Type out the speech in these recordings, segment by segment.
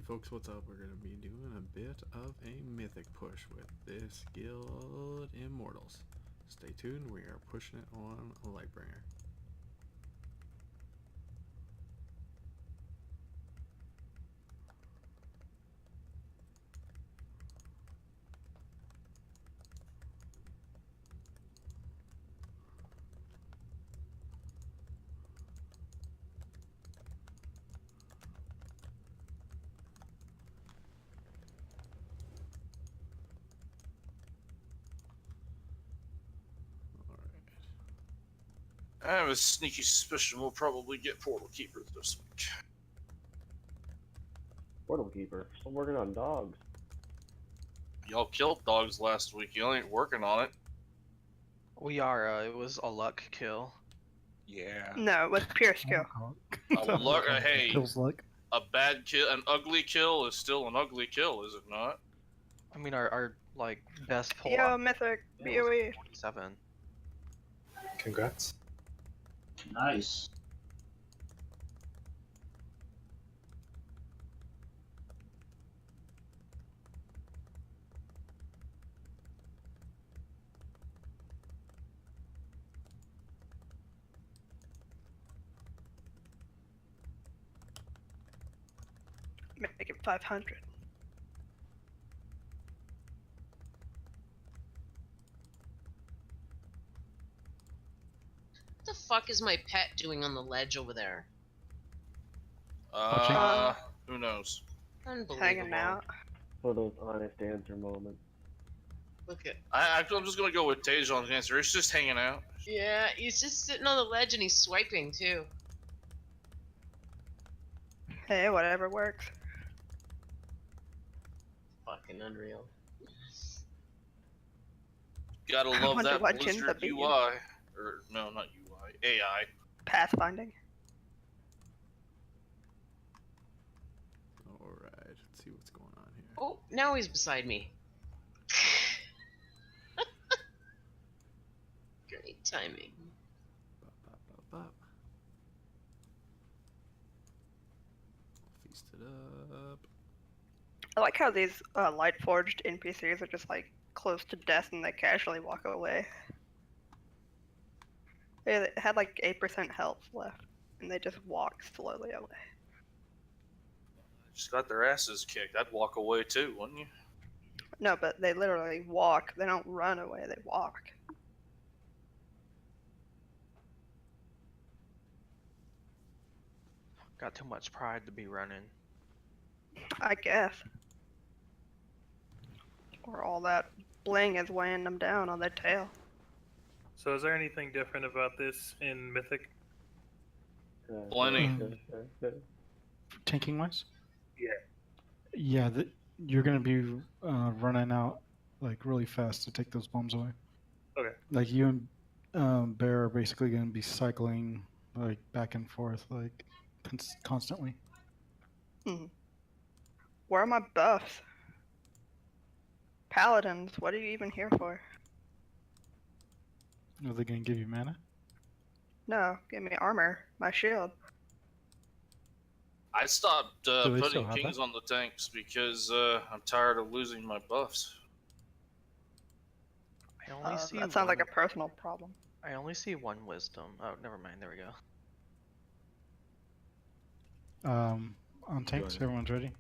folks, what's up? We're going to be doing a bit of a Mythic push with this guild, Immortals. Stay tuned, we are pushing it on Lightbringer. I have a sneaky suspicion we'll probably get Portal Keeper this week. Portal Keeper? I'm working on dogs. Y'all killed dogs last week. Y'all ain't working on it. We are. It was a luck kill. Yeah. No, it was pure skill. A luck. Hey, Kills luck. a bad kill, an ugly kill is still an ugly kill, is it not? I mean, our like best pull. Yo, Mythic, BOE. 47. Congrats. Nice. Make it 500. What the fuck is my pet doing on the ledge over there? Who knows? Unbelievable. Hanging out. For those honest answer moments. Look at. I'm just gonna go with Tajon's answer. It's just hanging out. Yeah, he's just sitting on the ledge and he's swiping too. Hey, whatever works. Fucking unreal. Gotta love wonder that what gym Blizzard that beat you. UI. Or, no, not UI. AI. Pathfinding. Alright, let's see what's going on here. Oh, now he's beside me. Great timing. Bop, bop, bop, bop. Feast it up. I like how these light forged NPCs are just like close to death and they casually walk away. They had like 8% health left and they just walk slowly away. Just got their asses kicked. I'd walk away too, wouldn't you? No, but they literally walk. They don't run away, they walk. Got too much pride to be running. I guess. Or all that bling is weighing them down on their tail. So is there anything different about this in Mythic? Plenty. Tanking wise? Yeah. Yeah, you're gonna be running out like really fast to take those bombs away. Okay. Like you and Bear are basically gonna be cycling like back and forth like constantly. Where are my buffs? Paladins, what are you even here for? Are they gonna give you mana? No, give me armor, my shield. I stopped Do they still putting have kings that? on the tanks because I'm tired of losing my buffs. I only see That sounds like a one- personal problem. I only see one wisdom. Oh, never mind. There we go. On tanks, everyone's ready.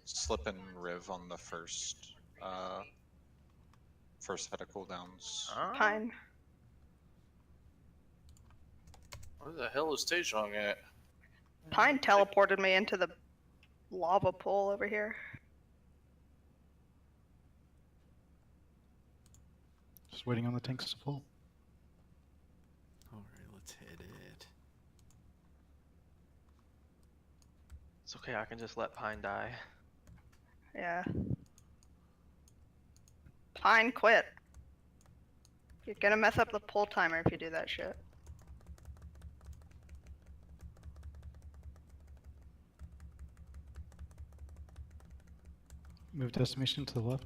Slip and Riv on the first head of cooldowns. Pine. Where the hell is Taejong at? Pine teleported me into the lava pool over here. Just waiting on the tanks to full. Alright, let's hit it. It's okay. I can just let Pine die. Yeah. Pine quit. You're gonna mess up the pull timer if you do that shit. Move decimation to the left.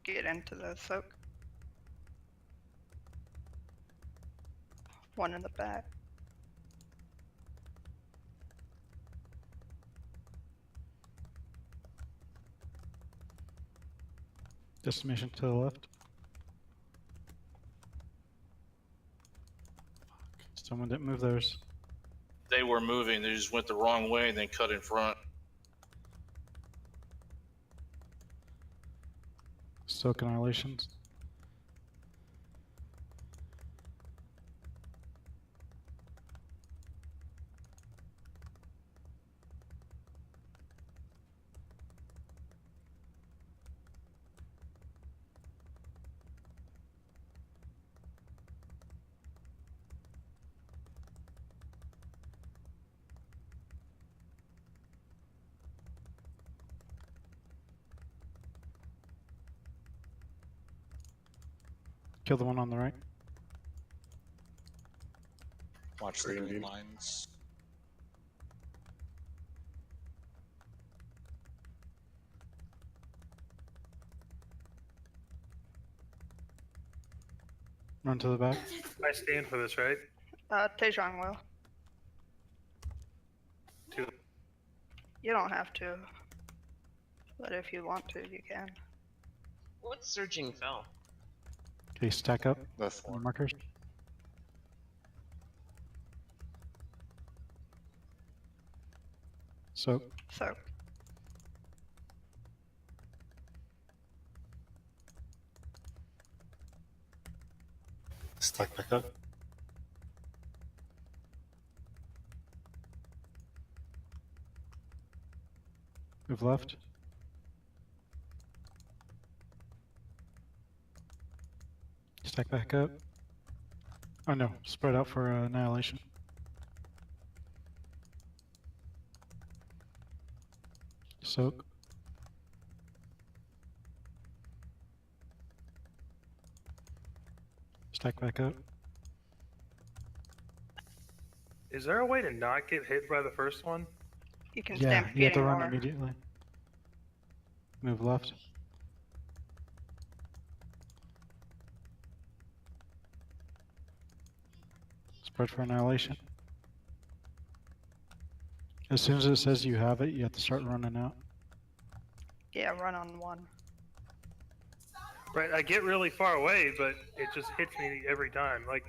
get into the soak. One in the back. Destination to the left. Someone didn't move theirs. They were moving. They just went the wrong way and then cut in front. Soak annihilations. Kill the one on the right. Watch the green lines. Run to the back. I stand for this, right? Tejong will. Two. You don't have to. But if you want to, you can. What's surging fell? Okay, stack up The on four. markers. Soak. So, Stack back up. Move left. Stack back up. Oh no, spread out for annihilation. Soak. Stack back up. Is there a way to not get hit by the first one? you can Yeah, stampede you have to run more. immediately. Move left. Spread for annihilation. As soon as it says you have it, you have to start running out. Yeah, run on one. Right, I get really far away, but it just hits me every time. Like,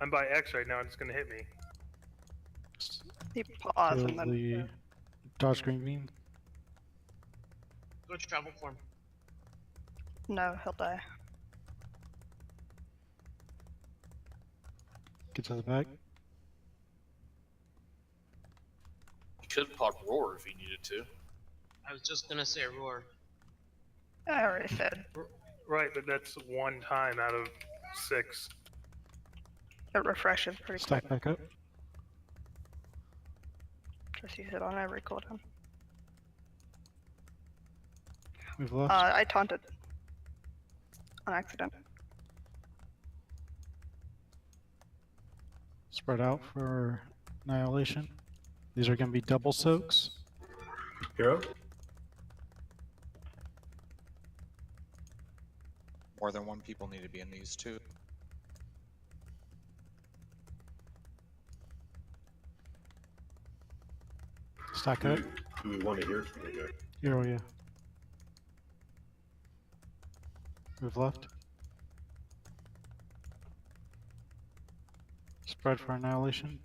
I'm by X right now, and it's gonna hit me. You pause Kill and then the dodge green beam. Go travel form. no, he'll die. Get to the back. You could pop roar if you needed to. I was just gonna say roar. I already said Right, but that's one time out of 6. it refreshes pretty quick. Stack back up. Just use it on every cooldown. Move left. I taunted on accident. Spread out for annihilation. These are going to be double soaks. Hero? More than one people need to be in these two. Stack up. Do we want to hear from the guy? Hero, yeah. Move left. Spread for annihilation.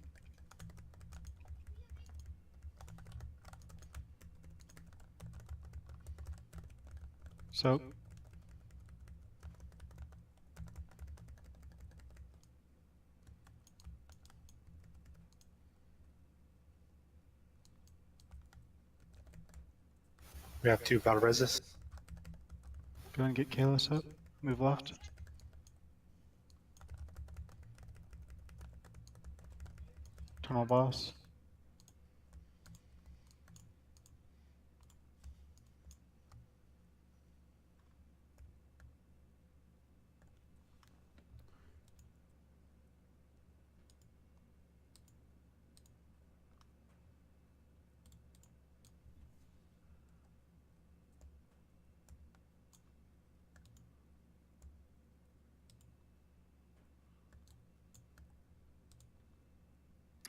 Soak. We have 2 battle resist. Go and get Kalis up. Move left. Tunnel boss.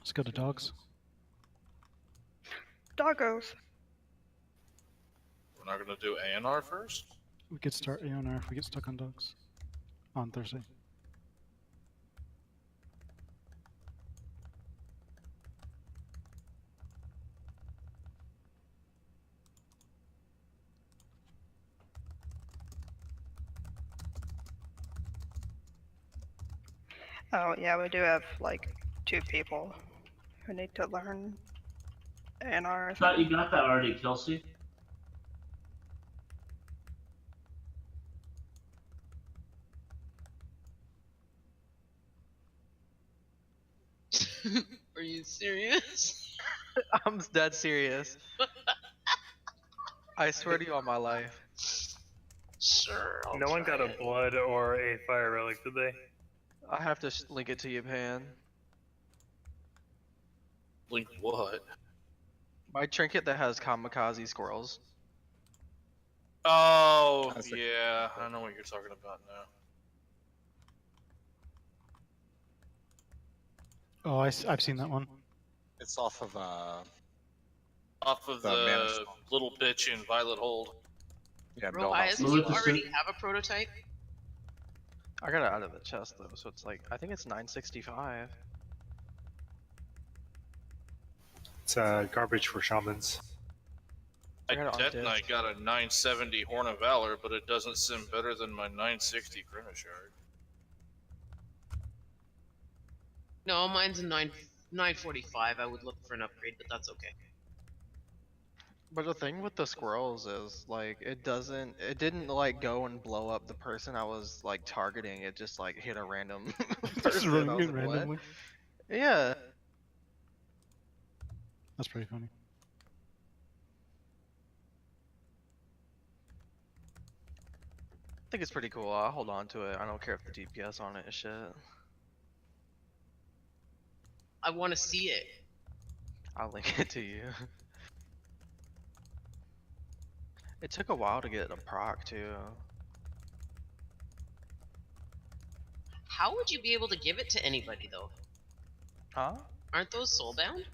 Let's go to dogs. Doggos. We're not gonna do ANR first? We could start AONR if we get stuck on dogs on Thursday. Oh yeah, we do have like 2 people who need to learn ANR. I thought you got that already, Kelsey. Are you serious? I'm dead serious. I swear to you on my life. Sure. I'll No one try got a it. blood or a fire relic, did they? I have to link it to you, Pan. Link what? My trinket that has kamikaze squirrels. Oh, That's a- yeah. I know what you're talking about now. Oh, I've seen that one. It's off of Off of The the managed- little bitch in Violet Hold. yeah, Bro, Millhouse. do you already have a prototype? I got it out of the chest though, so it's like I think it's 965. It's garbage for shamans. I got it on Death disc. Knight got a 970 Horn of Valor, but it doesn't seem better than my 960 Grimace Shard. No, mine's a 945. I would look for an upgrade, but that's okay. But the thing with the squirrels is like it didn't like go and blow up the person I was like targeting. It just like hit a random Just person. running I was it like, what? randomly. Yeah. That's pretty funny. I think it's pretty cool. I'll hold on to it. I don't care if the DPS on it is shit. I want to see it. I'll link it to you. It took a while to get a proc too. How would you be able to give it to anybody though? Huh? Aren't those soulbound?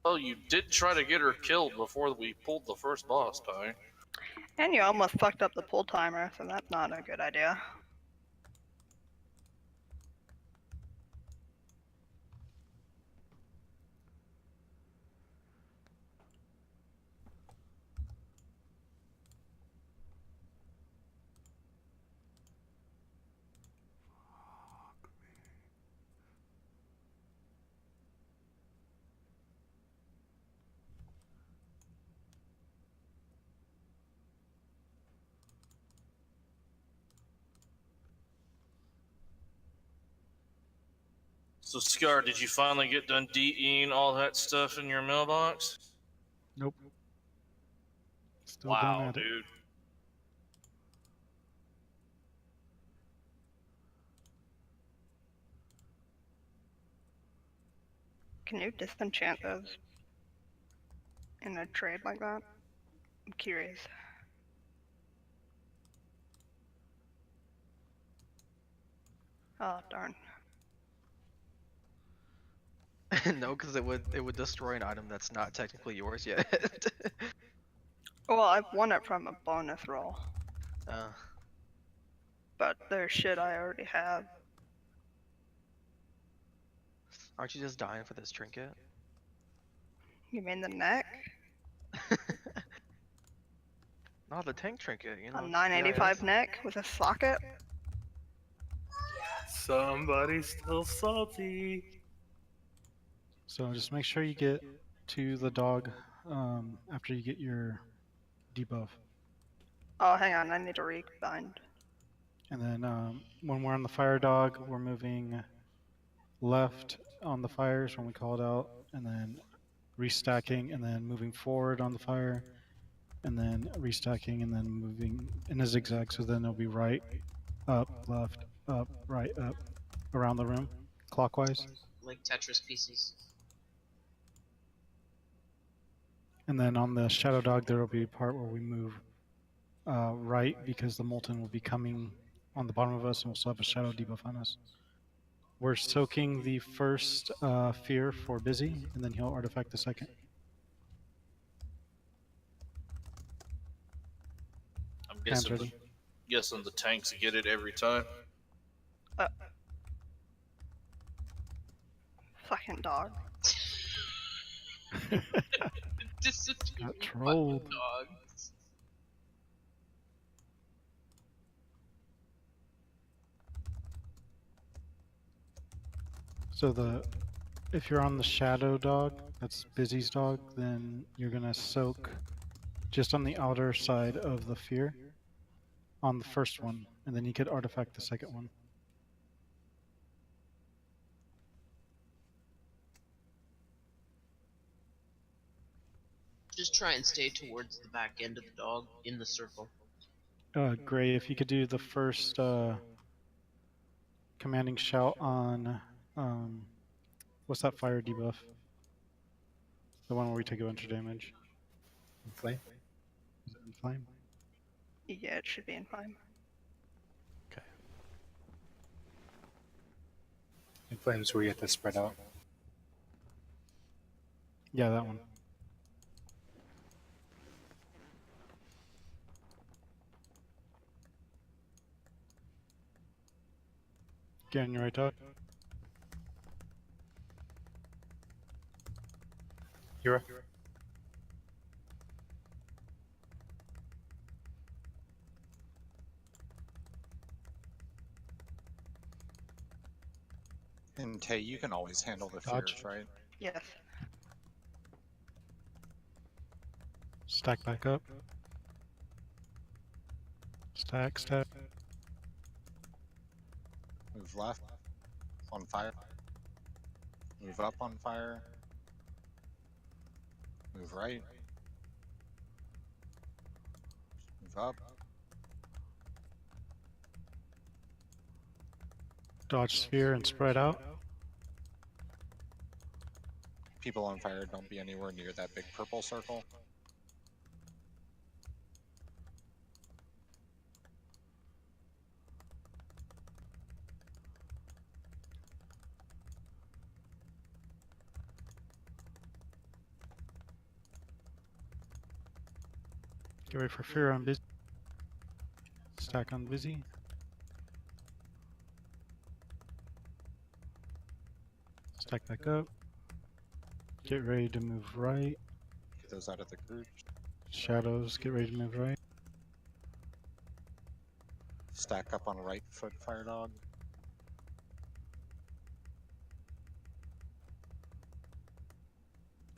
Well, you did try to get her killed before we pulled the first boss, Ty. And you almost fucked up the pull timer, so that's not a good idea. So, Scar, did you finally get done DEing all that stuff in your mailbox? Nope. Still going Wow, at it. dude. Can you disenchant those in a trade like that? I'm curious. Oh darn. No, because it would destroy an item that's not technically yours yet. Well, I've won it from a bonus roll, uh, but there's shit I already have. aren't you just dying for this trinket? You mean the neck? No, the tank trinket. You know. A 985 GIS. neck with a socket? Somebody's still salty. So just make sure you get to the dog after you get your debuff. Oh, hang on, I need to rebind. And then when we're on the fire dog, we're moving left on the fires when we call it out, and then restacking, and then moving forward on the fire, and then restacking, and then moving in a zigzag, so then it'll be right up, left, up, right, up, around the room, clockwise. Like Tetris pieces. And then on the Shadow Dog, there will be a part where we move right because the Molten will be coming on the bottom of us and we'll still have a Shadow debuff on us. We're soaking the first Fear for Busy, and then he'll artifact the second. I'm Hands guessing ready. the tanks get it every time. Fucking dog. Disappearing Got trolled. fucking dogs. So if you're on the Shadow Dog, that's Busy's dog, then you're gonna soak just on the outer side of the Fear on the first one, and then you could artifact the second one. Just try and stay towards the back end of the dog in the circle. Gray, if you could do the first commanding shout on what's that fire debuff? The one where we take a bunch of damage. Inflame. Is it Inflame? Yeah, it should be in fine. Okay. Inflame's where you have to spread out. Yeah, that one. Get on your right dog. Hero. And Tay, you can always handle the Dodge. fears, right? Yes. Stack back up. Stack, stack. Move left. On fire. Move up on fire. Move right. Move up. Dodge sphere and spread out. People on fire, don't be anywhere near that big purple circle. Get ready for fear on busy. Stack on busy. Stack back up. Get ready to move right. Get those out of the group. Shadows, get ready to move right. Stack up on right foot, fire dog.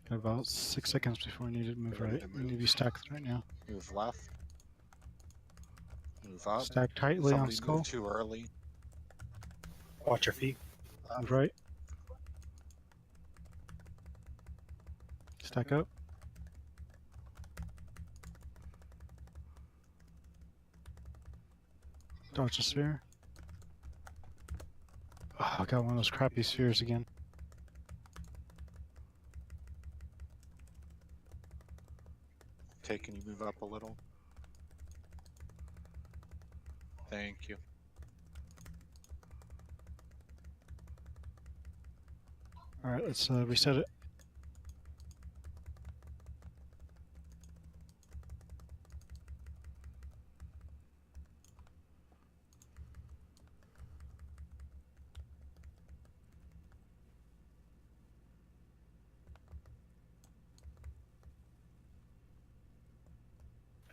Got about 6 seconds before we need to move Get ready right. to We need to move. be stacked right now. Move left. Move up. Stack tightly on Somebody skull. move too early. Watch your feet. Move right. Stack up. Dodge the sphere. Oh, I got one of those crappy spheres again. Tay, can you move up a little? Thank you. Alright, let's reset it.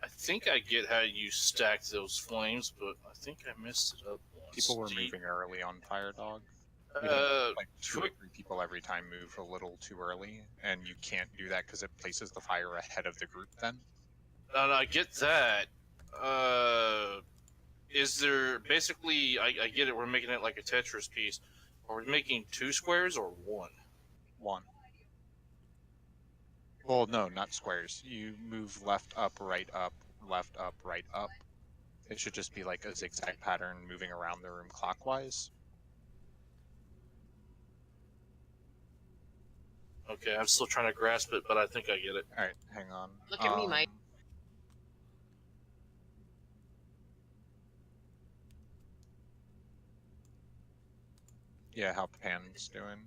I think I get how you stack those flames, but I think I messed it up once. People were Do you- moving early on fire dog. You know, like 2 or quick- 3 people every time move a little too early, and you can't do that because it places the fire ahead of the group then. No, I get that. Is there basically? I get it. We're making it like a Tetris piece. Are we making 2 squares or 1? 1. Well, no, not squares. You move left, up, right, up, left, up, right, up. It should just be like a zigzag pattern moving around the room clockwise. Okay, I'm still trying to grasp it, but I think I get it. Alright, hang on. Look at me, Mike. Yeah, how Pan's doing.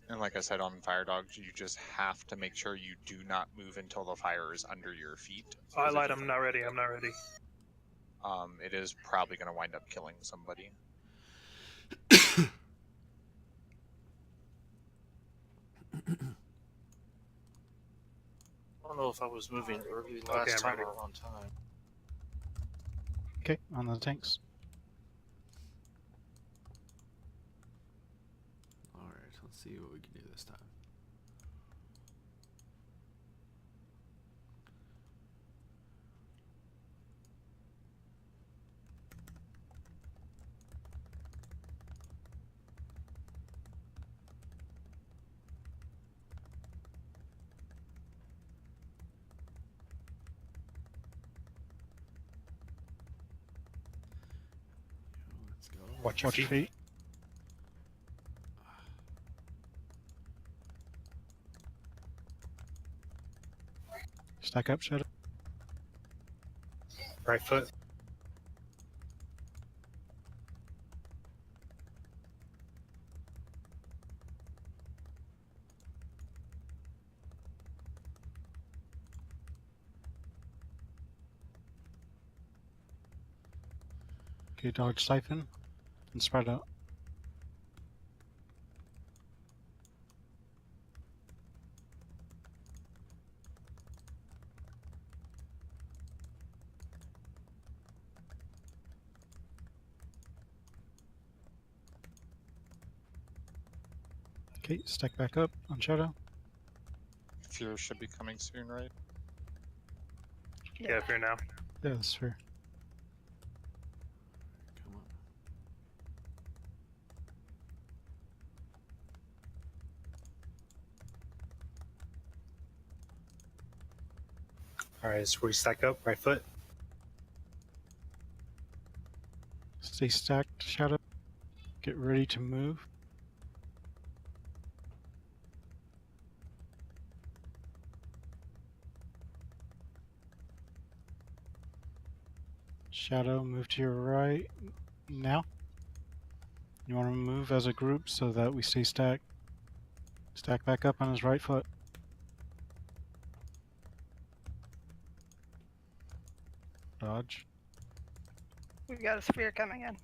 And like I said on Fire Dogs, you just have to make sure you do not move until the fire is under your feet. I lied. I'm not ready. I'm not ready. It is probably going to wind up killing somebody. I don't know if I was moving early last time or on time. Okay, on the tanks. Alright, let's see what we can do this time. Let's go. Watch your feet. Stack up, Shadow. Right foot. Okay, dodge siphon and spread out. Okay, stack back up on Shadow. Fear should be coming soon, right? Yeah, fair now. Yeah, that's fair. Come on. Alright, so we stack up. Right foot. Stay stacked, Shadow. Get ready to move. Shadow, move to your right now. You want to move as a group so that we stay stacked. Stack back up on his right foot. Dodge. We've got a sphere coming in.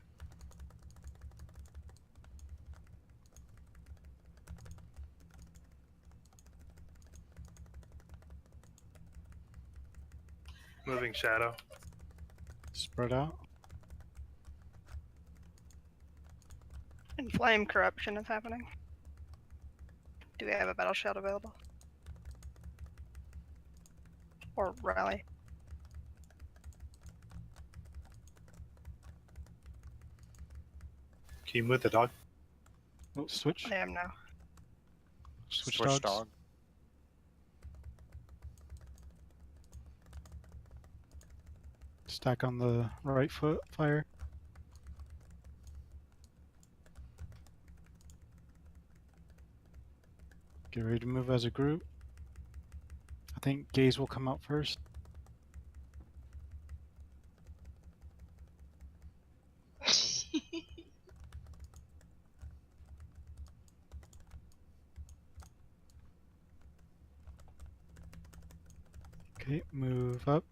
Moving shadow. Spread out. And flame corruption is happening. Do we have a battle shield available? Or rally? Can you move the dog? Oh, switch. I am now. Switch Switch dogs. dog. Stack on the right foot, fire. Get ready to move as a group. I think Gaze will come out first. Okay, move up.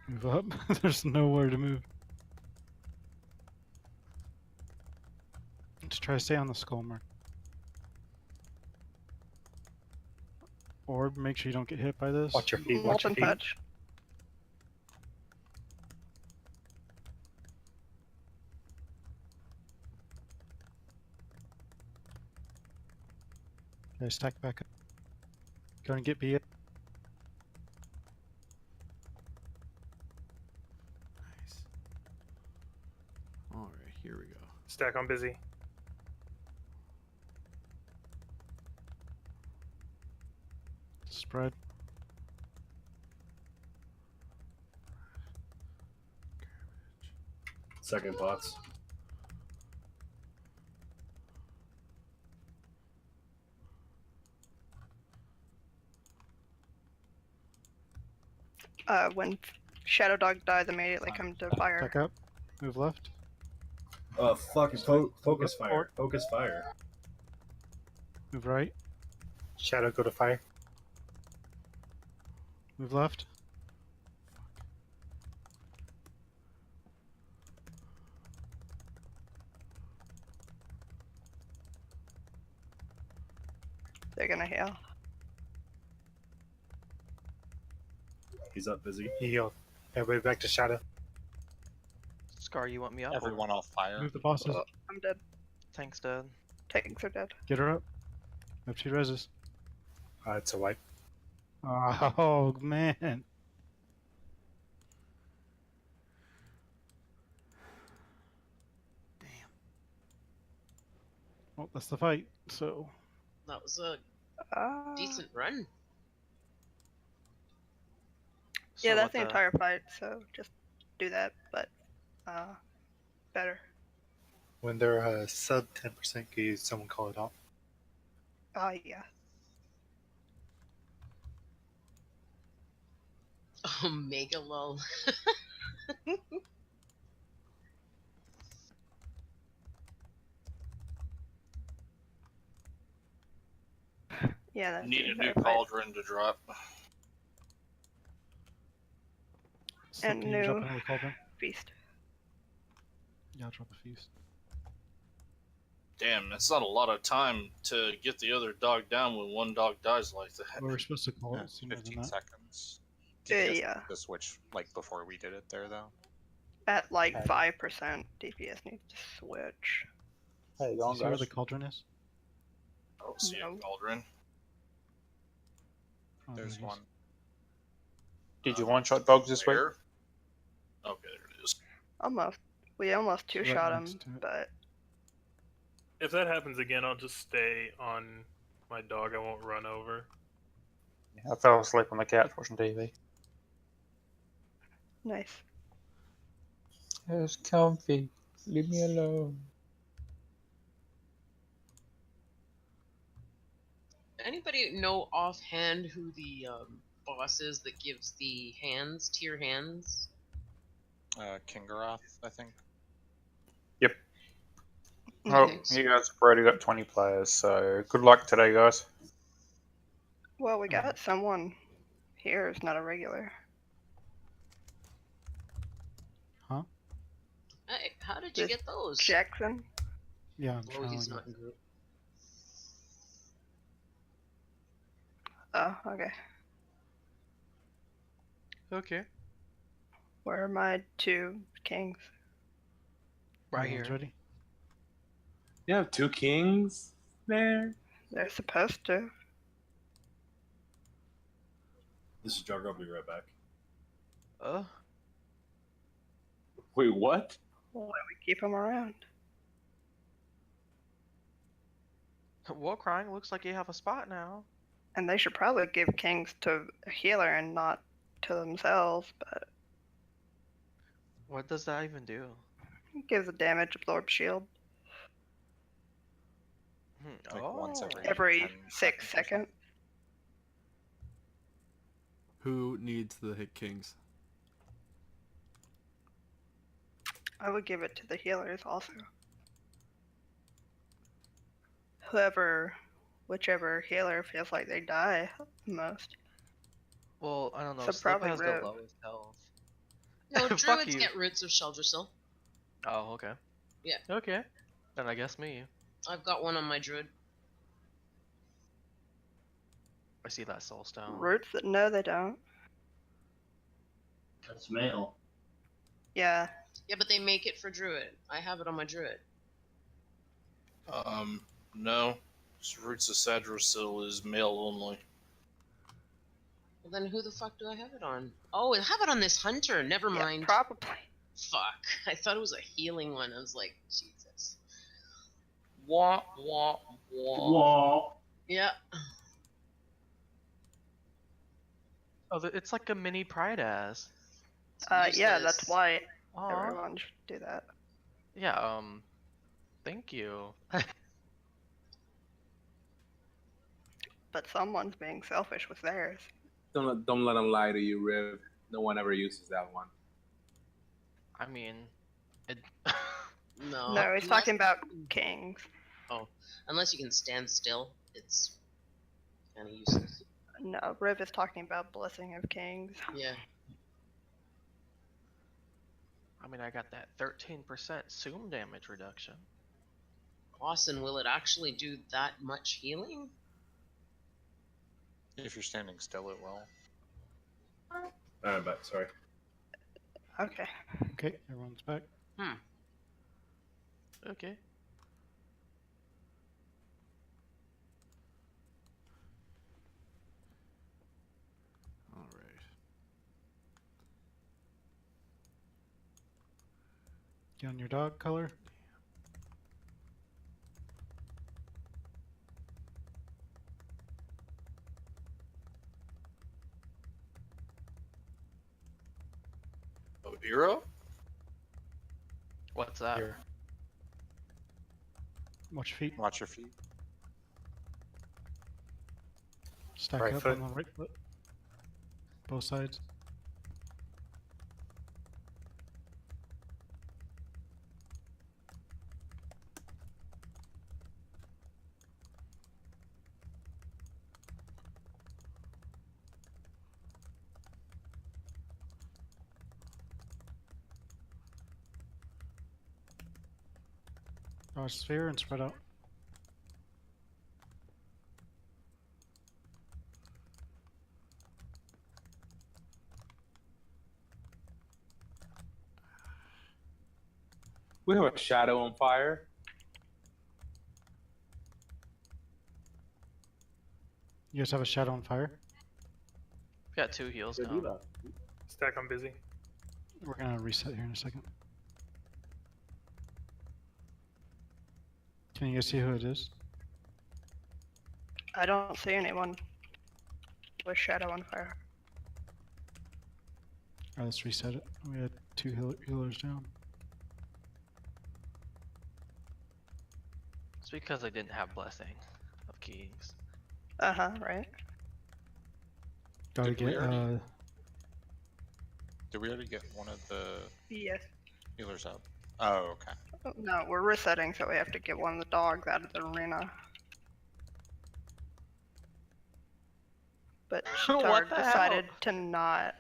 Move up. There's nowhere to move. Just try to stay on the skull mark. Orb, make sure you don't get hit by this. Watch your feet. Watch your Molten feet. touch. Okay, stack back up. Go and get B. stack. I'm busy. Spread. Second pots. When Shadow Dog dies, immediately come to fire. Back up. Move left. Fuck. Focus fire. Focus fire. Move right. Shadow, go to fire. Move left. They're gonna heal. He's up busy. Heal. Everybody back to Shadow. Scar, you want me up? Everyone off fire. Move the bosses. Oh, I'm dead. Tanks dead. Tanks are dead. Get her up. Have 2 reses. It's a wipe. Oh, man. Damn. Well, that's the fight, so... That was a decent run. Yeah, So that's what the entire fight, so just do that, but better. When they're sub 10%, can you someone call it off? Yeah. Oh, mega lol. Yeah, that's Need the a new entire fight. cauldron to drop. So And can you drop new another cauldron? feast. Yeah, I'll drop a feast. Damn, that's not a lot of time to get the other dog down when one dog dies like that. We're supposed to call Yeah, it sooner than 15 that. seconds. Did you Yeah. guys the switch like before we did it there though? At like Had- 5%, DPS needs to switch. Hey, Do you see where the cauldron is? I don't see No. a cauldron. Oh, There's there it is. one. Did you one-shot dogs this week? Where? Okay, there it is. Almost. We almost Right two-shot him, next to it. but If that happens again, I'll just stay on my dog. I won't run over. I fell asleep on the couch watching TV. nice. It's comfy. Leave me alone. Anybody know offhand who the boss is that gives the hands, tier hands? King Garothi, I think. Yep. Oh, Thanks. you guys have already got 20 players, so good luck today, guys. Well, we got someone here who's not a regular. Huh? Hey, how did you This get those? Jackson. Yeah, I'm Oh, he's trying not in group. Oh, okay. Okay. Where are my 2 kings? Right Everyone's here. ready? You have 2 kings there? They're supposed to. This is Jugger. I'll be right back. Wait, what? Why we keep them around? War crying looks like you have a spot now. And they should probably give kings to a healer and not to themselves, but What does that even do? it gives a damage absorb shield Like once every every 10 6 seconds or seconds. Who needs the hit kings? I would give it to the healers also. Whichever healer feels like they die most. Well, I don't know. So Slip probably has Rib. the lowest health. No, Fuck druids you. get roots of Sheldrasil. Oh, okay. Yeah. Okay. Then I guess me. I've got one on my druid. I see that soulstone. Roots? No, they don't. That's male. Yeah. Yeah, but they make it for druid. I have it on my druid. No. Roots of Sadrasil is male only. Well, then who the fuck do I have it on? Oh, I have it on this hunter. Never Yeah, mind. probably. Fuck. I thought it was a healing one. I was like, Jesus. Wah, wah, wah. Wall. Yeah. Oh, it's like a mini pride ass. Yeah, that's Useless. why Aw. everyone should do that. Yeah, thank you. But someone's being selfish with theirs. Don't let them lie to you, Riv. No one ever uses that one. I mean, it. No. No, he's unless- talking about kings. Oh, unless you can stand still, it's kind of useless. No, Riv is talking about blessing of kings. Yeah. I mean, I got that 13% Zoom damage reduction. Austin, will it actually do that much healing? If you're standing still, it will. Alright, but sorry. Okay. Okay, everyone's back. Okay. All right. Get on your dog color. Oh, hero? What's that? Here. Watch your feet. Watch your feet. Stack Right up foot. on the right foot. Both sides. Draw a sphere and spread out. We have a shadow on fire. You guys have a shadow on fire? Got 2 heals Go do down. that. Stack, I'm busy. We're gonna reset here in a second. Can you guys see who it is? I don't see anyone with shadow on fire. Alright, let's reset it. We had 2 healers down. It's because I didn't have Blessing of Kings. Right. Gotta Did we get already- Did we already get one of the Yes. healers up? Oh, okay. No, we're resetting, so we have to get one of the dogs out of the arena. But What Targ the decided hell? to not.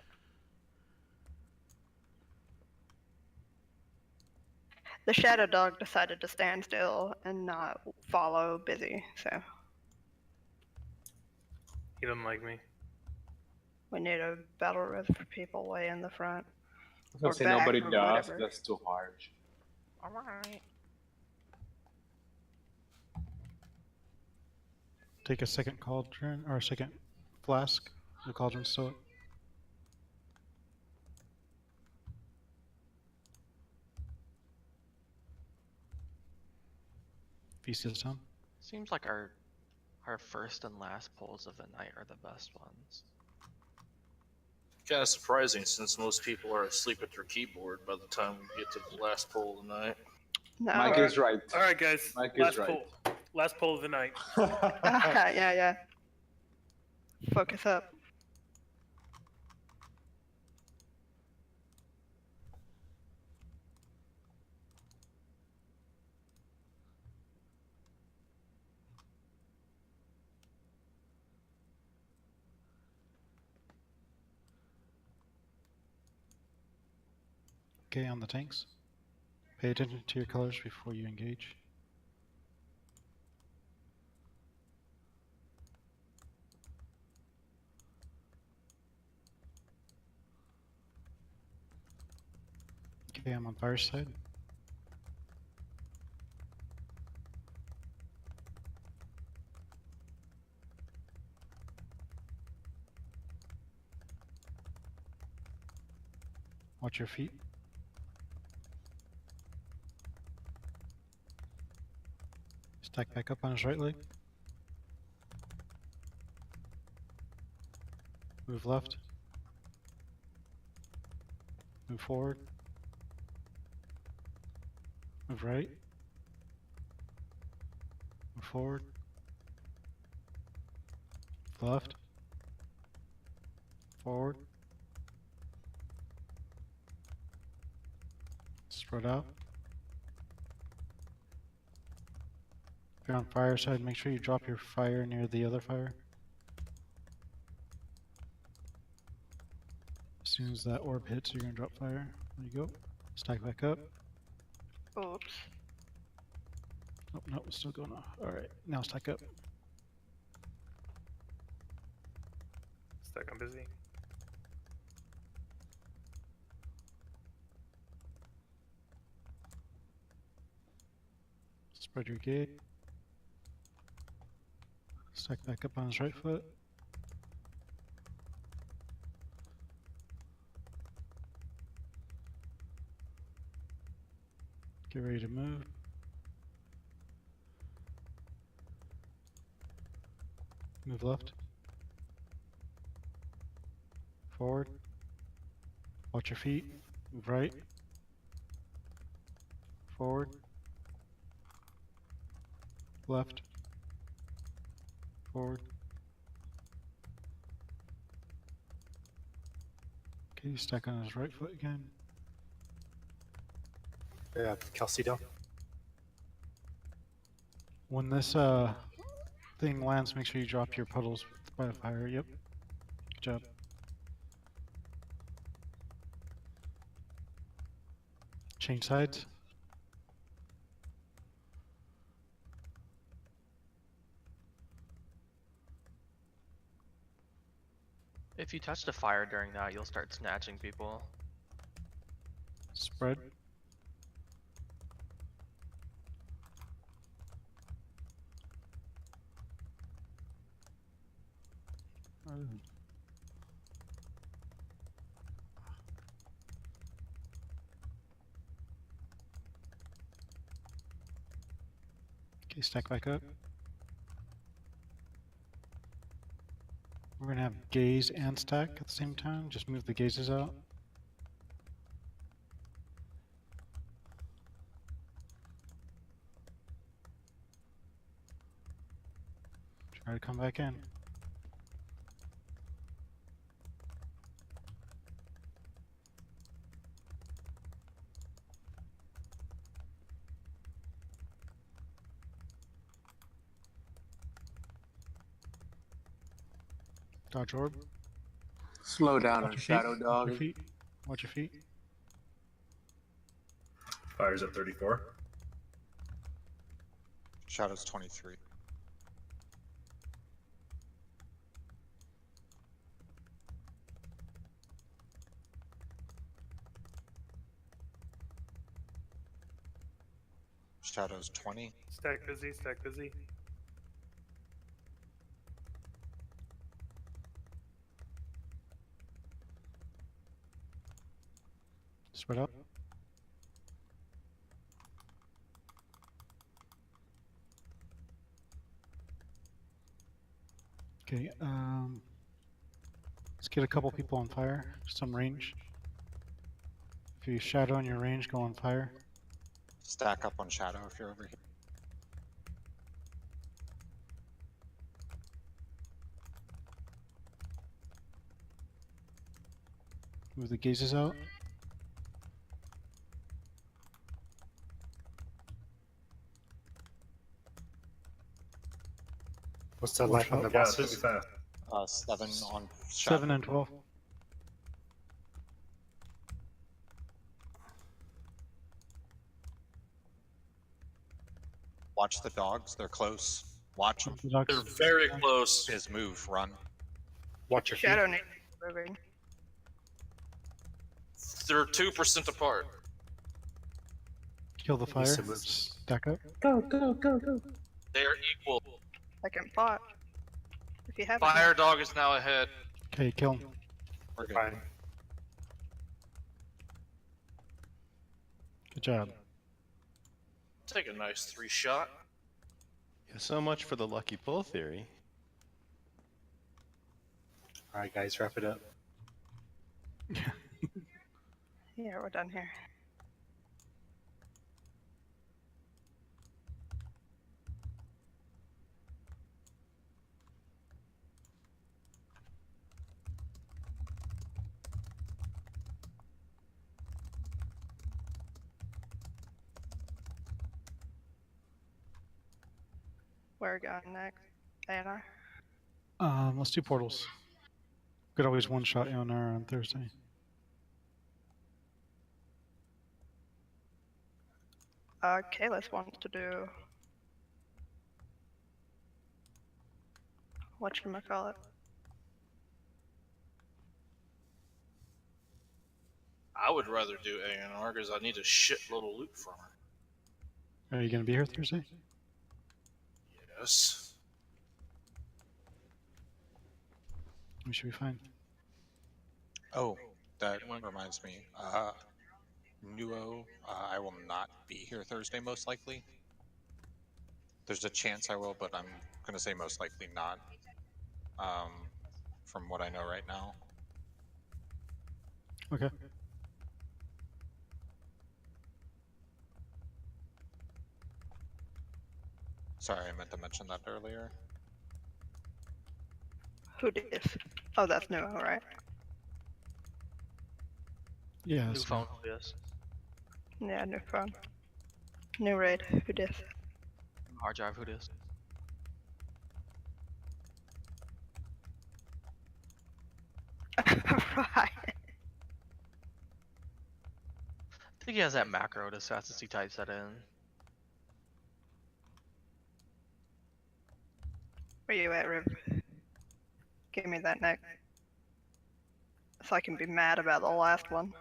The shadow dog decided to stand still and not follow Busy, so He doesn't like me. we need a battle rift for people way in the front. I was gonna Or say back, nobody or does. whatever. That's too hard. Alright. take a second cauldron or a second flask. The cauldron's still up. Feast is done. Seems like our first and last pulls of the night are the best ones. Kind of surprising since most people are asleep at their keyboard by the time we get to the last poll of the night. No. Mike is right. All right, guys. Mike last is right. poll. Last poll of the night. Yeah. Focus up. Okay, on the tanks. Pay attention to your colors before you engage. Okay, I'm on fire side. Watch your feet. Stack back up on his right leg. Move left. Move forward. Move right. Move forward. Left. Forward. Spread out. If you're on fire side, make sure you drop your fire near the other fire. As soon as that orb hits, you're gonna drop fire. There you go. Stack back up. Oops. Oh, no, it's still going off. Alright, now stack up. Stack, I'm busy. Spread your gate. Stack back up on his right foot. Get ready to move. Move left. Forward. Watch your feet. Move right. Forward. Left. Forward. Okay, stack on his right foot again. Yeah, Kelsey down. When this thing lands, make sure you drop your puddles by the fire. Yep. Good job. Change sides. If you touch the fire during that, you'll start snatching people. Spread. Okay, stack back up. We're gonna have gaze and stack at the same time. Just move the gazes out. Try to come back in. Dodge orb. Slow down Watch on your Shadow feet. Dog. Watch your feet. Watch your feet. Fire's at 34. Shadow's 23. Shadow's 20. Stack busy, stack busy. Spread out. Okay, let's get a couple people on fire. Some range. If you shadow on your range, go on fire. Stack up on Shadow if you're over here. Move the gazes out. What's the life on the Yeah, it's bosses? 55. 7 on Shadow. 7 and 12. Watch the dogs, they're close. Watch them. The dogs. They're very close. His move, run. Watch your feet. Shadow needs moving. They're 2% apart. Kill the fire. Needs to move. Stack up. Go, go, go, go. They're equal. Second pot. If you have Fire Dog is now ahead. Okay, kill him. We're good. Fine. Good job. Take a nice 3 shot. So much for the lucky pull theory. Alright, guys, wrap it up. Yeah, we're done here. Where are we going next? ANR? Let's do portals. Could always one-shot ANR on Thursday. Kalis wants to do... whatchamacallit? I would rather do ANR because I need a shitload of loot from her. Are you going to be here Thursday? Yes. We should be fine. Oh, that reminds me. Nuo, I will not be here Thursday, most likely. There's a chance I will, but I'm going to say most likely not. From what I know right now. Okay. Sorry, I meant to mention that earlier. Who did? Oh, that's new, right? Yeah. New phone, yes. Yeah, new phone. New raid, who dis? Hard drive, who dis? Right. I think he has that macro to statistically type set in. Where you at, Riv? Give me that neck. So I can be mad about the last one.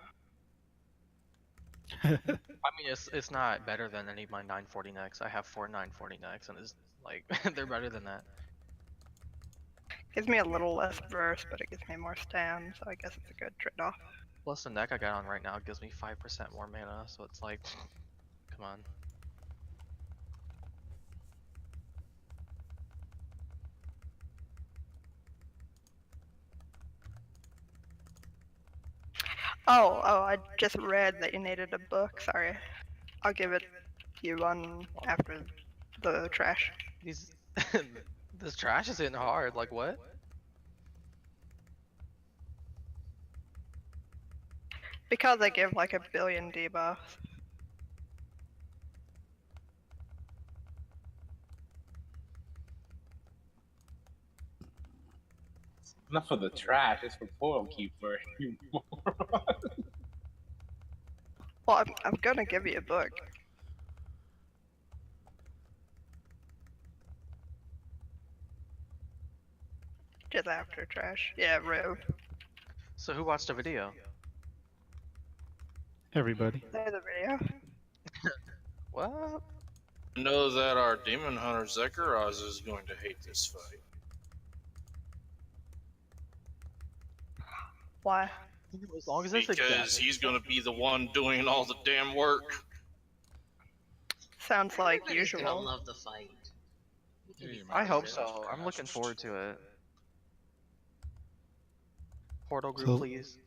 I mean, it's not better than any of my 940 necks. I have 4 940 necks, and it's like they're better than that. Gives me a little less burst, but it gives me more stam, so I guess it's a good trade-off. Plus, the neck I got on right now gives me 5% more mana, so it's like, come on. Oh, I just read that you needed a book. Sorry. I'll give it you one after the trash. These, this trash is hitting hard. Like what? Because they give like a billion debuffs. Not for the trash, it's for Portal Keeper. You moron. Well, I'm gonna give you a book. Just after trash. Yeah, Riv. So who watched the video? Everybody. There's the video. What? Know that our Demon Hunter Zekaraz is going to hate this fight. Why? As long as it's because he's going to be the one doing all the damn work. Sounds like Everybody's gonna usual. love the fight. You can be I hope fine. so. I'm looking forward to it. Portal group, So- please.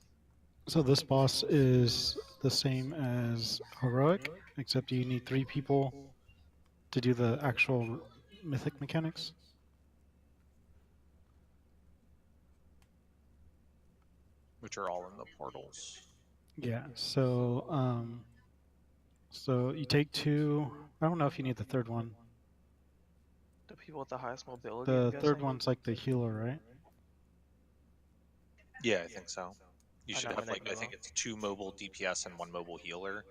So this boss is the same as Heroic, except you need 3 people to do the actual Mythic mechanics. Which are all in the portals. Yeah, so so you take 2. I don't know if you need the 3rd one. The people with the highest mobility. The I'm 3rd guessing? one's like the healer, right? Yeah, I think so. You I should know have my like, I neck think it's 2 mobile DPS and 1 mobile healer.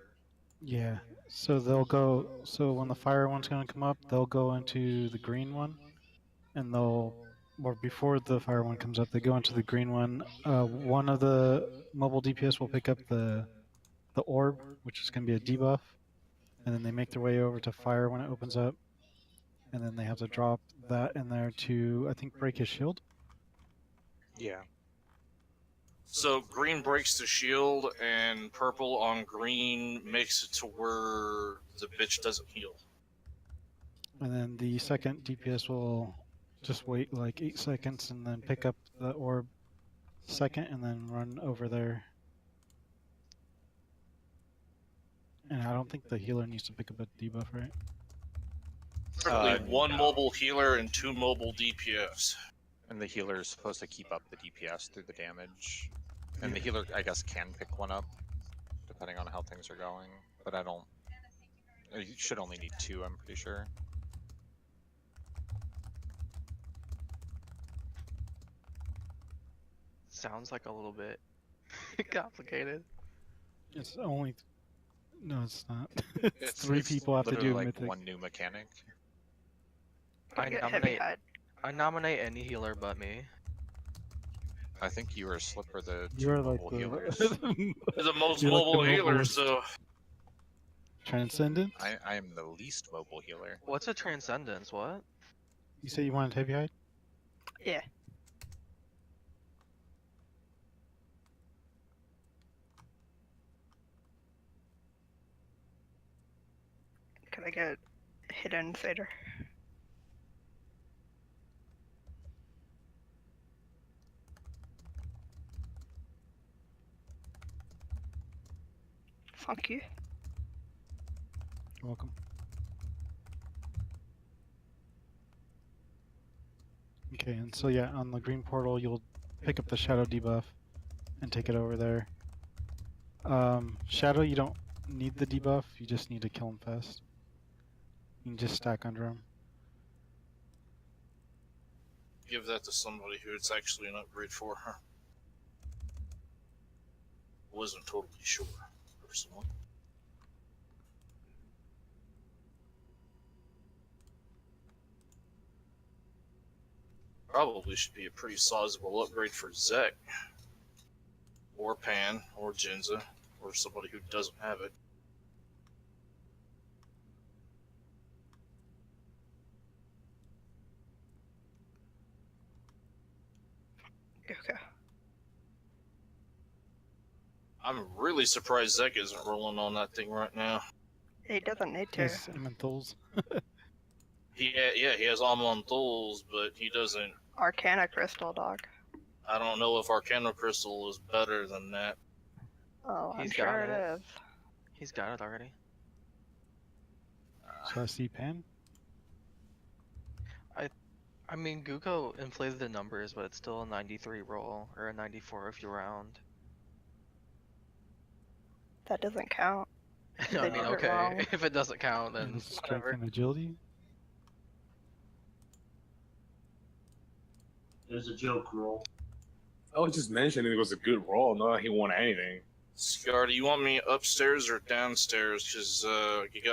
Yeah. So they'll go. So when the fire one's gonna come up, they'll go into the green one, and they'll, or before the fire one comes up, they go into the green one. One of the mobile DPS will pick up the orb, which is gonna be a debuff, and then they make their way over to fire when it opens up, and then they have to drop that in there to, I think, break his shield. Yeah. So green breaks the shield, and purple on green makes it to where the bitch doesn't heal. And then the second DPS will just wait like 8 seconds and then pick up the orb second and then run over there. And I don't think the healer needs to pick up a debuff, right? Strictly one mobile healer and 2 mobile DPS. And the healer is supposed to keep up the DPS through the damage. And the healer, I guess, can pick one up, depending on how things are going. But I don't... You should only need 2, I'm pretty sure. Sounds like a little bit complicated. It's only... No, it's not. It's 3 people have to do like Mythic. one new mechanic. I nominate any healer but me. I think you or Slip are the You 2 are like mobile the... healers. The most You're like mobile the healers, so... Transcendent? I am the least mobile healer. What's a transcendence? What? You say you wanted heavy hide? Yeah. Could I get hidden Seder? Thank you. You're welcome. Okay, and so yeah, on the green portal, you'll pick up the shadow debuff and take it over there. Shadow, you don't need the debuff, you just need to kill him fast. You can just stack under him. Give that to somebody who it's actually an upgrade for her. Wasn't totally sure, personally. Probably should be a pretty sizable upgrade for Zek. Or Pan, or Jinza, or somebody who doesn't have it. Okay. I'm really surprised Zek isn't rolling on that thing right now. He doesn't need to. Yes, Elementals. He has Amon Thuls, but he doesn't. Arcana Crystal, dog. I don't know if Arcana Crystal is better than that. Oh, I'm He's sure got it it. is. He's got it already. So I see Pan. I mean, Guko inflated the numbers, but it's still a 93 roll, or a 94 if you round. That doesn't count. I They mean, did it okay, wrong. if it doesn't count, then And strength whatever. and agility. There's a joke roll. I was just mentioning it was a good roll. No, he won anything. Scar, do you want me upstairs or downstairs? Because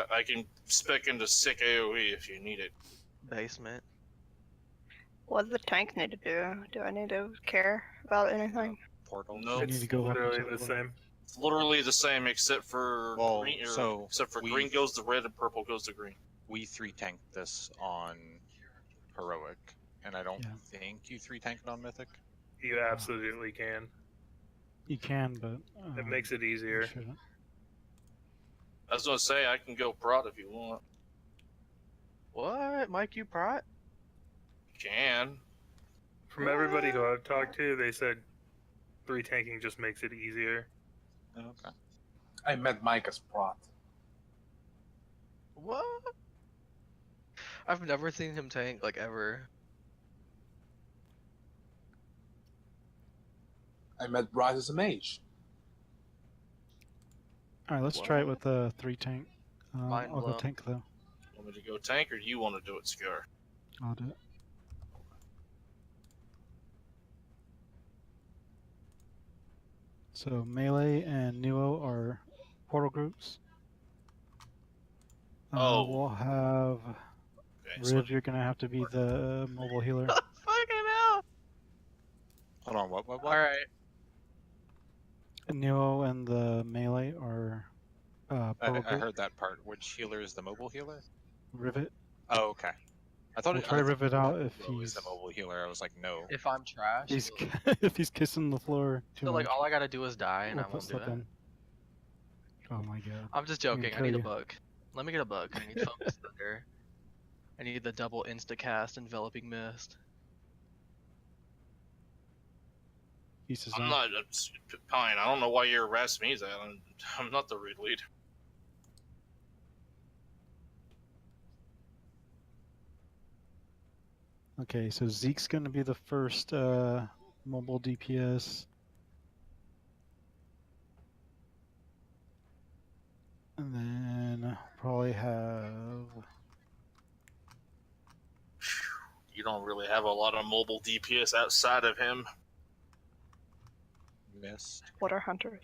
I can spec into sick AoE if you need it. Basement. What does the tank need to do? Do I need to care about anything? Portal. No, You need to go up Literally into the same. it's literally the same except for Well, green. so except for we- green goes to red and purple goes to green. We 3 tanked this on Heroic, and I don't Yeah. think you 3 tanked it on Mythic. You absolutely can. You can, but... It makes it easier. you shouldn't. I was gonna say I can go prot if you want. What? Mike, you prot? Can. From everybody who I've talked to, they said 3 tanking just makes it easier. Okay. I met Mike as prot. What? I've never seen him tank, like, ever. I met Bryce as a mage. Alright, let's try it with the 3 tank. Mind I'll go blown. tank though. Want me to go tank or do you want to do it, Scar? I'll do it. So melee and Nuo are portal groups. We'll have Okay, Riv. You're gonna have to be the mobile healer. Fucking hell! Hold on, what? Alright. Nuo and the melee are portal I group. heard that part. Which healer is the mobile healer? Rivet. Oh, okay. I thought We'll it, try I to rip it out if Nuo is he's the mobile healer. I was like, no. If I'm trash, he's if he's kissing the floor too so like much. all I gotta do is die and we'll I put won't do stuff that. in. Oh my god. I'm just I'm gonna joking. I kill need a you. bug. Let me get a bug. I need focus thunder. I need the double insta-cast enveloping mist. I'm not Pine. I don't know why you're harassing me, Zach. I'm not the raid lead. Okay, so Zeke's going to be the first mobile DPS. And then probably have... You don't really have a lot of mobile DPS outside of him. Missed. What are hunters?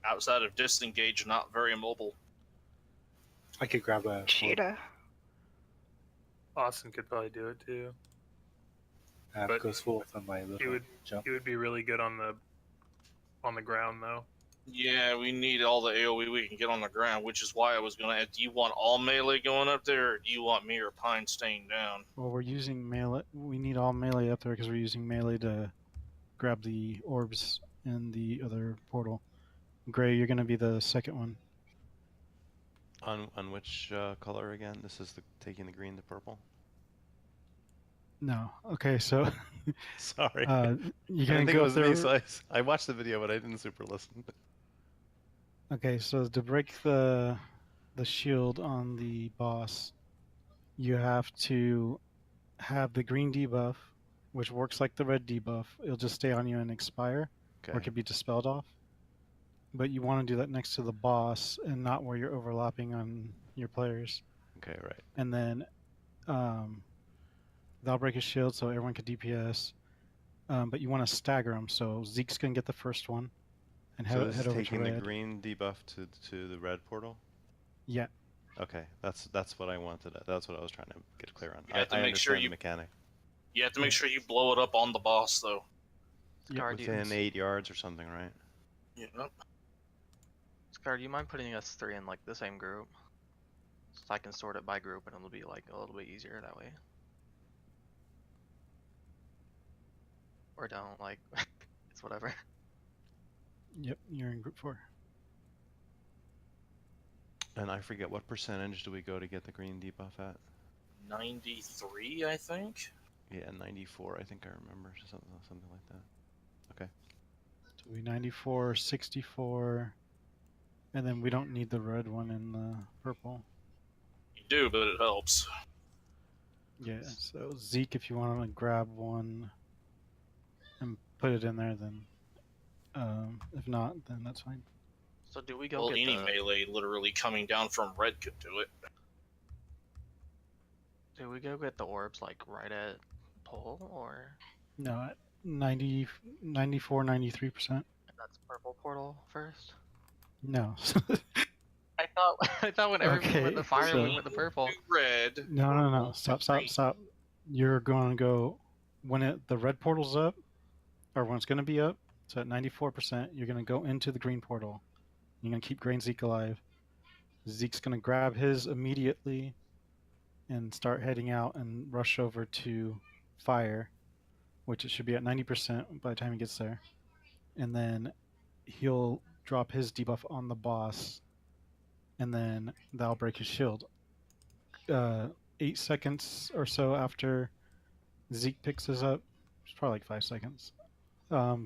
Outside of disengage, not very mobile. I could grab a Cheetah. Austin could probably do it too. But goes full on my little He would. jump. He would be really good on the ground though. Yeah, we need all the AoE we can get on the ground, which is why I was going to ask, do you want all melee going up there, or do you want me or Pine staying down? Well, we're using melee. We need all melee up there because we're using melee to grab the orbs in the other portal. Gray, you're going to be the second one. On which color again? This is taking the green to purple? No. Okay, so... Sorry. You're I going didn't to think go it was up there... me, so I watched the video, but I didn't super listen. Okay, so to break the shield on the boss, you have to have the green debuff, which works like the red debuff. It'll just stay on you and expire, or it could be dispelled off. But you want to do that next to the boss and not where you're overlapping on your players. Okay, right. And then that'll break his shield so everyone can DPS. But you want to stagger them, so Zeke's going to get the first one. And So this head is over taking to the red. green debuff to the red portal? Yeah. Okay, that's what I wanted. That's what I was trying to get clear on. You have to I make sure understand you the mechanic. You have to make sure you blow it up on the boss, though. Within 8 yards or something, right? Yeah. Scar, do you mind putting us three in like the same group? So I can sort it by group and it'll be like a little bit easier that way. Or don't, like, it's whatever. Yep, you're in group 4. And I forget, what percentage do we go to get the green debuff at? 93, I think. Yeah, 94, I think I remember, something like that. Okay. So we 94, 64, and then we don't need the red one in the purple. You do, but it helps. Yeah, so Zeke, if you want to grab one and put it in there, then if not, then that's fine. So do we go Well, get any the... melee literally coming down from red could do it. Do we go get the orbs like right at pole or? No, at 90, 94, 93%. That's purple portal first. No. I thought when everyone went the fire, so- we went the purple. Red. No. Stop. You're going to go when the red portal's up, or when it's going to be up. So at 94%, you're going to go into the green portal. You're going to keep Grain Zeke alive. Zeke's going to grab his immediately and start heading out and rush over to fire, which it should be at 90% by the time he gets there. And then he'll drop his debuff on the boss, and then that'll break his shield. 8 seconds or so after Zeke picks his up, it's probably like 5 seconds,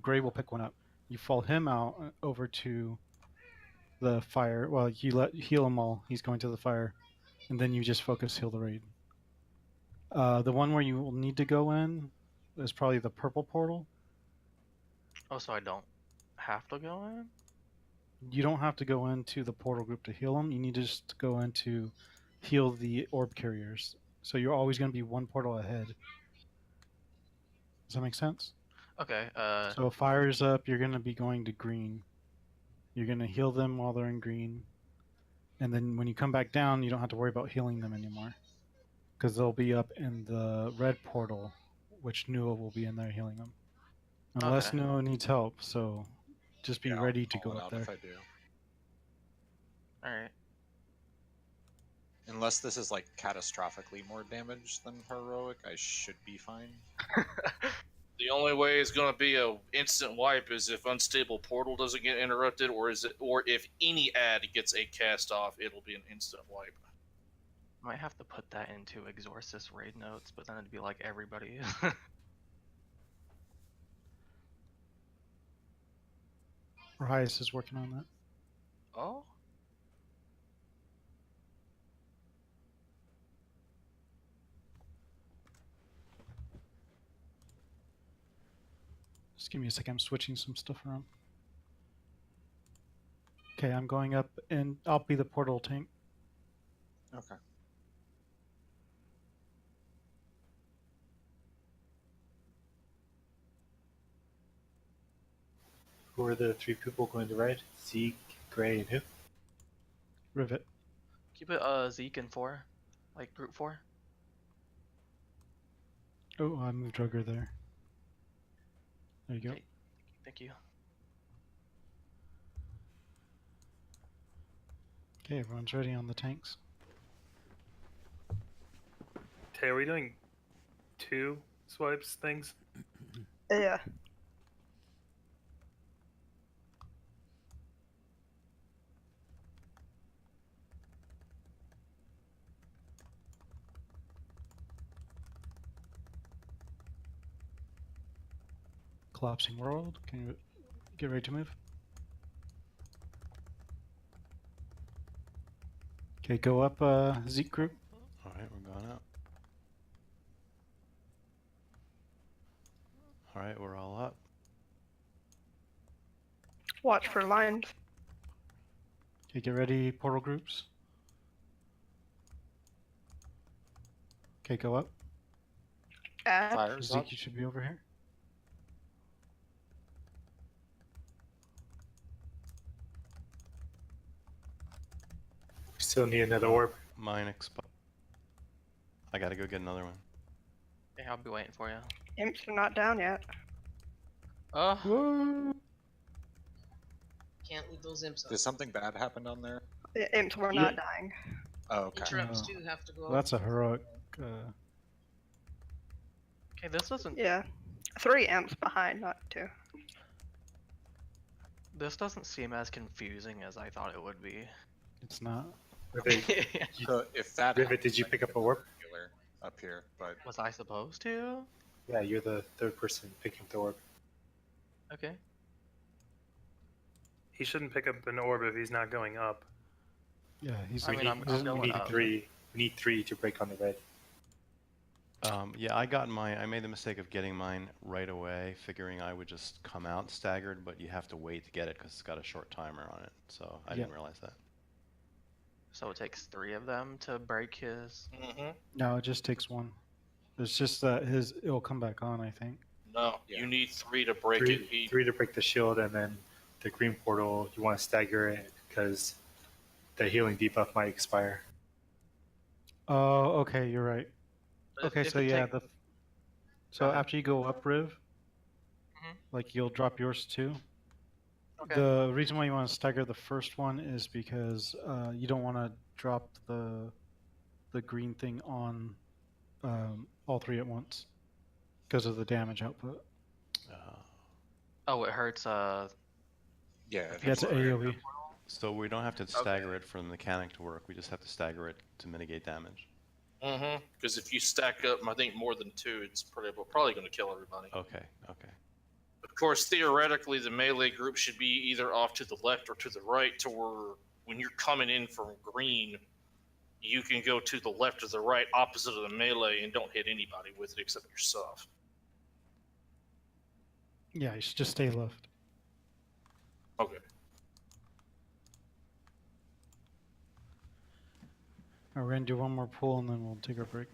Gray will pick one up. You fall him out over to the fire. Well, you heal him all. He's going to the fire, and then you just focus heal the raid. The one where you will need to go in is probably the purple portal. Oh, so I don't have to go in? You don't have to go into the portal group to heal them. You need to just go in to heal the orb carriers. So you're always going to be one portal ahead. Does that make sense? Okay. So if fire's up, you're going to be going to green. You're going to heal them while they're in green. And then when you come back down, you don't have to worry about healing them anymore. Because they'll be up in the red portal, which Nua will be in there healing them. Unless Okay. Nua needs help, so just be ready to go Call it up out there. if I do. Alright. Unless this is like catastrophically more damage than heroic, I should be fine. The only way it's going to be a instant wipe is if unstable portal doesn't get interrupted, or if any ad gets a cast off, it'll be an instant wipe. Might have to put that into Exorcist raid notes, but then it'd be like everybody. Rias is working on that. Oh? Just give me a second. I'm switching some stuff around. Okay, I'm going up, and I'll be the portal tank. Okay. Who are the three people going to ride? Zeke, Gray, and who? Rivet. Keep it Zeke in 4. Like group 4. Oh, I moved Rugger there. There you go. Okay. Thank you. Okay, everyone's ready on the tanks. Tay, are we doing 2 swipes things? Yeah. Collapsing world. Can you get ready to move? Okay, go up, Zeke group. Alright, we're going up. Alright, we're all up. Watch for lines. Okay, get ready, portal groups. Okay, go up. Fires Zeke, up. you should be over here. Still need another orb. Mine expired. I gotta go get another one. Okay, I'll be waiting for you. Imps are not down yet. Whoa. Can't leave those imps up. Did something bad happen down there? The imps were not dying. Oh, okay. Interrupts Oh. too have to go That's a up. heroic. Okay, this doesn't. Yeah. 3 imps behind, not 2. This doesn't seem as confusing as I thought it would be. It's not. Rivet, So if that Rivet, did you pick up a orb? Up here, but Was I supposed to? Yeah, you're the third person picking up the orb. Okay. He shouldn't pick up an orb if he's not going up. Yeah, he's. I mean, I'm we going need up. 3. We need 3 to break on the red. Yeah, I made the mistake of getting mine right away, figuring I would just come out staggered, but you have to wait to get it because it's got a short timer on it. So I didn't realize that. So it takes 3 of them to break his. No, it just takes 1. It's just that it'll come back on, I think. No, you need 3 to break it. 3 to break the shield, and then the green portal, you want to stagger it because the healing debuff might expire. Oh, okay, you're right. But Okay, if so it yeah, take- so after you go up, Riv, like you'll drop yours too. Okay. The reason why you want to stagger the first one is because you don't want to drop the green thing on all 3 at once because of the damage output. Oh, it hurts. Yeah. It's AoE. So we don't have to stagger it for the mechanic to work. We just have to stagger it to mitigate damage. Because if you stack up, I think more than 2, it's probably going to kill everybody. Okay. Okay. Of course, theoretically, the melee group should be either off to the left or to the right, to where when you're coming in from green, you can go to the left or the right, opposite of the melee, and don't hit anybody with it except yourself. Yeah, you should just stay left. Okay. We're gonna do one more pull and then we'll take our break.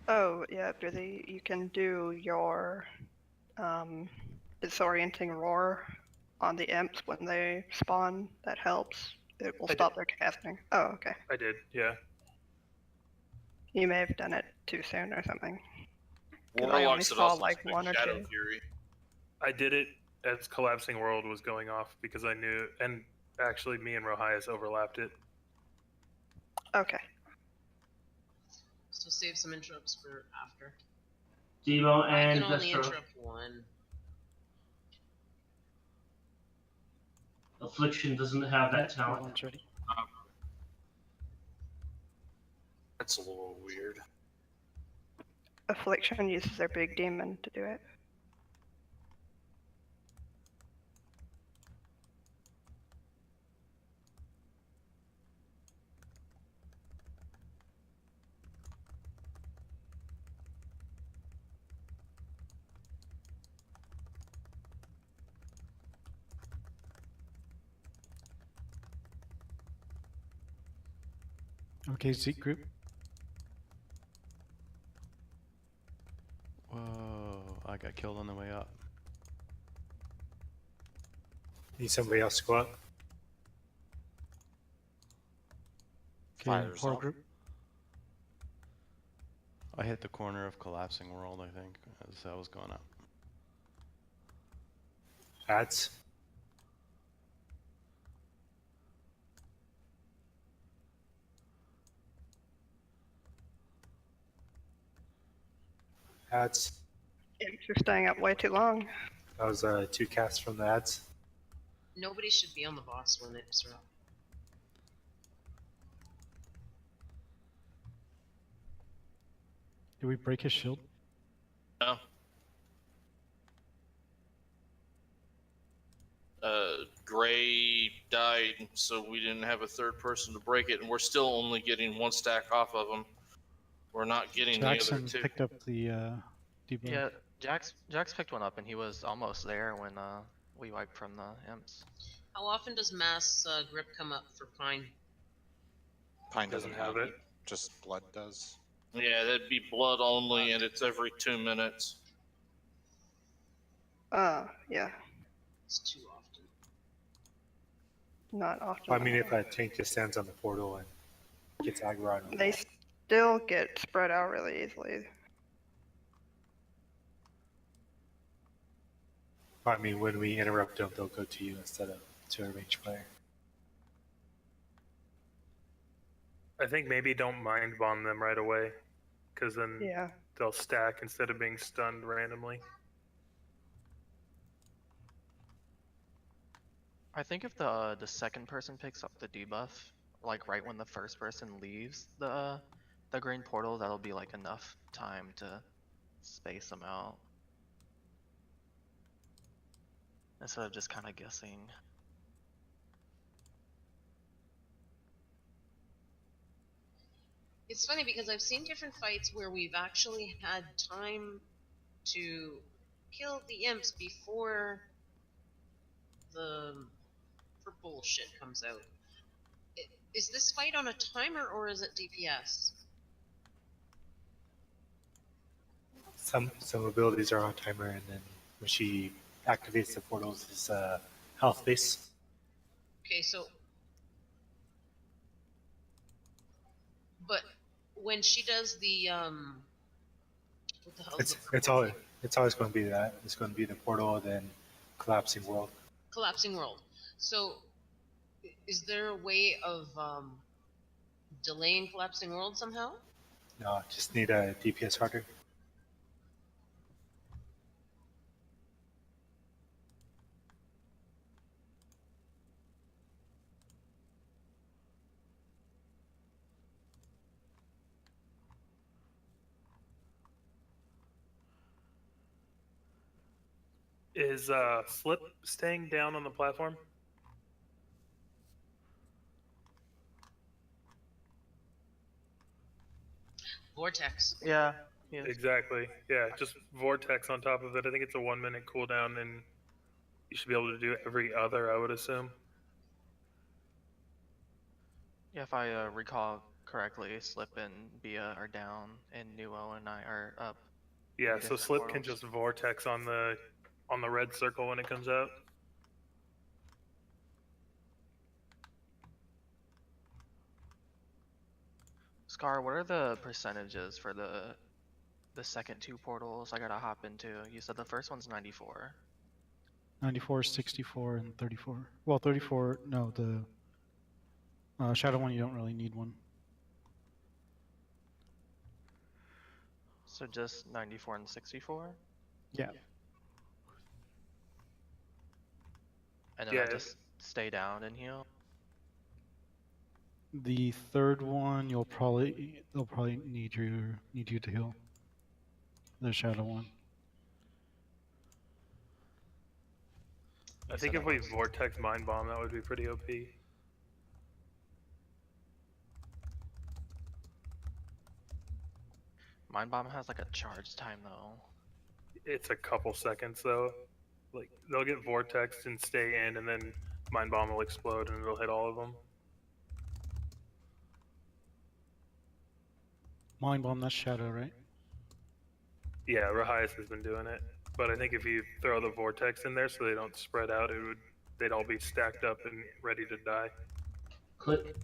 Oh, yeah, Billy, you can do your disorienting roar on the imps when they spawn. That helps. It will stop their casting. Oh, okay. I did, yeah. You may have done it too soon or something. 'Cause I only Warlocks would saw also like expect 1 or Shadow 2. Fury. I did it as Collapsing World was going off because I knew, and actually me and Rohias overlapped it. Okay. So save some interrupts for after. Demo I and can only Destro. interrupt 1. Affliction doesn't have that talent. Everyone's ready. That's a little weird. Affliction uses their big demon to do it. Okay, Zeke group. Whoa, I got killed on the way up. Need somebody else to go up. Okay, Fires portal up. group. I hit the corner of Collapsing World, I think, as I was going up. Ads. Ads. Imps are staying up way too long. That was 2 casts from the ads. Nobody should be on the boss when it's up. Did we break his shield? No. Gray died, so we didn't have a third person to break it, and we're still only getting 1 stack off of him. We're not getting Jackson the other 2. picked up the debuff. Yeah, Jax picked one up and he was almost there when we wiped from the imps. How often does mass grip come up for Pine? Pine doesn't Doesn't have have it. it. Just blood does. Yeah, that'd be blood only, and it's every 2 minutes. Yeah, It's too often. not often. I mean, if a tank just stands on the portal and gets aggro on them. They still get spread out really easily. I mean, when we interrupt them, they'll go to you instead of to a ranged player. I think maybe don't mind bomb them right away, because then Yeah. they'll stack instead of being stunned randomly. I think if the second person picks up the debuff, like right when the first person leaves the green portal, that'll be like enough time to space them out. Instead of just kind of guessing. It's funny because I've seen different fights where we've actually had time to kill the imps before the purple shit comes out. Is this fight on a timer or is it DPS? Some abilities are on timer, and then when she activates the portals, it's health base. Okay, so but when she does the what the hell is It's always going to be that. It's going to be the portal, then collapsing world. collapsing world. So is there a way of delaying collapsing world somehow? No, just need a DPS harder. Is Slip staying down on the platform? Vortex. Yeah. Exactly. Yeah, just vortex on top of it. I think it's a 1 minute cooldown, and you should be able to do every other, I would assume. Yeah, if I recall correctly, Slip and Bia are down, and Nuo and I are up. Yeah, in so different Slip can portals. just vortex on the red circle when it comes out. Scar, what are the percentages for the second 2 portals I gotta hop into? You said the first one's 94. 94, 64, and 34. Well, 34, no, the shadow one, you don't really need one. So just 94 and 64? Yeah. And then Yeah, I just stay down and heal? The third one, they'll probably need you to heal. The shadow one. I think if we vortex mind bomb, that would be pretty OP. Mind bomb has like a charge time though. It's a couple seconds though. Like they'll get vortexed and stay in, and then mind bomb will explode and it'll hit all of them. Mind bomb, that's shadow, right? Yeah, Rahias has been doing it, but I think if you throw the vortex in there so they don't spread out, they'd all be stacked up and ready to die. Click.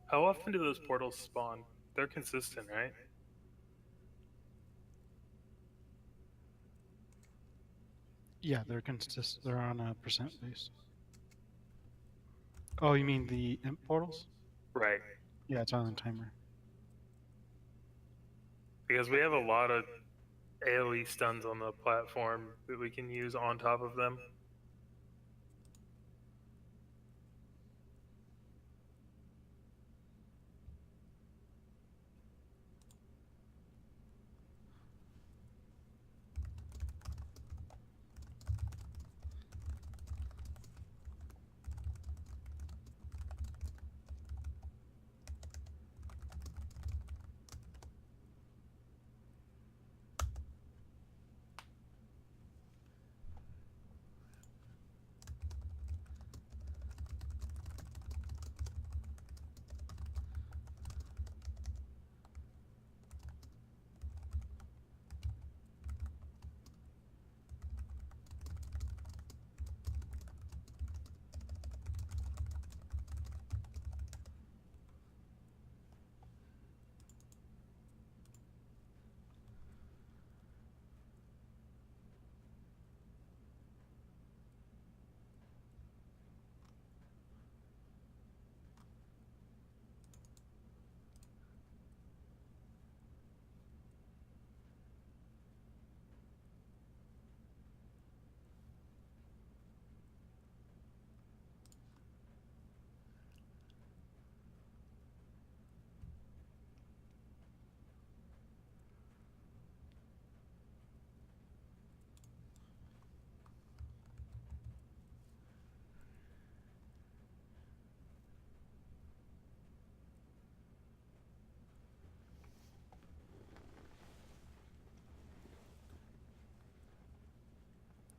How often do those portals spawn? They're consistent, right? Yeah, they're on a percent base. Oh, you mean the imp portals? Right. Yeah, it's on the timer. Because we have a lot of AoE stuns on the platform that we can use on top of them.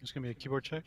It's gonna be a keyboard check.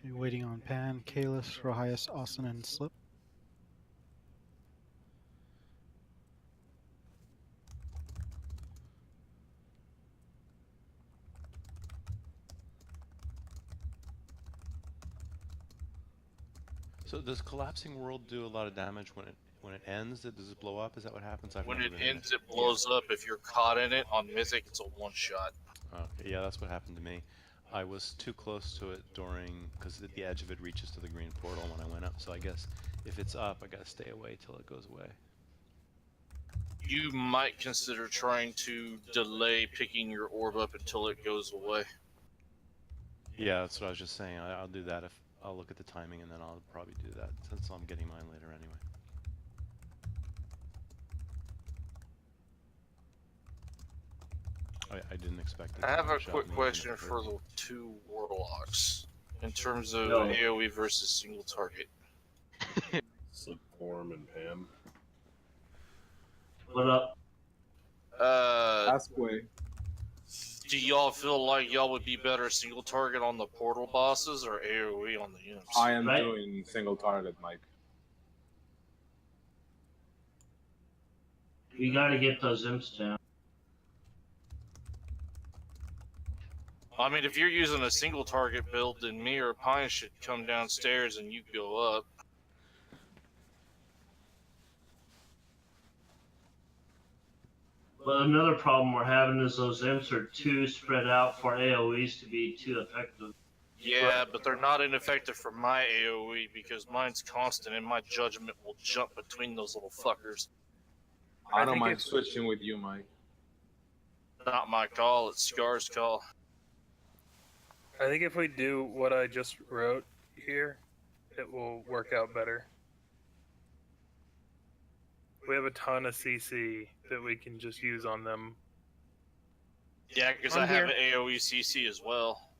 Okay, waiting on Pan, Kalis, Rohias, Austin, and Slip. So does collapsing world do a lot of damage when it ends? Does it blow up? Is that what happens? When never it been in ends, it blows up. If you're caught in it on Mythic, it's a one-shot. Okay, yeah, that's what happened to me. I was too close to it because the edge of it reaches to the green portal when I went up. So I guess if it's up, I gotta stay away till it goes away. You might consider trying to delay picking your orb up until it goes away. Yeah, that's what I was just saying. I'll do that if I'll look at the timing and then I'll probably do that since I'm getting mine later anyway. I didn't expect it. I have a quick question for the two warlocks in terms of No. AoE versus single target. Form and Pam. What up? Ask way. Do y'all feel like y'all would be better single target on the portal bosses or AoE on the imps? I am doing single target, Mike. We gotta get those imps down. I mean, if you're using a single target build, then me or Pine should come downstairs and you go up. But another problem we're having is those imps are too spread out for AoEs to be too effective. Yeah, but they're not ineffective for my AoE because mine's constant and my judgment will jump between those little fuckers. I don't mind switching with you, Mike. Not my call, it's Scar's call. I think if we do what I just wrote here, it will work out better. We have a ton of CC that we can just use on them. Yeah, because I have an AoE CC as well.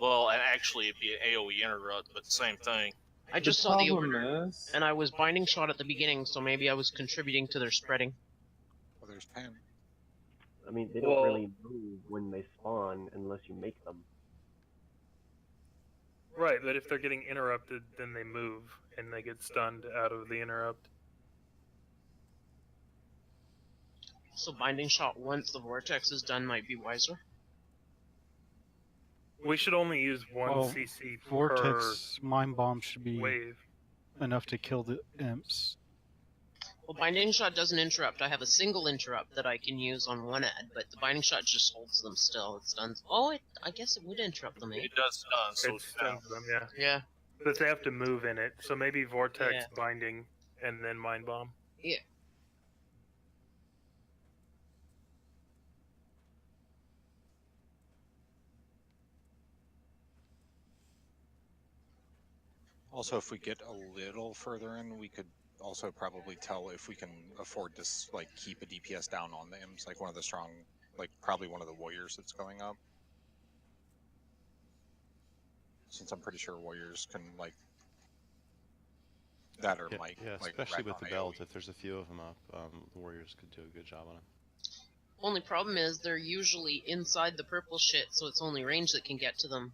Well, and actually it'd be an AoE interrupt, but same thing. I just saw the order, and I was binding shot at the beginning, so maybe I was contributing to their spreading. Well, there's Pam. I mean, they don't really move when they spawn unless you make them. Right, but if they're getting interrupted, then they move and they get stunned out of the interrupt. So binding shot once the vortex is done might be wiser. We should only use one CC Vortex Mind Bomb should be wave. enough to kill the imps. Well, binding shot doesn't interrupt. I have a single interrupt that I can use on one ad, but the binding shot just holds them still. It stuns. Oh, I guess it would interrupt them. Eh? It does stun, so It stuns them, yeah. Yeah. But they have to move in it, so maybe Vortex, binding, and then Mind Bomb. Yeah. Also, if we get a little further in, we could also probably tell if we can afford to like keep a DPS down on the imps, like one of the strong, like probably one of the warriors that's going up. Since I'm pretty sure warriors can like that or Mike. Yeah, like, especially with on the AoE. belt. If there's a few of them up, the warriors could do a good job on it. Only problem is they're usually inside the purple shit, so it's only range that can get to them.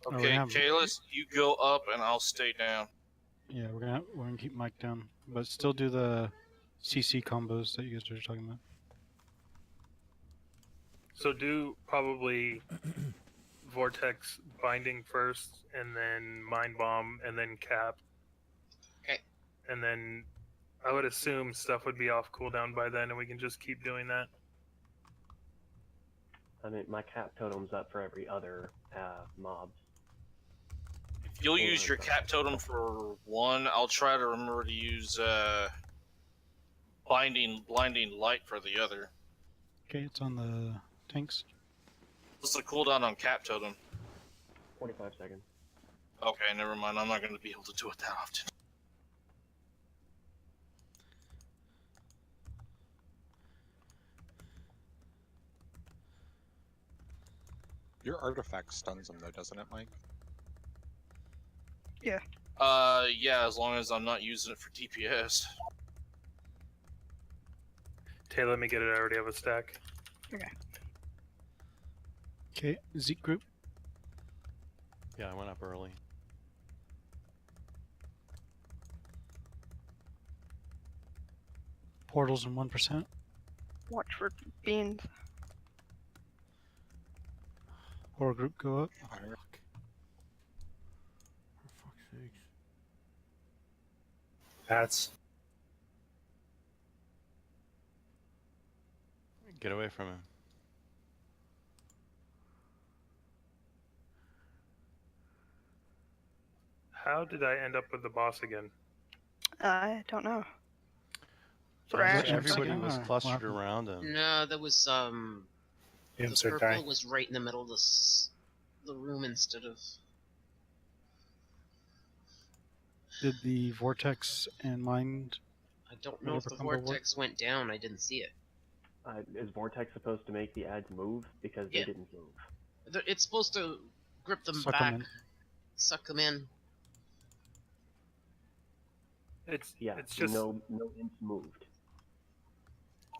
Okay, Kalis, you go up and I'll stay down. Yeah, we're gonna keep Mike down, but still do the CC combos that you guys are talking about. So do probably Vortex binding first, and then Mind Bomb, and then Cap. Okay. And then I would assume stuff would be off cooldown by then, and we can just keep doing that. I mean, my cap totem's up for every other mobs. If you'll use your cap totem for one, I'll try to remember to use blinding light for the other. Okay, it's on the tanks. What's the cooldown on cap totem? 45 seconds. Okay, never mind. I'm not going to be able to do it that often. Your artifact stuns them though, doesn't it, Mike? Yeah. Yeah, as long as I'm not using it for DPS. Tay, let me get it. I already have a stack. Okay. Okay, Zeke group. Yeah, I went up early. Portals in 1%. Watch for beans. Portal group go up. For fuck's sakes. That's Get away from him. How did I end up with the boss again? I don't know. Everybody was clustered around him. No, that was the Imps are purple dying. was right in the middle of the room instead of. Did the vortex and mind? I don't know if the vortex went down. I didn't see it. Is vortex supposed to make the ads move? Because they didn't move. It's supposed to grip them Suck back, 'em in. suck them in. It's It's just no imps moved.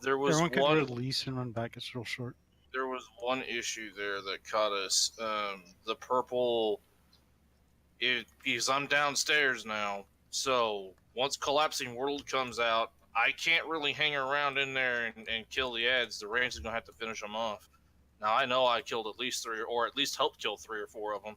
There was Everyone could one. release and run back. It's real short. There was one issue there that caught us. The purple. Because I'm downstairs now, so once Collapsing World comes out, I can't really hang around in there and kill the ads. The range is gonna have to finish them off. Now I know I killed at least 3, or at least helped kill 3 or 4 of them.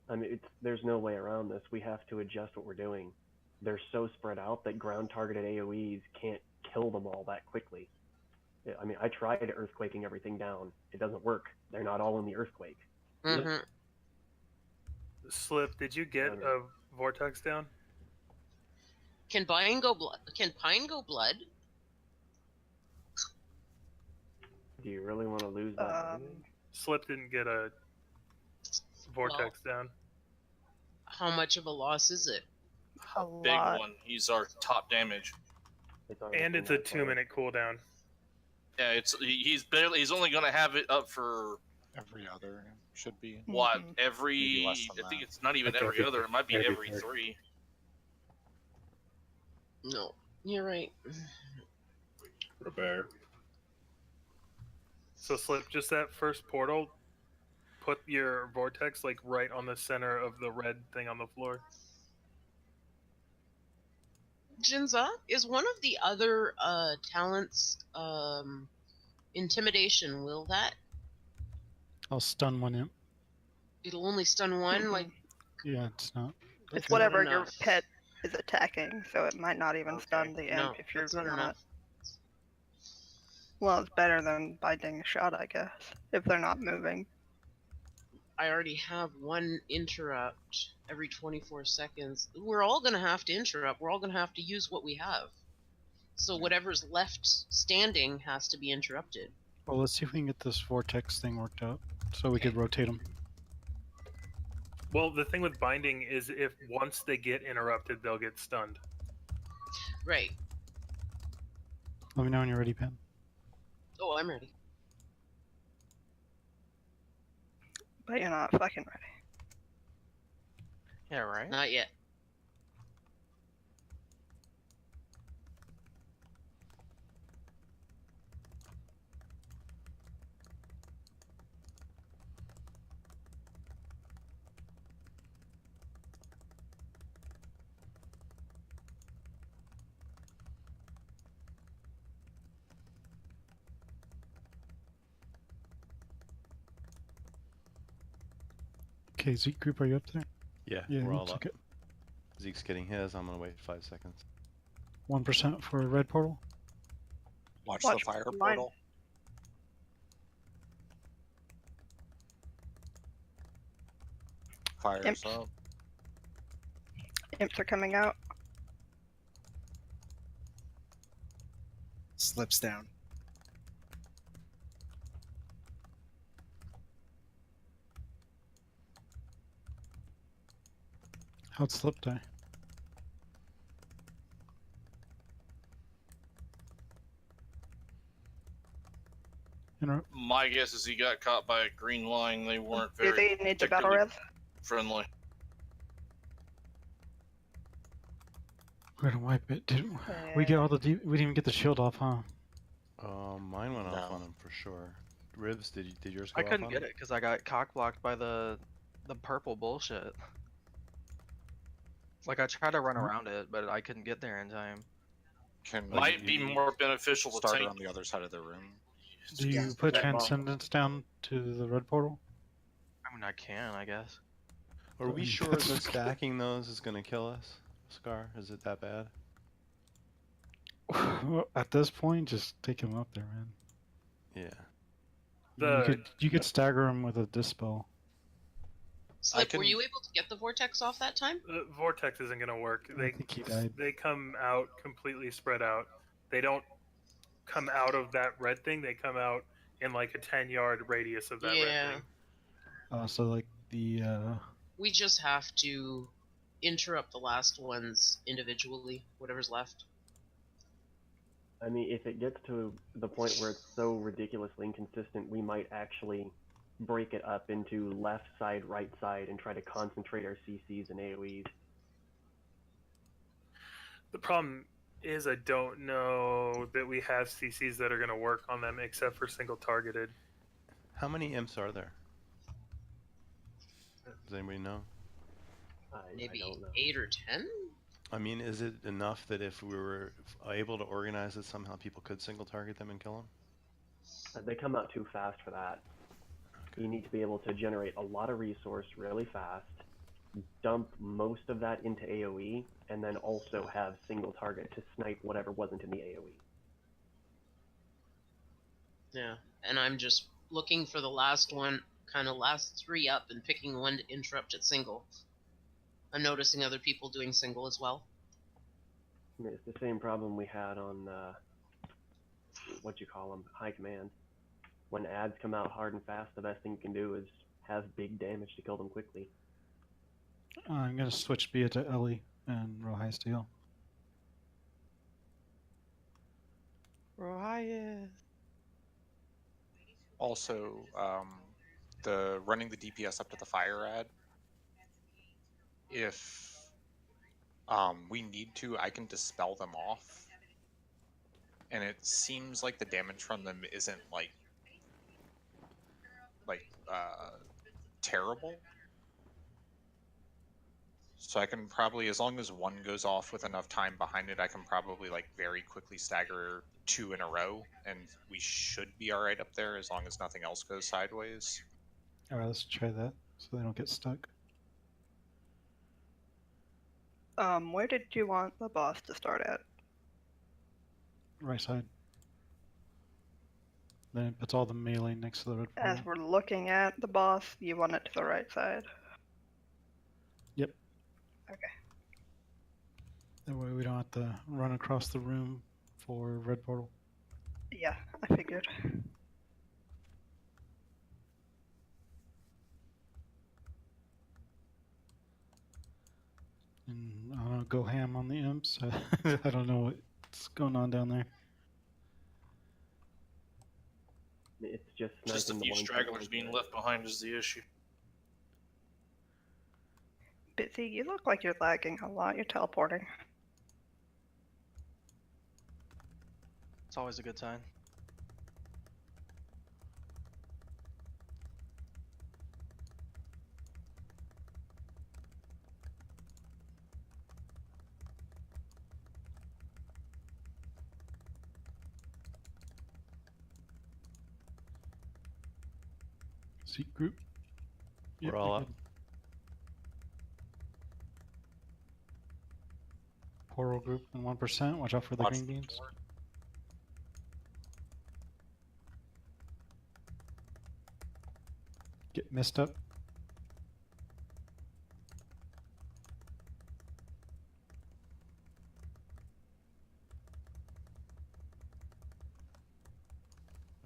I mean, there's no way around this. We have to adjust what we're doing. They're so spread out that ground-targeted AoEs can't kill them all that quickly. I mean, I tried earthquaking everything down. It doesn't work. They're not all in the earthquake. Mm-hmm. Slip. Did you get a vortex down? Can Pine go blood? Can Pine go blood? Do you really want to lose that? Slip didn't get a vortex down. How much of a loss is it? A Big lot. one. He's our top damage. And it's a 2-minute cooldown. Yeah, he's only gonna have it up for every other should be. What? Maybe Every less than I think that. it's not even Okay, every other. It might be every 3. No, you're right. Repair. So Slip, just that first portal, put your vortex like right on the center of the red thing on the floor. Jinza, is one of the other talents intimidation? Will that? I'll stun one imp. It'll only stun one. Like Yeah, it's not. It's not whatever your enough. pet is attacking, so it might not even stun the imp No, if you're that's not enough. Well, it's better than binding a shot, I guess, if they're not moving. I already have one interrupt every 24 seconds. We're all gonna have to interrupt. We're all gonna have to use what we have. So whatever's left standing has to be interrupted. Well, let's see if we can get this vortex thing worked out, so we could rotate them. Well, the thing with binding is if once they get interrupted, they'll get stunned. Right. Let me know when you're ready, Pam. Oh, I'm ready. But you're not fucking ready. Yeah, right? Not yet. Okay, Zeke group, are you up there? Yeah, Yeah, we're all looks up. like it. Zeke's getting his. I'm gonna wait 5 seconds. 1% for red portal. Watch Watch the fire mine. portal. Fire's Imps. up. Imps are coming out. Slips down. How'd Slip die? Interrupt. My guess is he got caught by a green line. They weren't Do very they need the battle particularly res? friendly. We're gonna wipe it. Did we get all the? We didn't even get the shield off, huh? Mine went off No. on him for sure. Rivs, did yours go I off couldn't on get it because I got cock blocked by the purple bullshit. Like I tried to run around it, but I couldn't get there in time. Might be more beneficial to Starter take. on the other side of the room. Do you put Transcendence down to the red portal? I mean, I can, I guess. Are we sure that stacking those is gonna kill us, Scar? Is it that bad? At this point, just take him up there, man. Yeah. You could stagger him with a dispel. Slip, were you able to get the vortex off that time? The vortex isn't going to work. I think he died. They come out completely spread out. They don't come out of that red thing. They come out in like a 10-yard radius of that red thing. So like the We just have to interrupt the last ones individually, whatever's left. I mean, if it gets to the point where it's so ridiculously inconsistent, we might actually break it up into left side, right side, and try to concentrate our CCs and AoEs. The problem is I don't know that we have CCs that are going to work on them except for single targeted. How many imps are there? Does anybody know? Maybe 8 or 10? I mean, is it enough that if we were able to organize it somehow, people could single target them and kill them? They come out too fast for that. Okay. You need to be able to generate a lot of resource really fast, dump most of that into AoE, and then also have single target to snipe whatever wasn't in the AoE. Yeah, and I'm just looking for the last one, kind of last 3 up, and picking one to interrupt at single. I'm noticing other people doing single as well. I mean, it's the same problem we had on, what you call them, high command. When ads come out hard and fast, the best thing you can do is have big damage to kill them quickly. I'm gonna switch Bia to Ellie and Rohai Steel. Rohai. Also, the running the DPS up to the fire ad. If we need to, I can dispel them off. And it seems like the damage from them isn't like terrible. So I can probably, as long as one goes off with enough time behind it, I can probably like very quickly stagger 2 in a row, and we should be all right up there as long as nothing else goes sideways. All right, let's try that so they don't get stuck. Where did you want the boss to start at? Right side. Then it puts all the melee next to the red As portal. we're looking at the boss, you want it to the right side. Yep. Okay. That way we don't have to run across the room for red portal. Yeah, I figured. And I don't know, go ham on the imps. I don't know what's going on down there. It's just Just a sniping few the one stragglers being left behind is the issue. Busy, you look like you're lagging a lot. You're teleporting. It's always a good sign. Seek group. We're all up. Portal group and 1%. Watch out for the green beans. Get messed up.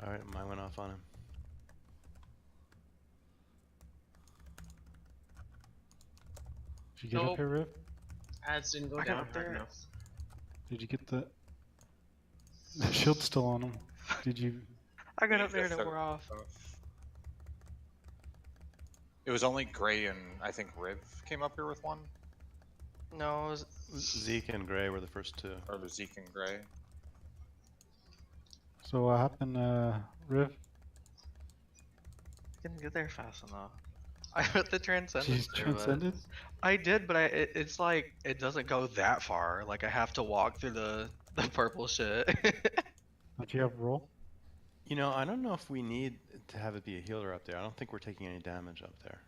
Alright, mine went off on him. Did you get up here, Riv? Ads didn't go I got down up hard there. enough. Did you get the shield's still on him? Did you? I got up there and it wore off. It was only Gray and I think Riv came up here with one. No, it was Zeke and Gray were the first 2. Or the Zeke and Gray. So what happened, Riv? Didn't get there fast enough. I put the transcendence. She's there, but- transcended? I did, but it's like it doesn't go that far. Like I have to walk through the purple shit. But you have roll? You know, I don't know if we need to have it be a healer up there. I don't think we're taking any damage up there.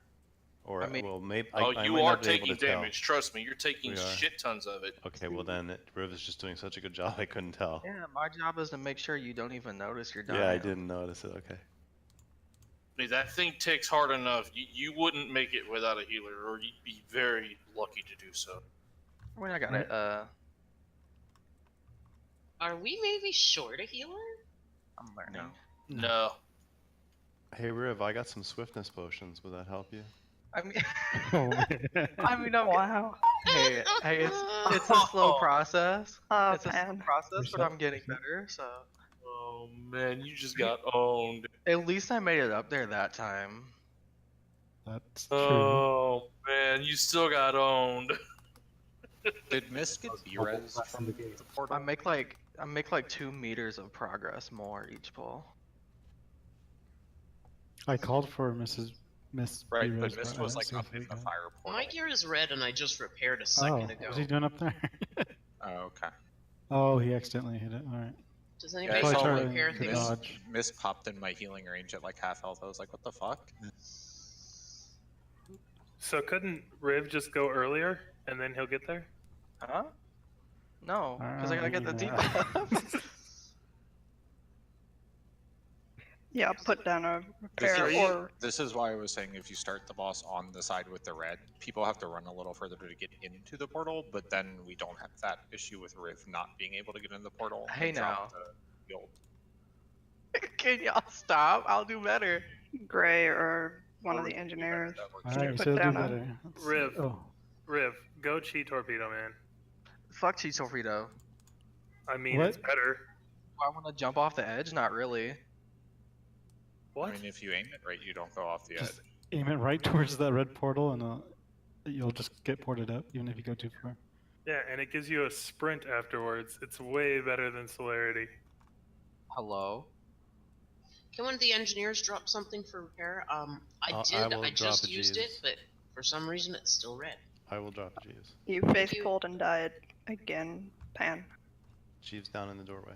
Or, I mean- well, maybe. Oh, I you might are not be able taking to tell. damage. Trust me, you're taking We are. shit tons of it. Okay, well then, Riv is just doing such a good job, I couldn't tell. Yeah, my job is to make sure you don't even notice you're dying. Yeah, I didn't notice it, okay. I mean, that thing ticks hard enough. You wouldn't make it without a healer, or you'd be very lucky to do so. When I got it, Are we maybe short a healer? I'm learning. No. Hey, Riv, I got some swiftness potions. Would that help you? I mean, Oh, I mean, wow. Hey, it's a slow process. Oh, It's a slow man. process, but I'm getting better. So Oh man, you just got owned. at least I made it up there that time. That's true. Oh man, you still got owned. Did Mist get B-res from the portal? I make like 2 meters of progress more each pull. I called for Miss Right, B-Rose, but Mist I was didn't like see up if in we the got- fire portal. My gear is red, and I just repaired a Oh, second ago. what's he doing up there? Oh, okay. Oh, he accidentally hit it. Alright. Does Yeah, anybody I Probably saw want to trying repair to things? dodge. Mist popped in my healing range at like half health. I was like, what the fuck? So couldn't Riv just go earlier and then he'll get there? Huh? No, because I gotta get the Yeah. debuff. Yeah, I'll put down a This repair is, or this is why I was saying if you start the boss on the side with the red, people have to run a little further to get into the portal, but then we don't have that issue with Riv not being able to get in the portal. Hey, and drop the guild. Can y'all stop? I'll do better. Gray or one of the engineers. Alright, we Put still do down a- better. Let's see. Riv. Oh, Riv, go Chi Torpedo, man. Fuck Cheat Torpedo. I mean, What? it's better. Do I want to jump off the edge? Not really. What? I mean, if you aim it right, you don't go off the edge. just aim it right towards that red portal and you'll just get ported up, even if you go too far. Yeah, and it gives you a sprint afterwards. It's way better than Celerity. Hello? Can one of the engineers drop something for repair? I I did. will I drop just a used it, G's. but for some reason it's still red. I will drop a Jeeves. You face pulled and died again, Pan. Jeeves down in the doorway.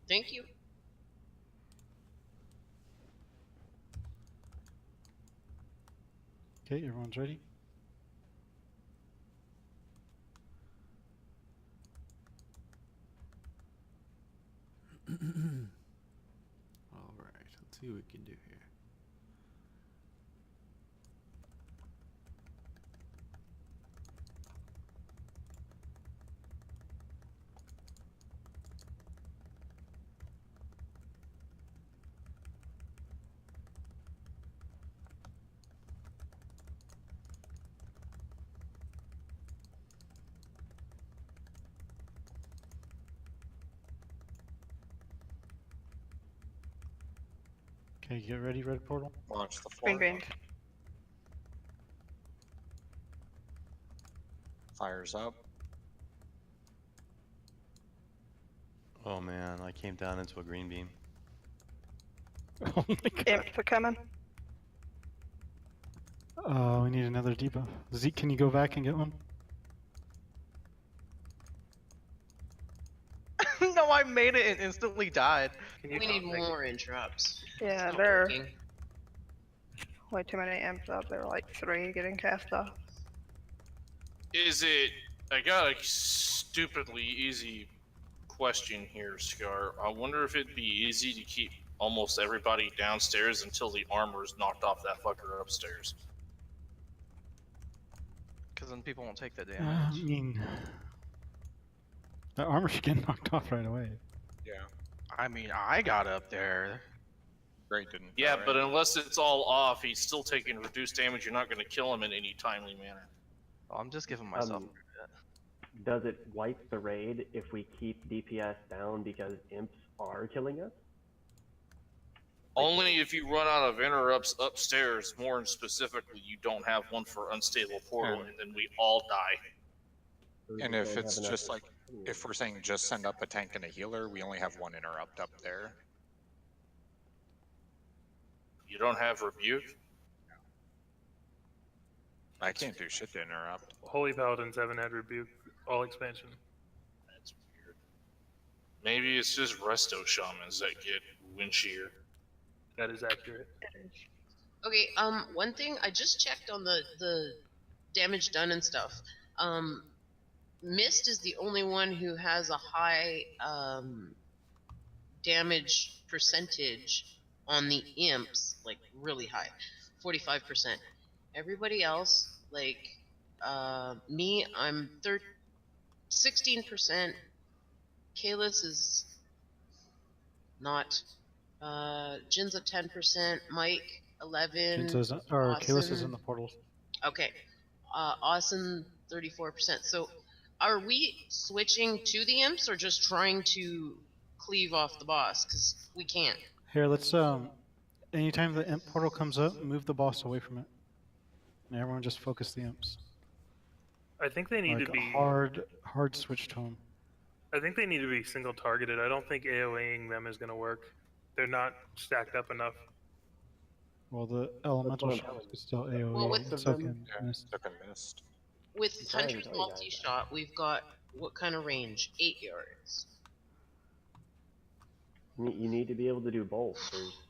Thank you. Okay, everyone's ready? Alright, let's see what we can do here. Okay, get ready, red portal. Launch the Green floor. green. Fires up. Oh man, I came down into a green beam. Oh my god. Imps are coming. Oh, we need another debuff. Zeke, can you go back and get one? No, I made it and instantly died. Can you We need drop that? more interrupts. Yeah, Not there are working. way too many imps out there, like 3 getting cast off. Is it? I got a stupidly easy question here, Scar. I wonder if it'd be easy to keep almost everybody downstairs until the armor's knocked off that fucker upstairs. Because then people won't take the I damage. mean, that armor should get knocked off right away. Yeah. I mean, I got up there. Great didn't. Yeah, alright. but unless it's all off, he's still taking reduced damage. You're not going to kill him in any timely manner. Oh, I'm just giving myself Um, credit. does it wipe the raid if we keep DPS down because imps are killing us? Only if you run out of interrupts upstairs, more specifically, you don't have one for unstable portal, and then we all die. And if it's just like, if we're saying just send up a tank and a healer, we only have one interrupt up there. You don't have rebuke? I can't do shit to interrupt. Holy Paladins haven't had rebuke all expansion. That's weird. Maybe it's just resto shamans that get wind shear. That is accurate. Okay, one thing, I just checked on the damage done and stuff. Mist is the only one who has a high damage percentage on the imps, like really high, 45%. Everybody else, like me, I'm 16%. Kalis is not. Jin's at 10%. Mike 11. Kalis is in the portals. Okay. Awesome 34%. So, are we switching to the imps or just trying to cleave off the boss? Because we can't. Here, let's anytime the imp portal comes up, move the boss away from it. And everyone just focus the imps. I think they need like to be hard switch to them. I think they need to be single targeted. I don't think AoEing them is going to work. They're not stacked up enough. Well, the elemental shot is still AoE. Well, with it's okay. Missed. With Hunter's multi-shot, we've got what kind of range? 8 yards. You need to be able to do both.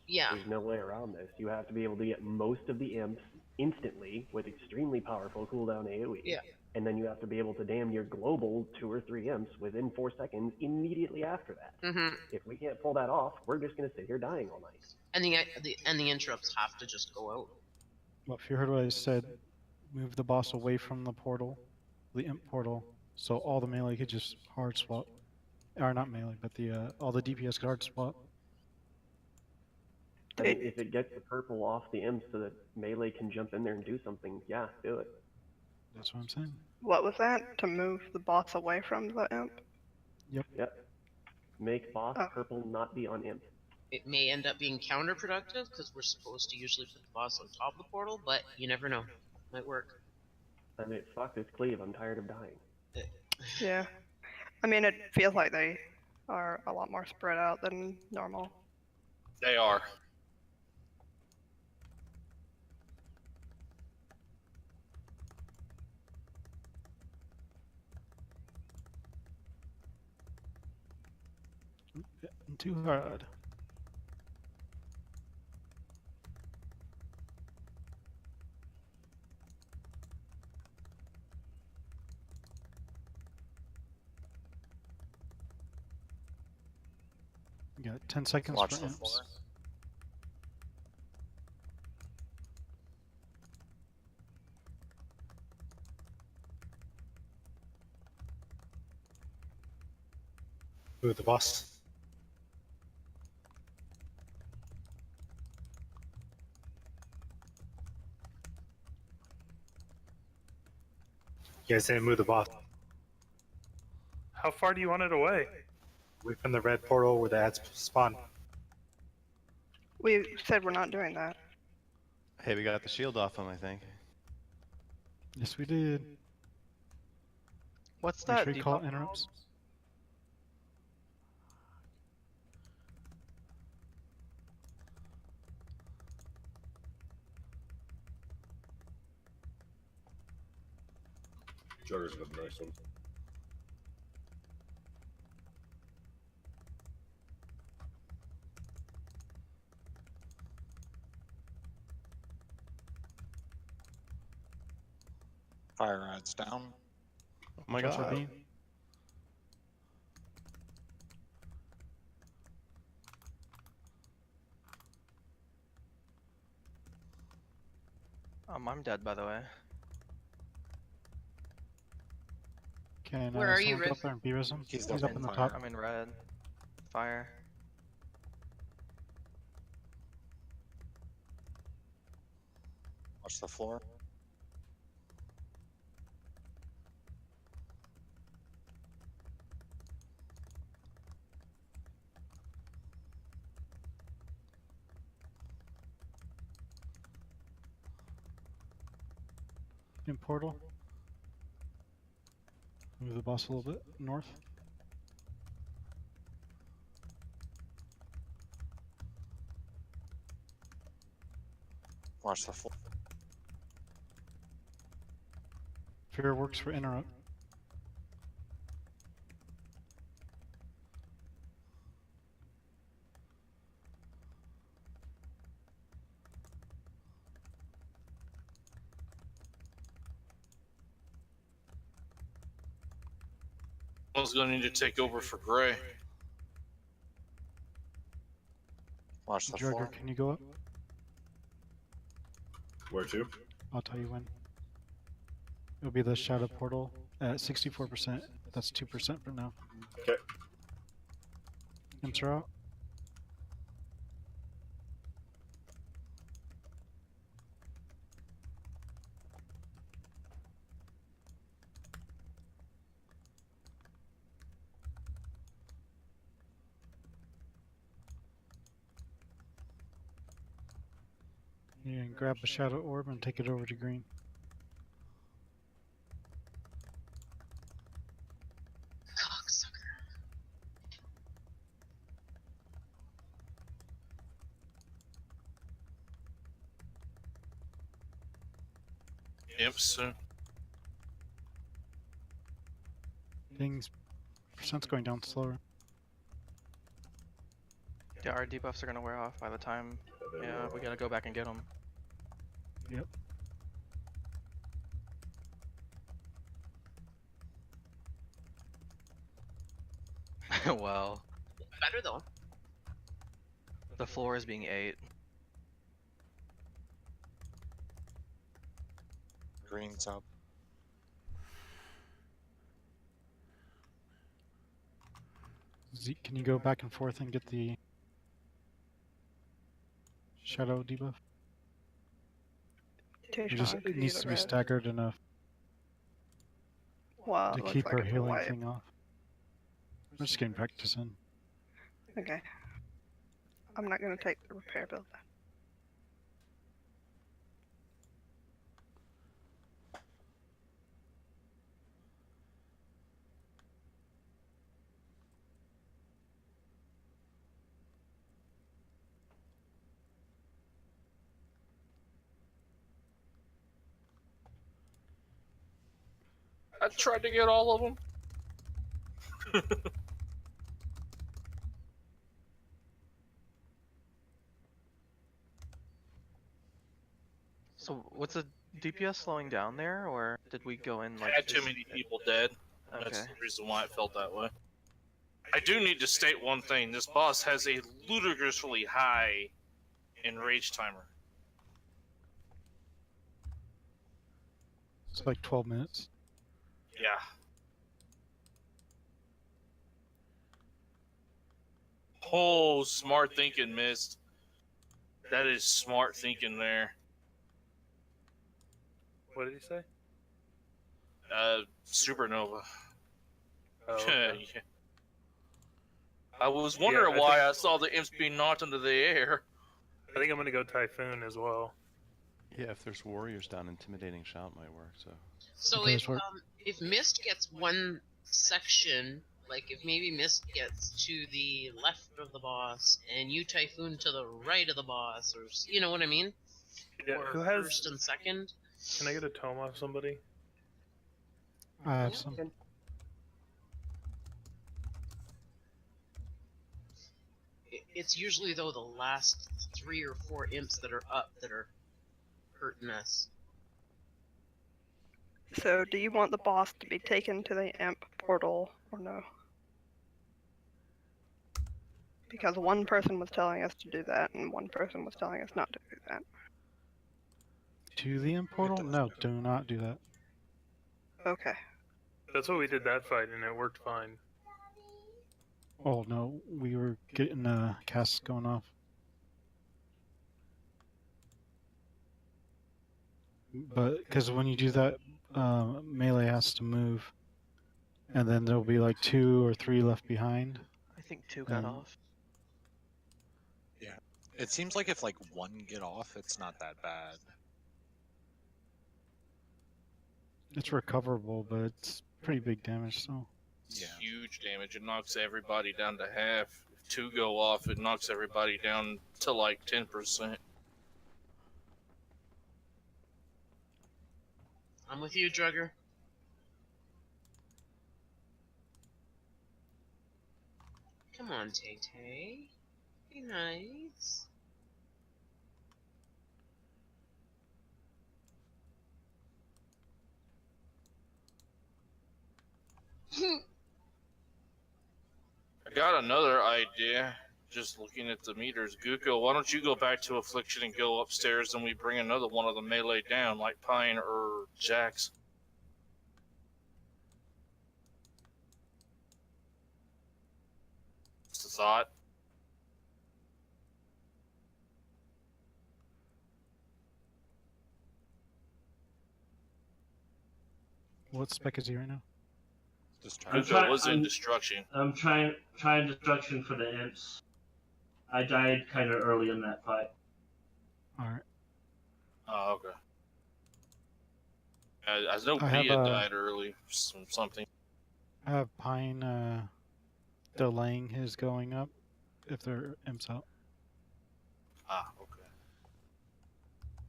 There's no way around this. You have to be able to get most of the imps instantly with extremely powerful cooldown AoE. Yeah. And then you have to be able to damn near global 2 or 3 imps within 4 seconds immediately after that. Mm-hmm. If we can't pull that off, we're just going to sit here dying all night. And the interrupts have to just go out. Well, if you heard what I said, move the boss away from the portal, the imp portal, so all the melee could just hard swap. Or not melee, but the all the DPS could hard swap. I mean, if it gets the purple off the imps so that melee can jump in there and do something, yeah, do it. That's what I'm saying. What was that? To move the boss away from the imp? Yep. Make boss purple not be on imp. It may end up being counterproductive because we're supposed to usually put the boss on top of the portal, but you never know. Might work. I mean, fuck this cleave. I'm tired of dying. Yeah. I mean, it feels like they are a lot more spread out than normal. They are. Too hard. You got 10 seconds Watch for the imps. floor. Move the boss. You guys didn't move the boss. How far do you want it away? Away from the red portal where the ads spawn. We said we're not doing that. Hey, we got the shield off him, I think. Yes, we did. What's Make that? sure you call interrupts. Jugger's a nice one. Fire adds down. Oh my Watch your god. beam. I'm dead, by the way. Can Where are you, someone get Riff? up there and be-res him? He's He's up up in in the fire. top. I'm in red. Fire. Watch the floor. in portal. Move the boss a little bit north. Watch the floor. Fear works for interrupt. Someone's going to need to take over for Gray. Watch the Jugger, floor. can you go up? Where to? I'll tell you when. It'll be the shadow portal at 64%. That's 2% for now. Okay. Imps are out. You can grab a shadow orb and take it over to green. Imps. Things percent's going down slower. Yeah, our debuffs are gonna wear off by the time. Yeah, we gotta go back and get them. Yep. Well, Better though. the floor is being 8. Green's up. Zeke, can you go back and forth and get the shadow debuff? It just it needs to be staggered enough Wow, to looks keep like her it's a healing wipe. thing off. I'm just getting practice in. Okay. I'm not gonna take the repair build. I tried to get all of them. So what's the DPS slowing down there, or did we go in like? Had too many people dead. That's Okay. the reason why it felt that way. I do need to state one thing. This boss has a ludicrously high enrage timer. It's like 12 minutes. Yeah. Oh, smart thinking, Mist. That is smart thinking there. What did he say? Supernova. Oh, okay. Yeah. I was wondering I why think- I saw the imps being knocked into the air. I think I'm gonna go Typhoon as well. Yeah, if there's warriors down, intimidating shout might work. So. So Okay, if so- if Mist gets one section, like if maybe Mist gets to the left of the boss and you Typhoon to the right of the boss, or you know what I mean? Yeah, Or who has? first and second. Can I get a tome off somebody? I have some. It's usually though the last 3 or 4 imps that are up that are hurting us. So, do you want the boss to be taken to the imp portal or no? Because one person was telling us to do that, and one person was telling us not to do that. To the imp portal? No, do not do that. Okay. That's what we did that fight, and it worked fine. Oh no, we were getting casts going off. But because when you do that, melee has to move, and then there'll be like 2 or 3 left behind. I think 2 got off. Yeah. It seems like if like 1 get off, it's not that bad. It's recoverable, but it's pretty big damage still. It's huge damage. It knocks everybody down to half. If 2 go off, it knocks everybody down to like 10%. I'm with you, Drugger. Come on, Tay-Tay. Be nice. I got another idea. Just looking at the meters. Guko, why don't you go back to Affliction and go upstairs and we bring another one of the melee down, like Pine or Jax? Just a thought. What spec is he right now? Guko was in Destruction. I'm trying Destruction for the imps. I died kind of early in that fight. Alright. Oh, okay. I know I have, Pia died early from something. I have Pine delaying his going up if their imps out. Ah, okay.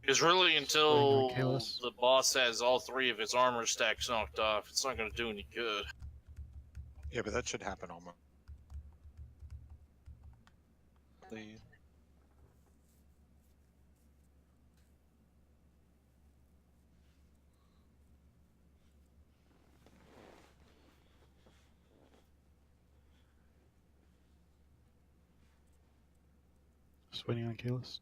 Because really, until the boss has all 3 of his armor stacks knocked off, it's not going to do any good. Yeah, but that should happen almost. Just waiting on Kalis.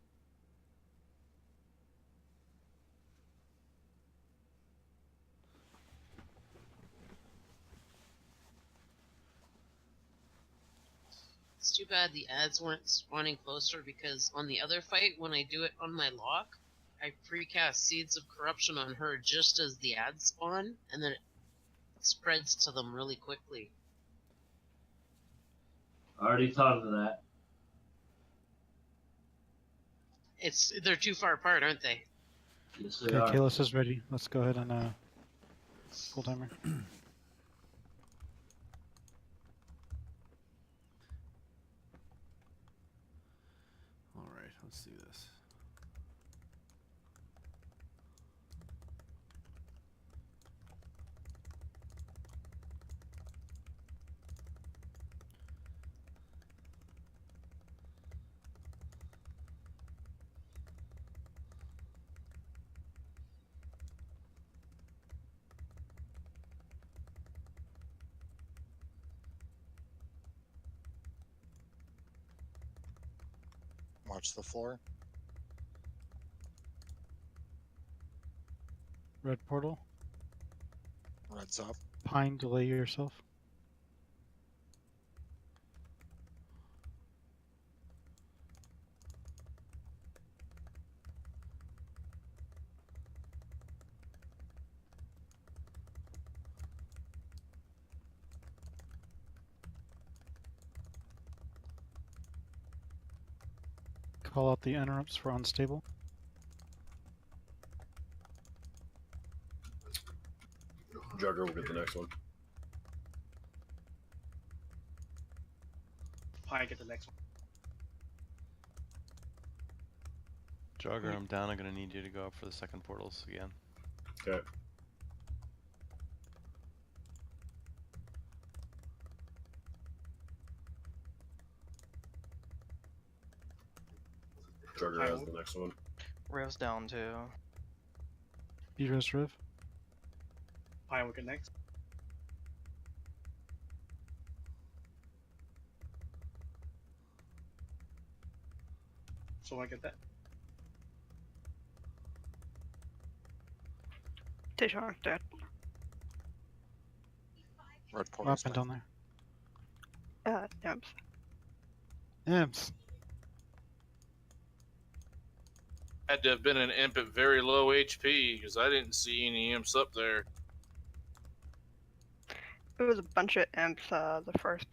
It's too bad the ads weren't spawning closer because on the other fight, when I do it on my lock, I precast Seeds of Corruption on her just as the ads spawn, and then it spreads to them really quickly. I already thought of that. They're too far apart, aren't they? Yes, they Okay, are. Kalis is ready. Let's go ahead and full timer. Alright, let's do this. Watch the floor. Red portal. Red's up. Pine, delay yourself. Call out the interrupts for unstable. Jugger will get the next one. Pine get the next one. Jogger, I'm down. I'm gonna need you to go up for the second portals again. Okay. Jugger has the next one. Riv's down too. Beatrice Riv. Pine will get next. So I get that. Tisha's dead. Red What portal's happened down there? Imps. Imps. Had to have been an imp at very low HP because I didn't see any imps up there. It was a bunch of imps, the first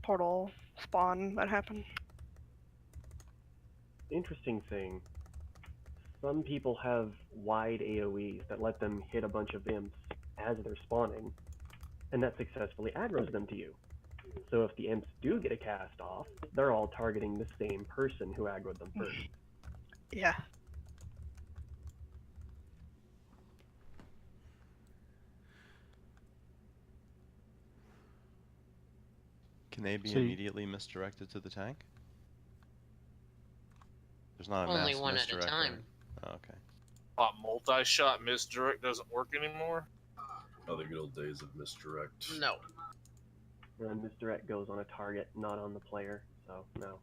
portal spawn that happened. Interesting thing. some people have wide AoEs that let them hit a bunch of imps as they're spawning, and that successfully aggroes them to you. So if the imps do get a cast off, they're all targeting the same person who aggroed them first. Yeah. Can they be So you- immediately misdirected to the tank? There's not a Only mass one at a misdirect, time. right? Oh, okay. Multi-shot misdirect doesn't work anymore? Oh, the good old days of misdirect. No. And misdirect goes on a target, not on the player, so no.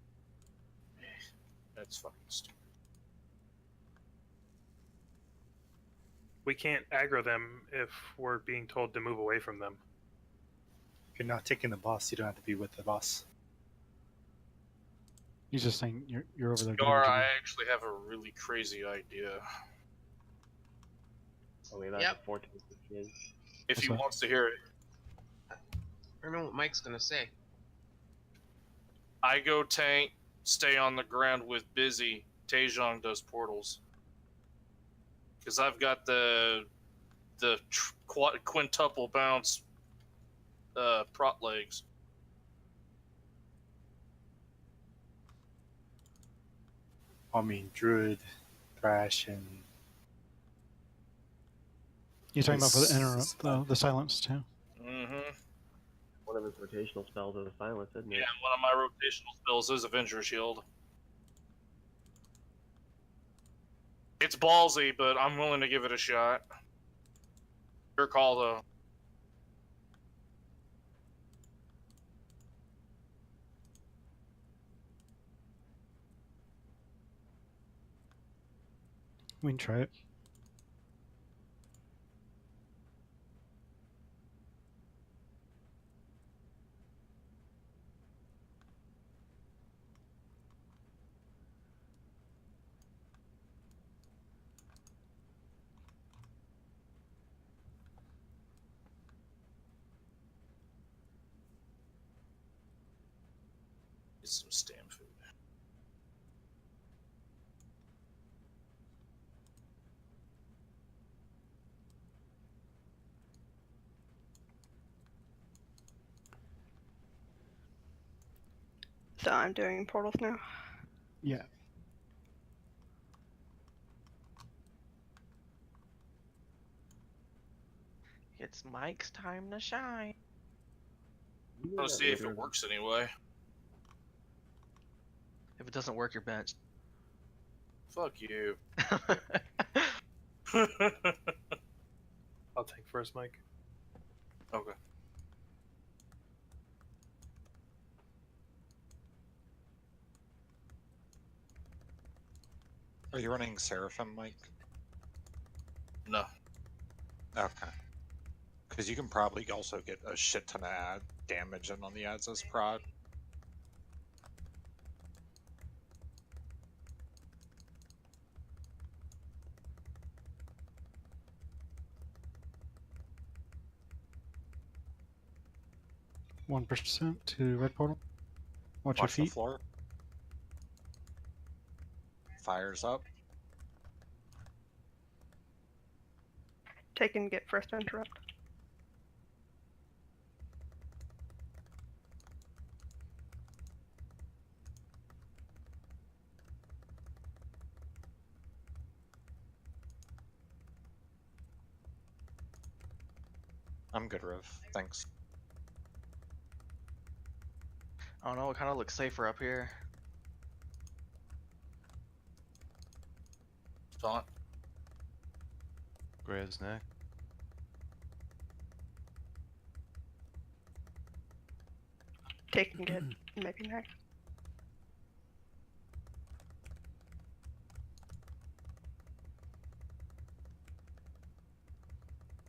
That's fucking stupid. We can't aggro them if we're being told to move away from them. If you're not taking the boss, you don't have to be with the boss. He's just saying you're over there. Gar, damaging I him. actually have a really crazy idea. Oh, wait, that's Yep. 14. If What's he that? wants to hear it, I know what Mike's gonna say. I go tank, stay on the ground with Busy. Taejong does portals. Because I've got the quintuple bounce prot legs. I mean, Druid, Thrash, and You're talking about for the This- interrupt, the silence too. Mm-hmm. One of his rotational spells is a silence, isn't it? Yeah, one of my rotational spells is Avenger Shield. It's ballsy, but I'm willing to give it a shot. Your call, though. We can try it. Get some stam food. So I'm doing portals now. Yeah. It's Mike's time to shine. I'm gonna see if it works anyway. If it doesn't work, you're benched. Fuck you. I'll take first, Mike. Okay. Are you running Seraphim, Mike? No. Okay. Because you can probably also get a shit ton of damage in on the ads as prod. One 1% to red portal. Watch your Watch the feet. floor. Fires up. Take and get first interrupt. I'm good, Riv. Thanks. I don't know, it kind of looks safer up here. Taunt. Graves neck. Take and get maybe next.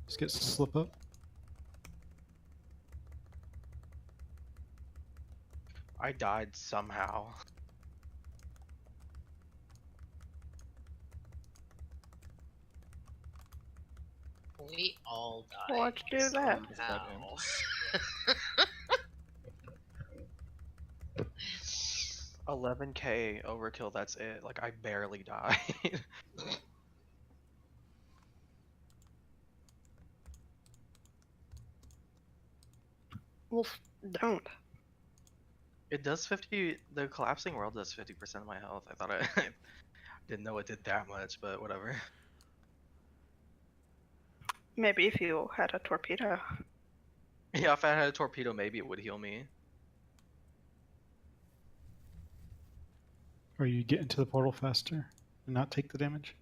Just get slip up. I died somehow. We all died. Let's do that. somehow. 11k overkill, that's it. Like, I barely died. Wolf, don't. It does 50. The collapsing world does 50% of my health. I thought I didn't know it did that much, but whatever. Maybe if you had a torpedo. Yeah, if I had a torpedo, maybe it would heal me. Or you get into the portal faster and not take the damage.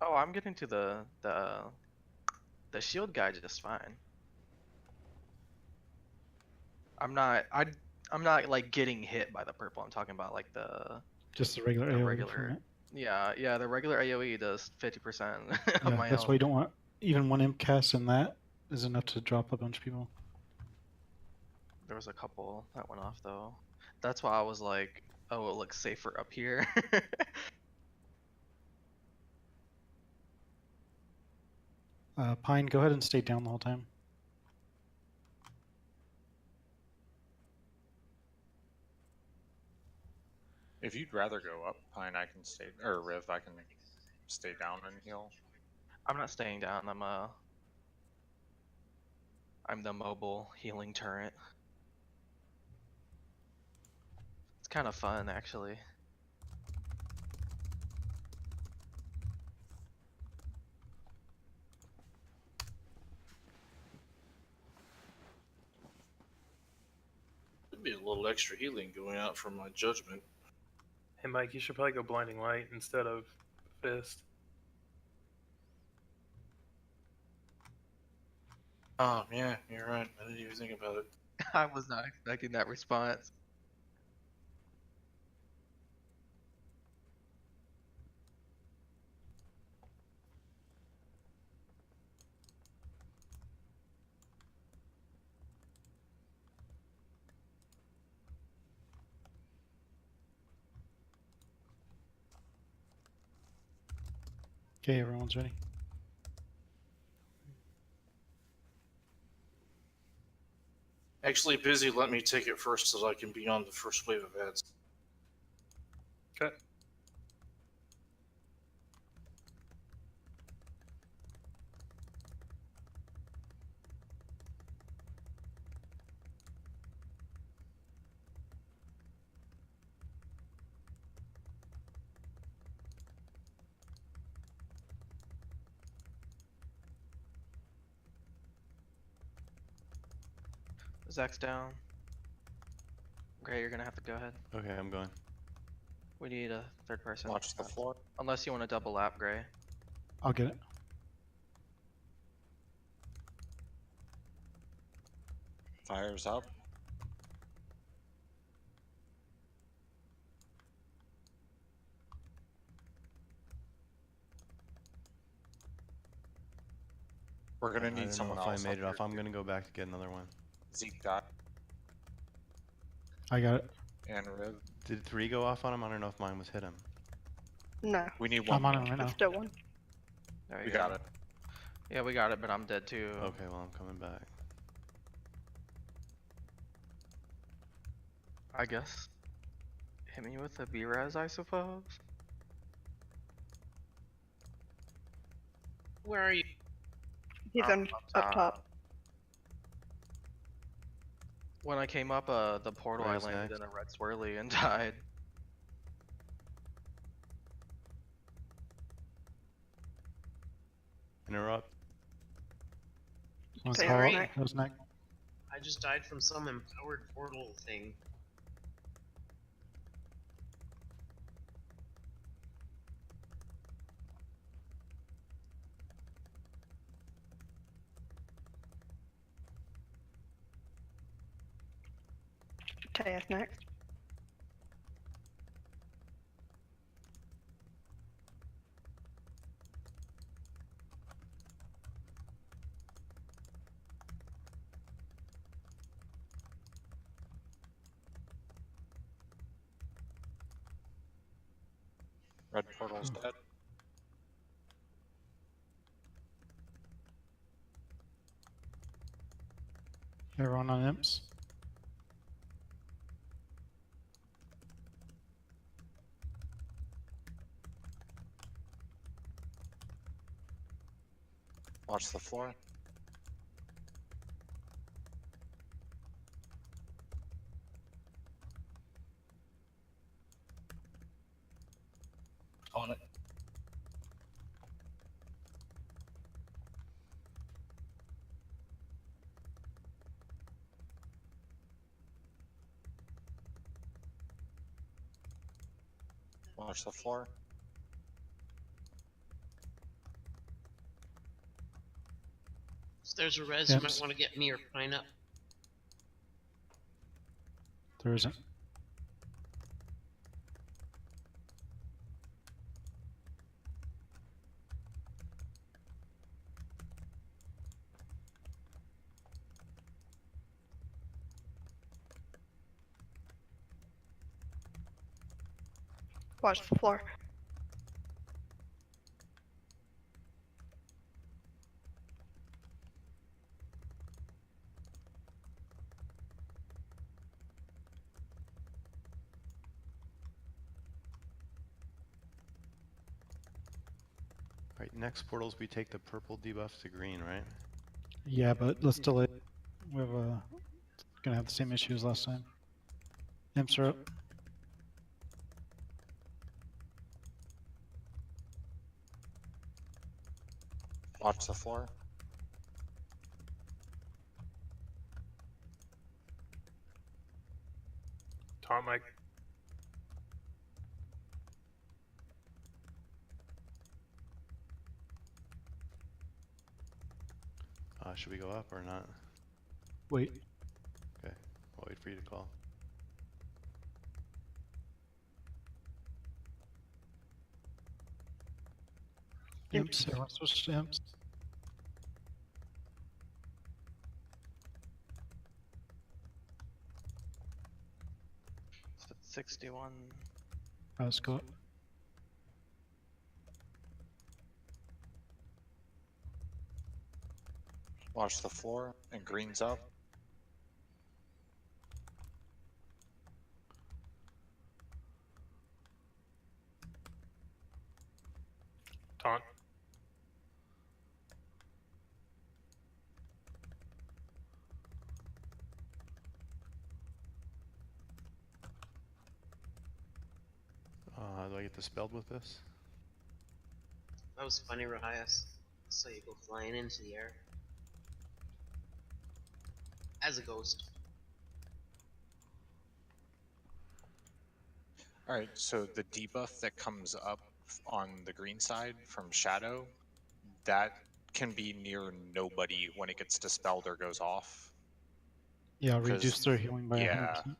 Oh, I'm getting to the shield guy just fine. I'm not like getting hit by the purple. I'm talking about like the Just the regular AoE from it. Yeah, the regular AoE does 50% of Yeah, my that's health. why you don't want even one imp cast, and that is enough to drop a bunch of people. There was a couple that went off though. That's why I was like, oh, it looks safer up here. Pine, go ahead and stay down the whole time. If you'd rather go up, Pine, I can stay, or Riv, I can stay down and heal. I'm not staying down. I'm the mobile healing turret. It's kind of fun, actually. There'd be a little extra healing going out from my judgment. Hey, Mike, you should probably go Blinding Light instead of Fist. Oh, yeah, you're right. I didn't even think about it. I was not expecting that response. Okay, everyone's ready. Actually, Busy, let me take it first so that I can be on the first wave of ads. Okay. Zach's down. Gray, you're gonna have to go ahead. Okay, I'm going. We need a third person. Watch the floor. Unless you want to double lap, Gray. I'll get it. Fire's up. We're gonna I need don't someone know if else. I made it up off. I'm gonna go back to get another one. here. Zeke got I got it. and Riv. Did 3 go off on him? I don't know if mine was hit him. No. We need one. I'm on him right now. Still one. There We you go. got it. Yeah, we got it, but I'm dead too. Okay, well I'm coming back. I guess. Hit me with a B-res, I suppose. Where are you? He's up top. When I came up the portal, Where's I landed next? in a red swirly and died. Interrupt. One's Stay call right. up. Who's next? I just died from some empowered portal thing. Taya's next. Red portal's dead. Everyone on imps. Watch the floor. On it. Watch the floor. So there's a res you might want to get me or Pine up. There isn't. Watch the floor. Right, next portals we take the purple debuff to green, right? Yeah, but let's delay. We have gonna have the same issue as last time. Imps are up. Watch the floor. Taunt Mike. Should we go up or not? Wait. Okay, I'll wait for you to call. Imps. Everyone switch to imps. So it's 61. Let's go up. Watch the floor and green's up. Taunt. Do I get dispelled with this? That was funny, Rahias. So you go flying into the air. As a ghost. Alright, so the debuff that comes up on the green side from Shadow, that can be near nobody when it gets dispelled or goes off. Yeah, reduce their healing by yeah. 100%.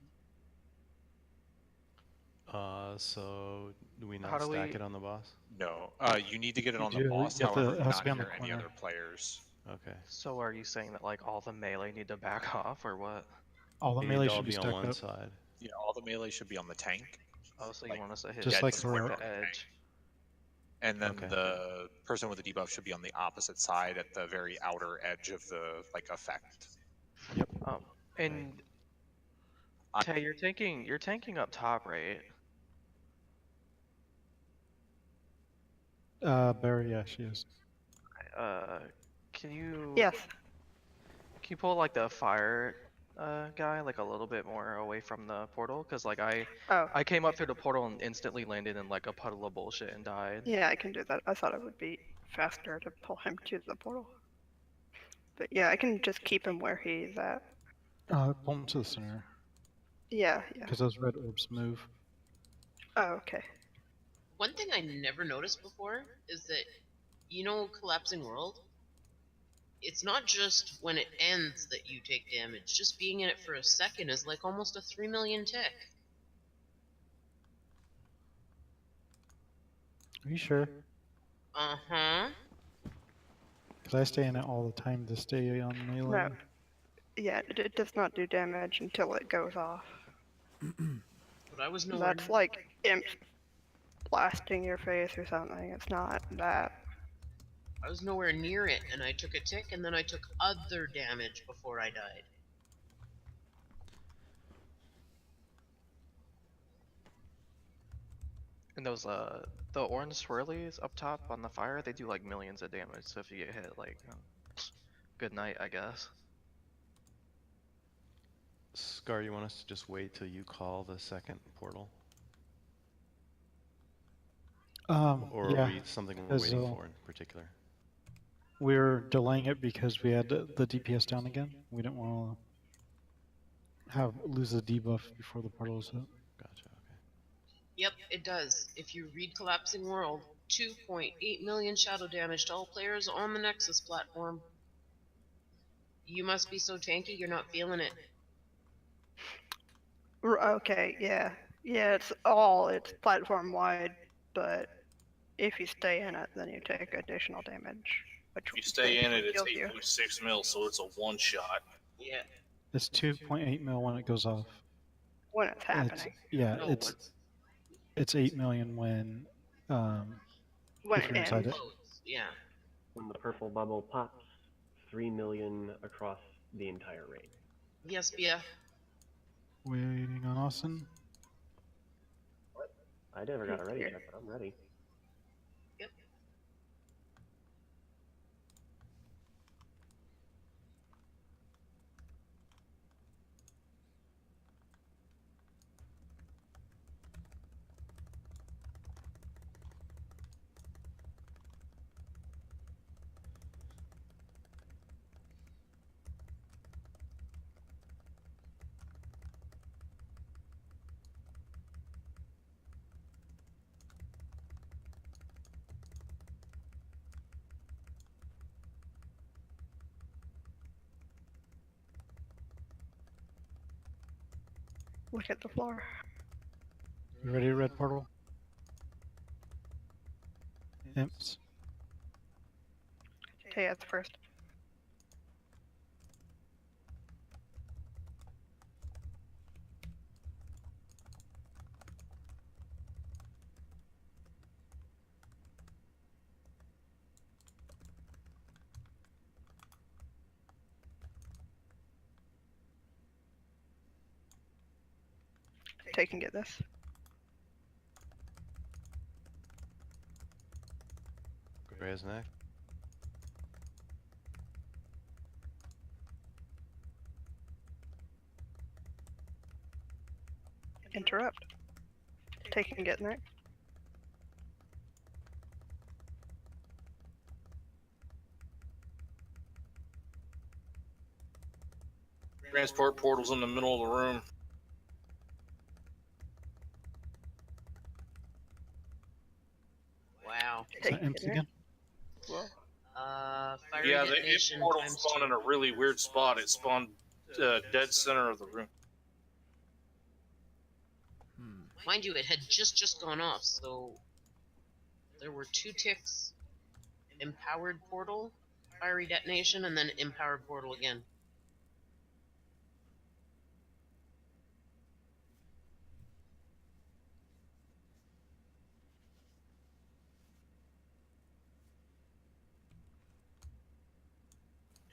So do we How not do stack we- it on the boss? No, you need to get it You on the do, boss, you have to- however, it has to not be on the near any corner. other players. Okay. So are you saying that like all the melee need to back off or what? All the They melee need to all should be on stacked one up. side. Yeah, all the melee should be on the tank. Oh, so you want us to hit Just dead like center Heroic. of the edge? And then Okay. the person with the debuff should be on the opposite side at the very outer edge of the effect. And Tay, you're tanking up top, right? Barry, yeah, she is. Can you? Yes. Can you pull like the fire guy like a little bit more away from the portal? Cause like I came up through the portal and instantly landed in like a puddle of bullshit and died. Yeah, I can do that. I thought it would be faster to pull him to the portal. But yeah, I can just keep him where he's at. Pull him to the center. Yeah, yeah. Because those red orbs move. Oh, okay. One thing I never noticed before is that, you know, Collapsing World? It's not just when it ends that you take damage. Just being in it for a second is like almost a 3 million tick. Are you sure? Uh-huh. Because I stay in it all the time to stay on melee. No. Yeah, it does not do damage until it goes off. But I was nowhere That's like imps blasting your face or something. It's not that. I was nowhere near it, and I took a tick, and then I took other damage before I died. And those the orange swirlies up top on the fire, they do like millions of damage. So if you get hit, like, good night, I guess. Scar, you want us to just wait till you call the second portal? Or Yeah, are we something we're waiting for in particular? We're delaying it because we had the DPS down again. We didn't want to lose the debuff before the portal is up. Gotcha. Okay. Yep, it does. If you read Collapsing World, 2.8 million shadow damage to all players on the Nexus platform. You must be so tanky you're not feeling it. Okay, yeah. Yeah, it's platform wide, but if you stay in it, then you take additional damage. Which If you stay in it, it's kills you. 8.6 mil, so it's a one shot. Yeah. It's 2.8 mil when it goes off. When it's happening. It's 8 million when When if it you're inside ends. it. Yeah. When the purple bubble pops, 3 million across the entire raid. Yes, Bia. Waiting on Austin. I never got a ready check, but I'm ready. Yep. Look at the floor. You ready, red portal? Imps. Okay, that's first. Take and get this. Gray's next. Interrupt. Take and get next. Transport portal's in the middle of the room. Wow. Is that imps again? Fiery Yeah, the detonation portal times spawned 2. in a really weird spot. It spawned dead center of the room. Mind you, it had just gone off, so there were 2 ticks. Empowered portal, fiery detonation, and then empowered portal again.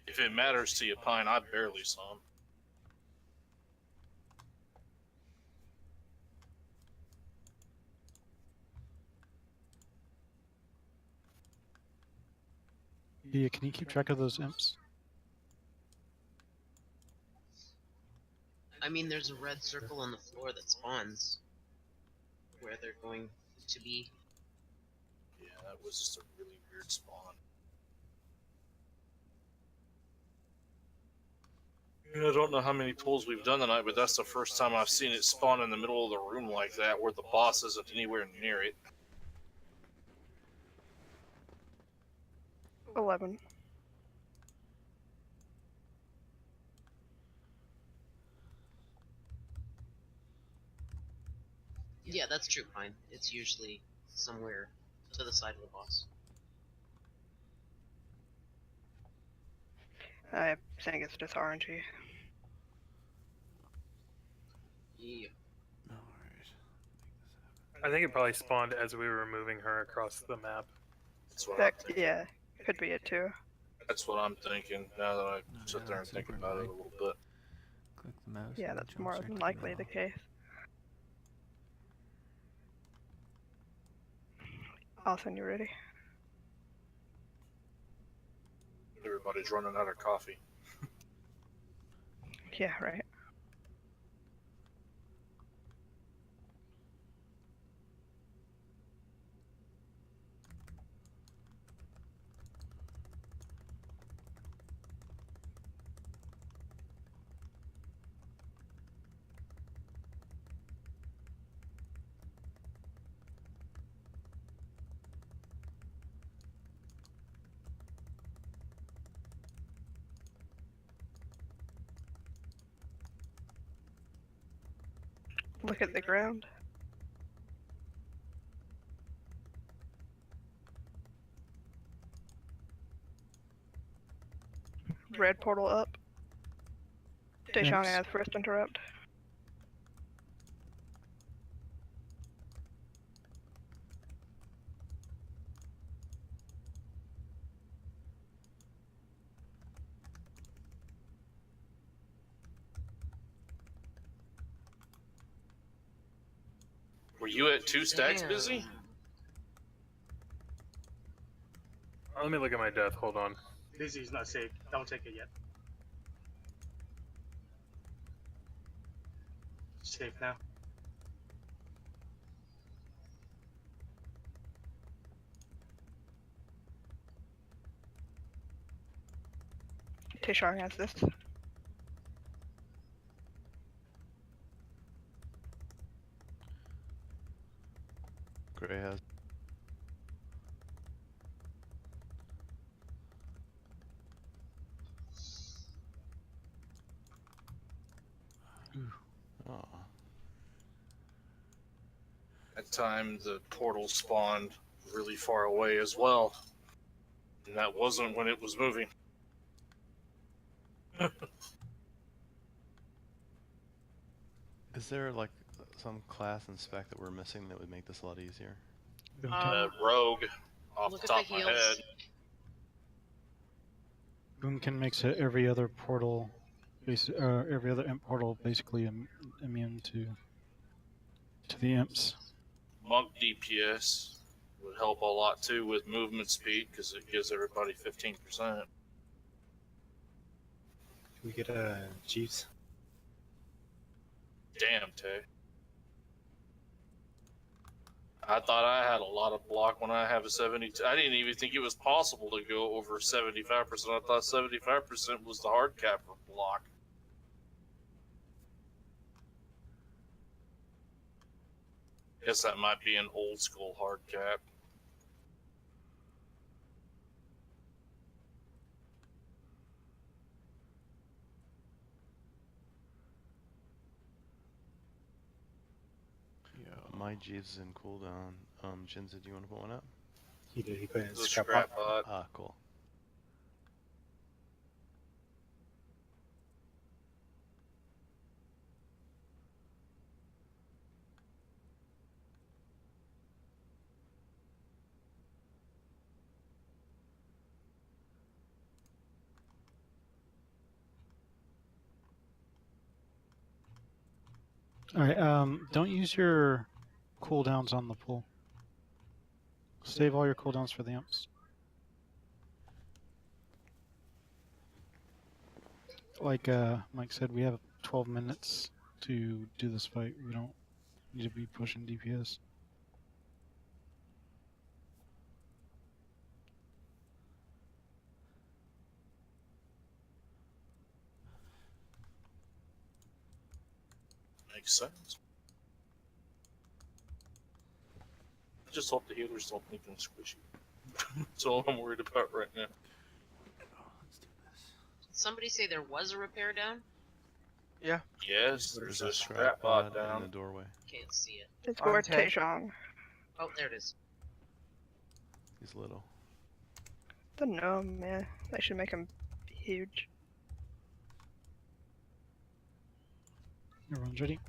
If it matters to you, Pine, I barely saw him. Yeah, can you keep track of those imps? I mean, there's a red circle on the floor that spawns where they're going to be. Yeah, that was just a really weird spawn. I don't know how many pulls we've done tonight, but that's the first time I've seen it spawn in the middle of the room like that, where the boss isn't anywhere near it. 11. Yeah, that's true, Pine. It's usually somewhere to the side of the boss. I think it's just RNG. Yeah. I think it probably spawned as we were moving her across the map. That's what That, I'm thinking. yeah, could be it too. That's what I'm thinking, now that I sit there and think about it a little bit. Click the mouse. Yeah, and that's jump more start than clicking likely it the off. case. I'll send you ready. Everybody's running out of coffee. Yeah, right. Look at the ground. Red portal up. Deshang has first interrupt. Were you at 2 stacks busy? Let me look at my death. Hold on. Busy's not safe. Don't take it yet. Safe now. Tishar has this. Gray has. Oh. At time the portal spawned really far away as well. And that wasn't when it was moving. Is there like some class and spec that we're missing that would make this a lot easier? Rogue, off Look the at top the of my heals. head. Boomkin makes it every other portal, every other imp portal basically immune to the imps. Monk DPS would help a lot too with movement speed because it gives everybody 15%. Can we get Jeeves? Damn, Tay. I thought I had a lot of block when I have a 72. I didn't even think it was possible to go over 75%. I thought 75% was the hard cap for block. Guess that might be an old school hard cap. My Jeeves is in cooldown. Jinza, do you want to put one up? He did. He put it in The scrap scrap pot. pot. Ah, cool. Alright, don't use your cooldowns on the pull. Save all your cooldowns for the imps. Like Mike said, we have 12 minutes to do this fight. We don't need to be pushing DPS. Makes sense. I just hope the healers don't make them squishy. That's all I'm worried about right now. Did somebody say there was a repair down? Yeah. Yes, there's a scrap pot in down. the doorway. Can't see it. It's where Ante. Tejong. Oh, there it is. He's little. The gnome, man. They should make him huge. Everyone's ready?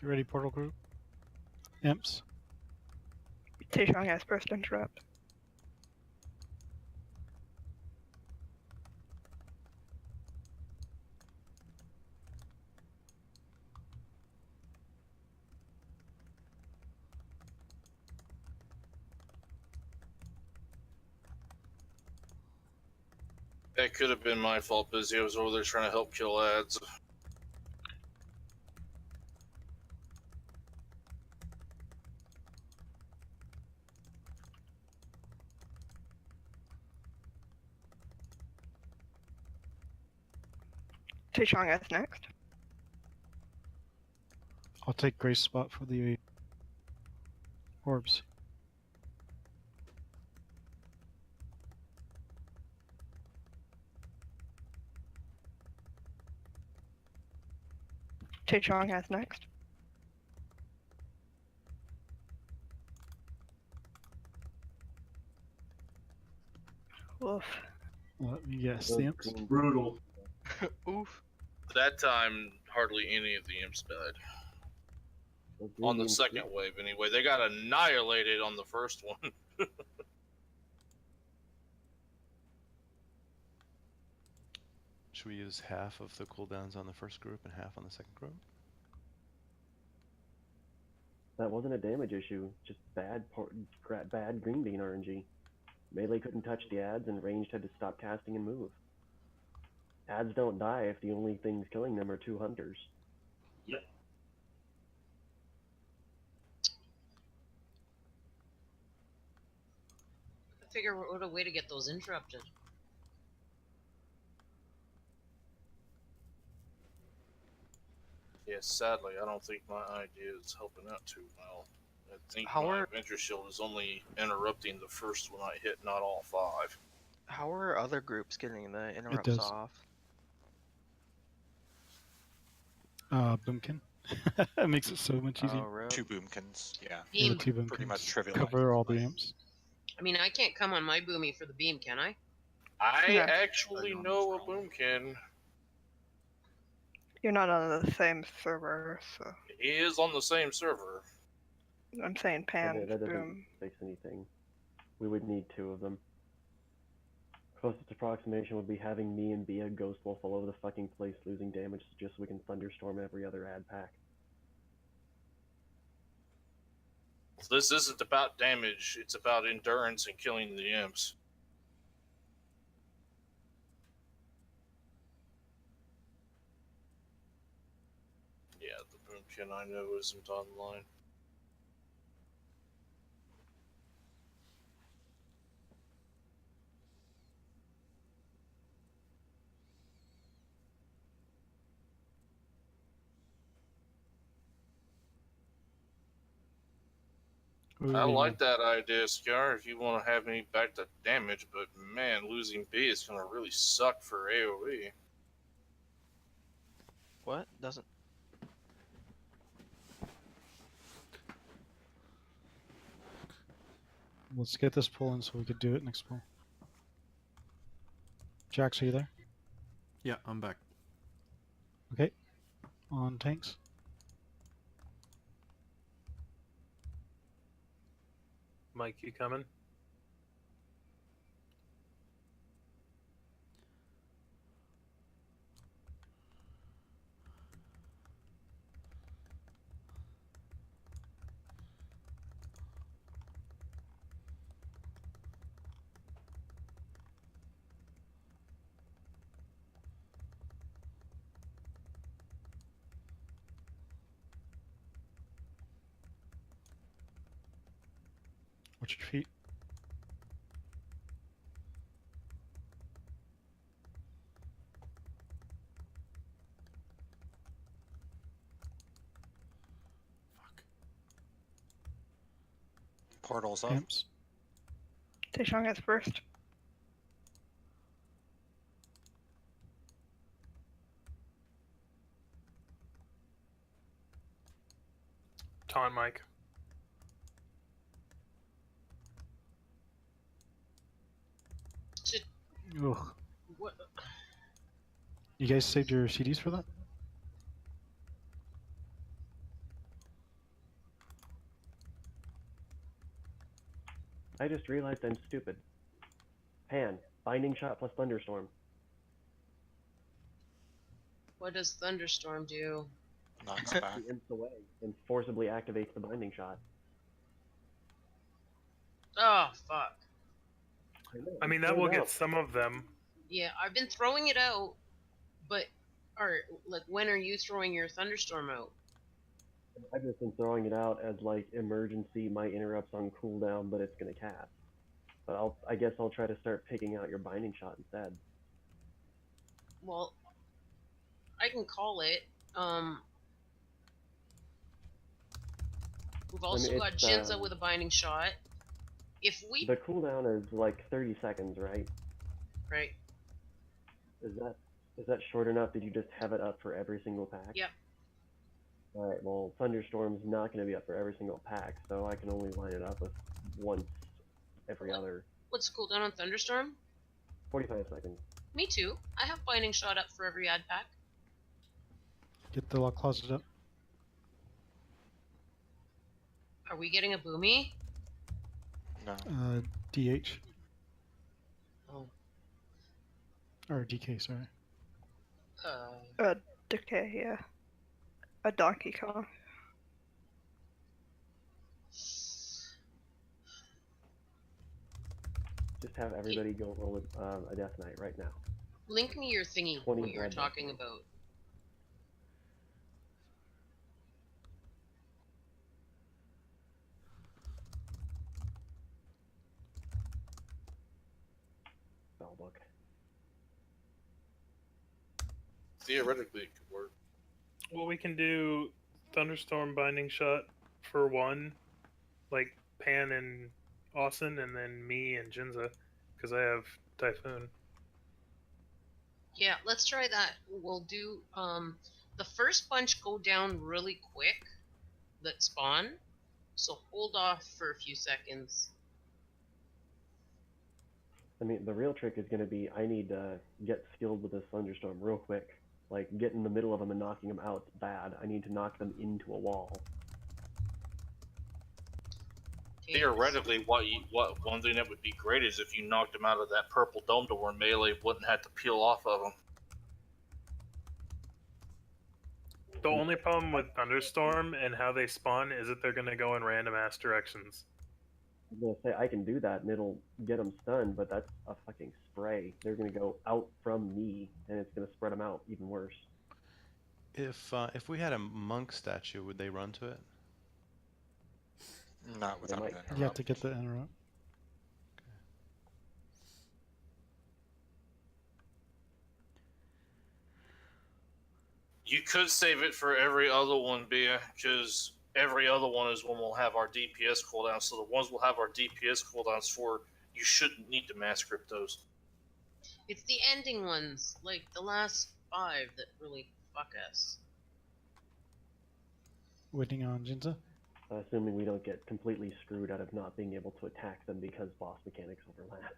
Get ready, portal group. Imps. Tishong has first interrupt. That could have been my fault, Busy. I was over there trying to help kill ads. Tishong has next. I'll take Grace spot for the orbs. Tishong has next. Oof. Let me guess. The imps. Brutal. Oof. That time, hardly any of the imps died. On the second wave, anyway. They got annihilated on the first one. Should we use half of the cooldowns on the first group and half on the second group? That wasn't a damage issue, just bad green bean RNG. Melee couldn't touch the ads, and ranged had to stop casting and move. Ads don't die if the only things killing them are 2 hunters. Yep. I figure what a way to get those interrupted. Yeah, sadly, I don't think my idea is helping out too well. I think How my are- Adventure Shield is only interrupting the first one I hit, not all 5. How are other groups getting the interrupts does. off? Boomkin. That makes it so much easier. Oh, really? 2 boomkins, yeah. Yeah, Beam. 2 boomkins. Pretty much trivial. Cover all the imps. I mean, I can't come on my boomy for the beam, can I? I Yeah. actually know a boomkin. You're not on the same server, so He is on the same server. I'm saying pan Okay, that doesn't boom. fix anything. We would need 2 of them. Closest approximation would be having me and Bia ghost wolf all over the fucking place, losing damage just so we can thunderstorm every other ad pack. This isn't about damage, it's about endurance and killing the imps. Yeah, the boomkin I know isn't online. I like that idea, Scar, if you want to have me back to damage, but man, losing B is going to really suck for AoE. What? Doesn't... Let's get this pull in so we could do it next pull. Jax, are you there? Yeah, I'm back. Okay. On tanks. Mike, you coming? Watch your feet. Portals up. Imps. Tishong has first. Taunt Mike. Ugh. What? You guys saved your CDs for that? I just realized I'm stupid. Pan, binding shot plus thunderstorm. What does Thunderstorm do? Knocks back. The imps away and forcibly activates the binding shot. Oh, fuck. I mean, that will get some of them. Yeah, I've been throwing it out, but... Or, like, when are you throwing your Thunderstorm out? I've just been throwing it out as, like, emergency, my interrupt's on cooldown, but it's gonna cast. But I guess I'll try to start picking out your binding shot instead. Well, I can call it. We've also got Jinza with a binding shot. If we... The cooldown is like 30 seconds, right? Right. Is that short enough? Did you just have it up for every single pack? Yep. Alright, well, Thunderstorm's not going to be up for every single pack, so I can only line it up with once every other. What's the cooldown on Thunderstorm? 45 seconds. Me too. I have binding shot up for every ad pack. Get the lock closet up. Are we getting a boomy? No. DH. Oh. Or DK, sorry. Decay, yeah. A Donkey Kong. Just have everybody go roll a Death Knight right now. Link me your thingy, what you were talking about. Spellbook. Theoretically, it could work. Well, we can do Thunderstorm binding shot for one, like Pan and Austin, and then me and Jinza, because I have Typhoon. Yeah, let's try that. We'll do, the first bunch go down really quick that spawn, so hold off for a few seconds. I mean, the real trick is going to be I need to get skilled with this Thunderstorm real quick. Like, get in the middle of them and knocking them out is bad. I need to knock them into a wall. Theoretically, what one thing that would be great is if you knocked them out of that purple dome to where melee wouldn't have to peel off of them. The only problem with Thunderstorm and how they spawn is that they're going to go in random ass directions. I was going to say, I can do that and it'll get them stunned, but that's a fucking spray. They're going to go out from me, and it's going to spread them out even worse. If we had a monk statue, would they run to it? Not without an interrupt. You have to get the interrupt. You could save it for every other one, Bia, because every other one is when we'll have our DPS cooldown. So the ones we'll have our DPS cooldowns for, you shouldn't need to mass script those. It's the ending ones, like the last 5, that really fuck us. Waiting on Jinza. Assuming we don't get completely screwed out of not being able to attack them because boss mechanics overlap.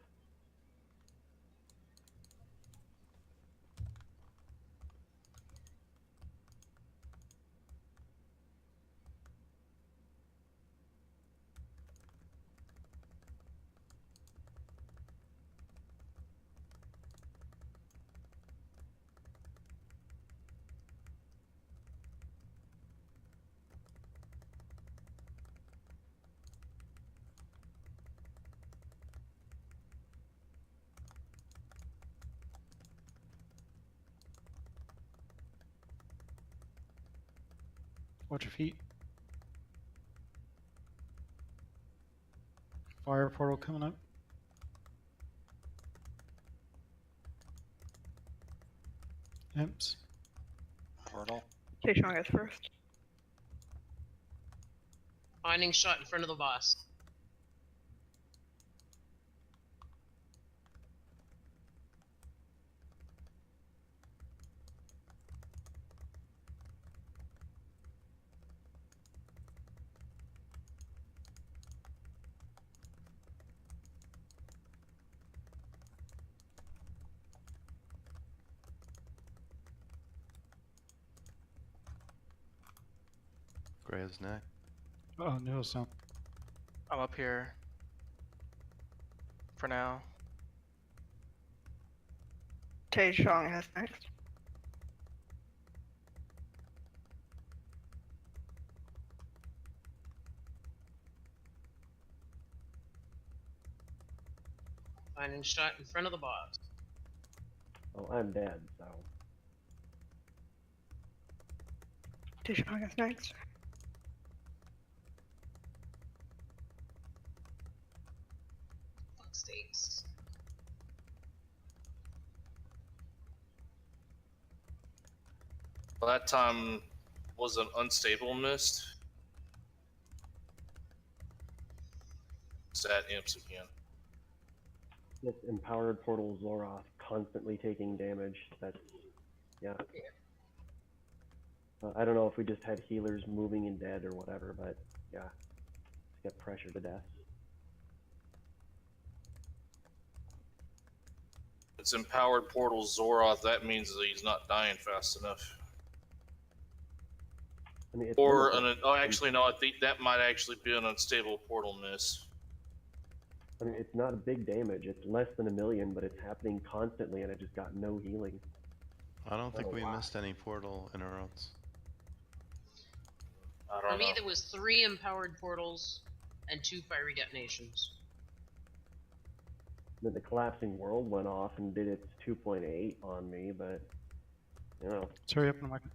Watch your feet. Fire portal coming up. Imps. Portal. Keishong is first. Binding shot in front of the boss. Gray's neck. Oh, no, sound. I'm up here. for now. Taejong has next. Finding shot in front of the boss. Well, I'm dead, so. Taejong has next. Fuck sakes. Well, that time was an unstable mist. It's that imps again. This empowered portal Zoroth constantly taking damage. That's, yeah. I don't know if we just had healers moving and dead or whatever, but yeah, just get pressured to death. It's empowered portal Zoroth. That means that he's not dying fast enough. I mean, it's Or wonderful. oh, actually, no. I think that might actually be an unstable portal miss. I mean, it's not a big damage. It's less than 1 million, but it's happening constantly, and it just got no healing. I don't think Oh, we wow. missed any portal interrupts. I For don't me, know. there was 3 empowered portals and 2 fiery detonations. Then the collapsing world went off and did its 2.8 on me, but you know. Let's hurry up and whack it.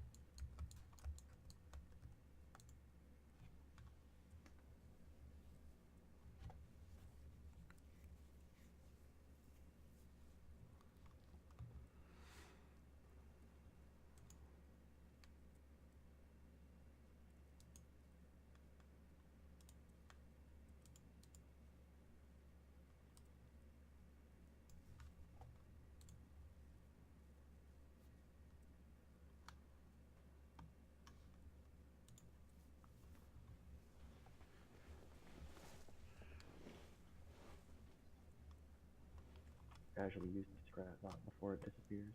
Casually use the scrap bot before it disappears.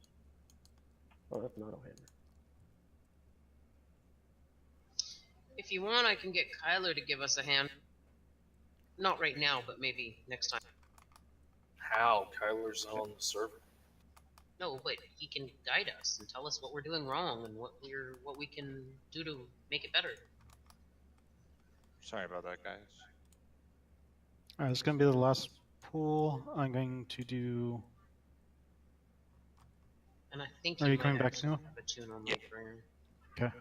Oh, that's an auto hitter. If you want, I can get Kylo to give us a hand. Not right now, but maybe next time. How? Kyler's on the server. No, but he can guide us and tell us what we're doing wrong and what we can do to make it better. Sorry about that, guys. Alright, it's going to be the last pool. I'm going to do... And I think Are he you might coming back actually now? have a tune on Lightbringer. Okay.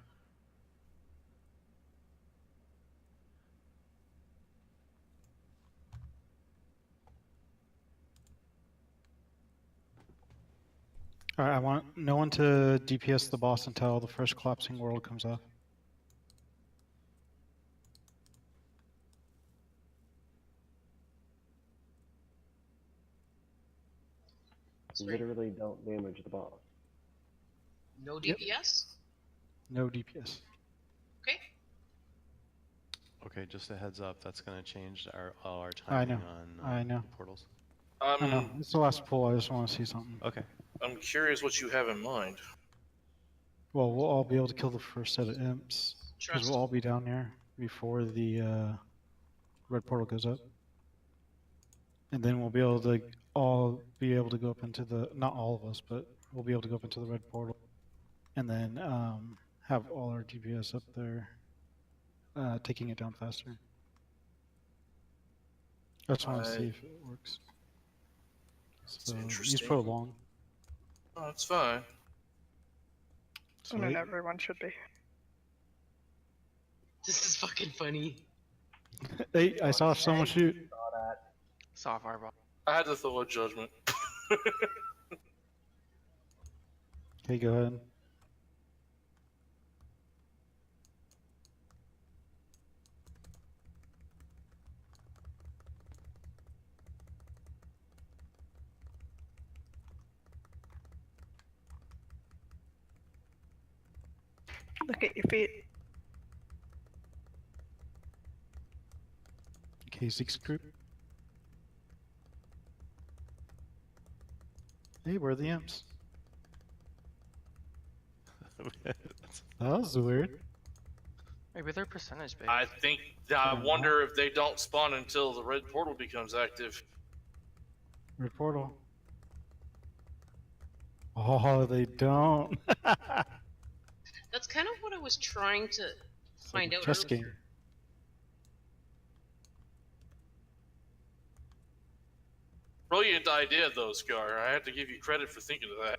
Alright, I want no one to DPS the boss until the first collapsing world comes off. Literally don't damage the boss. No Yep. DPS? No DPS. Okay. Okay, just a heads up. That's going to change our I timing know. on I know. portals. I know. It's the last pool. I just want to see something. Okay. I'm curious what you have in mind. Well, we'll all be able to kill the first set of imps. Because we'll all be down there before the red portal goes up. And then we'll be able to go up into the, not all of us, but we'll be able to go up into the red portal. And then have all our DPS up there taking it down faster. I just want to see if it works. So use interesting. prolong. Oh, that's fine. I mean, everyone should be. This is fucking funny. Hey, I saw someone shoot. Saw fireball. I had to throw a judgment. Okay, go ahead. Look at your feet. Okay, 6 group. Hey, where are the imps? That was weird. Maybe they're percentage based. I wonder if they don't spawn until the red portal becomes active. Red portal. Oh, they don't. That's kind of what I was trying to find out Chess earlier. game. Brilliant idea, though, Scar. I have to give you credit for thinking of that.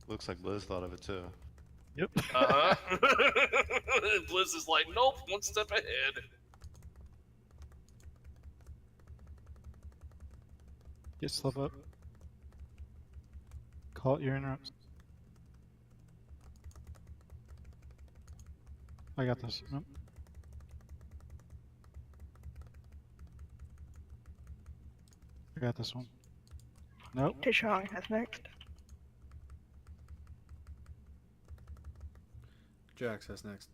Looks like Liz thought of it too. Yep. Blizz is like, nope, one step ahead. Get slip up. Call it your interrupts. I got this. Nope. I got this one. Nope. Tishong has next. Jax has next.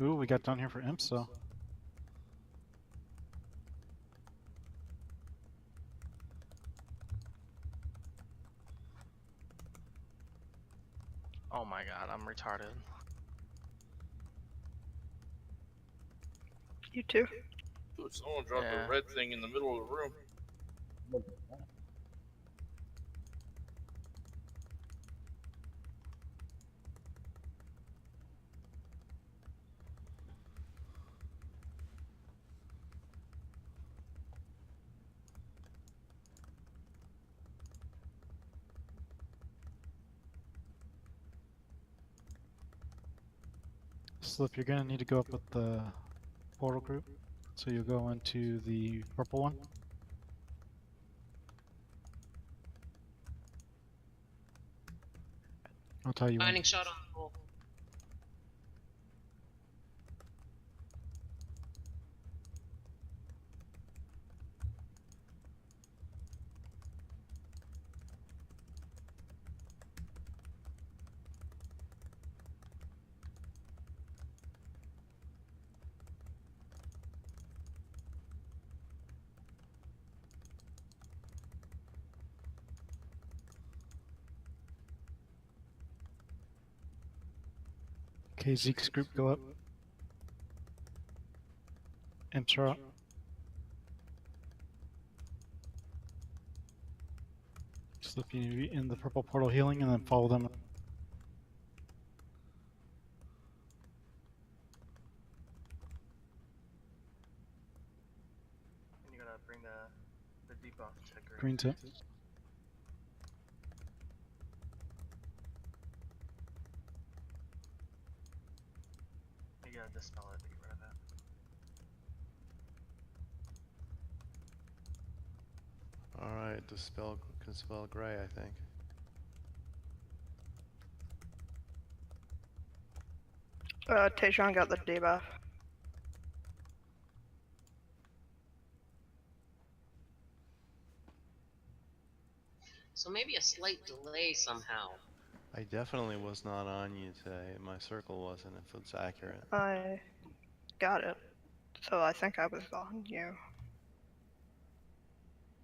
Ooh, we got down here for imps, so. Oh my god, I'm retarded. You too. Ooh, someone dropped Yeah. a red thing in the middle of the room. Slip, you're gonna need to go up with the portal group. So you'll go into the purple one. I'll tell you when. Binding shot on the pole. Okay, Zeke's group, go up. Imps are up. Slip, you need to be in the purple portal healing and then follow them. And you gotta bring the debuff to Green tip. You gotta dispel it to get rid of it. Alright, can spell gray, I think. Tishong got the debuff. So maybe a slight delay somehow. I definitely was not on you today. My circle wasn't, if it's accurate. I got it. So I think I was on you.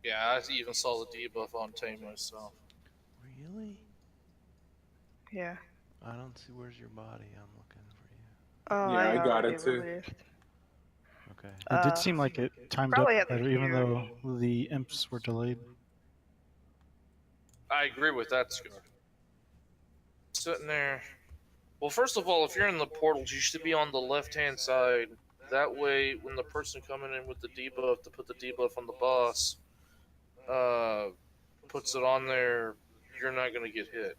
Yeah, I even saw the debuff on Tame myself. Really? Yeah. I don't see where's your body. I'm looking for you. Oh, Yeah, I got already it too. released. Okay. It did seem like it timed up probably at the better, even queue. though the imps were delayed. I agree with that, Scar. Sitting there. Well, first of all, if you're in the portals, you should be on the left-hand side. That way, when the person coming in with the debuff to put the debuff on the boss, puts it on there, you're not going to get hit.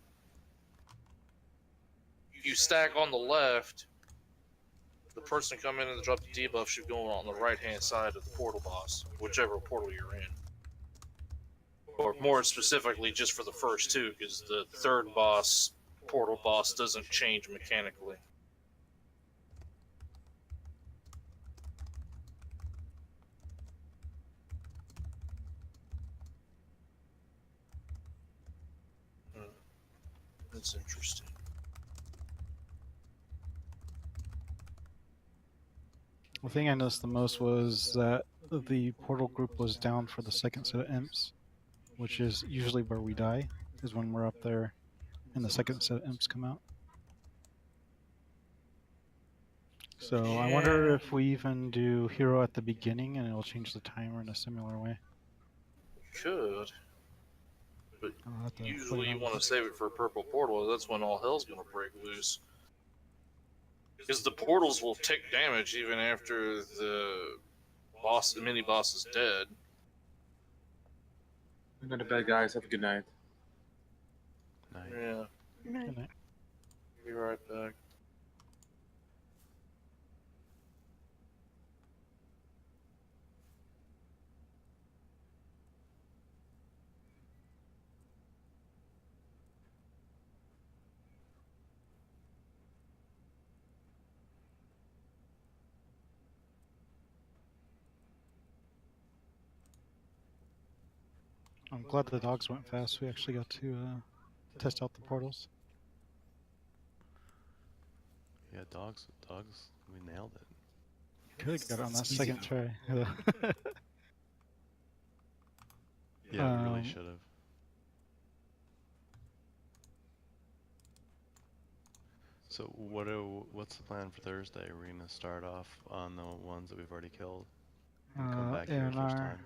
You stack on the left, the person coming in and drop the debuff should go on the right-hand side of the portal boss, whichever portal you're in. Or more specifically, just for the first two, because the third boss, portal boss, doesn't change mechanically. That's interesting. The thing I noticed the most was that the portal group was down for the second set of imps, which is usually where we die, is when we're up there and the second set of imps come out. So I wonder if we even do hero at the beginning and it'll change the timer in a similar way. Could. But I'll have to play usually you around want to with it. save it for a purple portal. That's when all hell's going to break loose. Because the portals will take damage even after the mini boss is dead. I'm going to bed, guys. Have a good night. Yeah. Good night. Be right back. I'm glad the dogs went fast. We actually got to test out the portals. Yeah, dogs, we nailed it. Could have got it on that Easy second though. try. Yeah, we really should have. So what's the plan for Thursday? Are we gonna start off on the ones that we've already killed and come back here first time?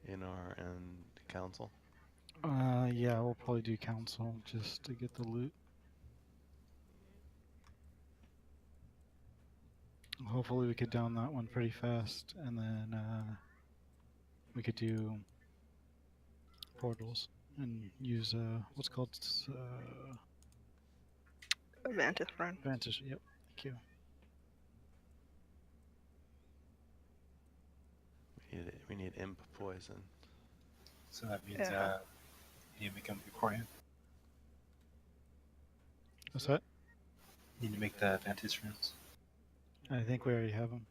NR and council? Yeah, we'll probably do council just to get the loot. Hopefully we could down that one pretty fast, and then we could do portals and use what's called Vantage friend. Vantage. Yep. Thank you. We need imp poison. So that means Yeah. you need to make them beforehand. What's that? You need to make the Vantage runes. I think we already have them.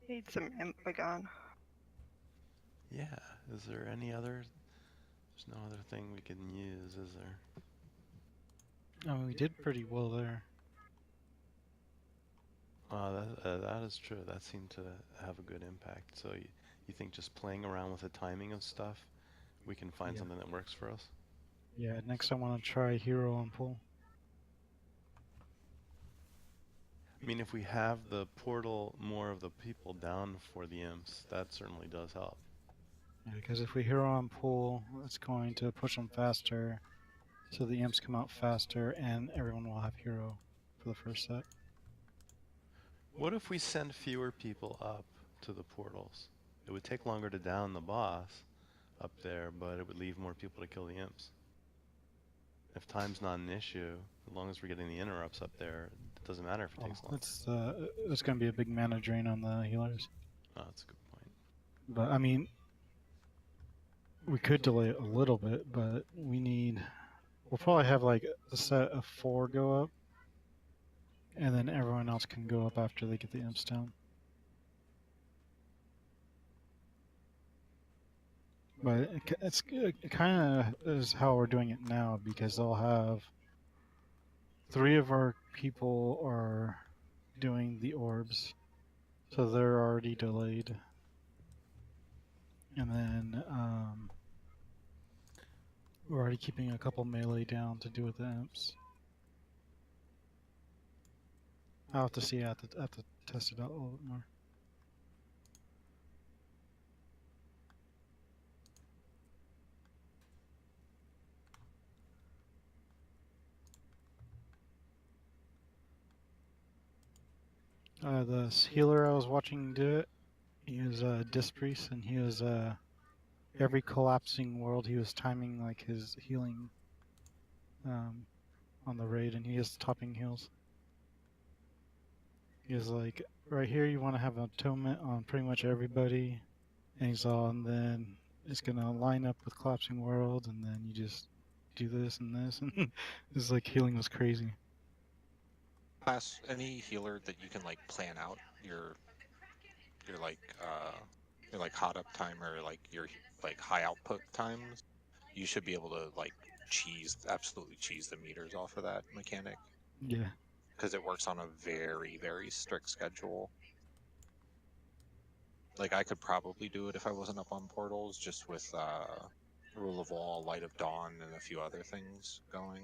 Need some imp begun. Yeah. Is there any other? There's no other thing we can use, is there? Oh, we did pretty well there. That is true. That seemed to have a good impact. So you think just playing around with the timing of stuff, we can find something that works for us? Yeah, next I want to try hero on pull. I mean, if we have the portal more of the people down for the imps, that certainly does help. Yeah, because if we hero on pull, it's going to push them faster, so the imps come out faster, and everyone will have hero for the first set. What if we send fewer people up to the portals? It would take longer to down the boss up there, but it would leave more people to kill the imps. If time's not an issue, as long as we're getting the interrupts up there, it doesn't matter if it takes long. It's going to be a big mana drain on the healers. Oh, that's a good point. But I mean, we could delay it a little bit, but we'll probably have like a set of 4 go up, and then everyone else can go up after they get the imps down. But it kind of is how we're doing it now, because they'll have 3 of our people are doing the orbs, so they're already delayed. And then we're already keeping a couple melee down to do with the imps. I'll have to see. I have to test it out a little bit more. The healer I was watching do it, he was a disc priest, and he was every collapsing world he was timing like his healing on the raid, and he is topping heals. He was like, right here you want to have an atonement on pretty much everybody, and he's all, and then it's gonna line up with collapsing world, and then you just do this and this, and it's like healing was crazy. Class, any healer that you can like plan out your hot up time or like your like high output times, you should be able to like absolutely cheese the meters off of that mechanic. Yeah. Because it works on a very, very strict schedule. Like, I could probably do it if I wasn't up on portals, just with Rule of Law, Light of Dawn, and a few other things going.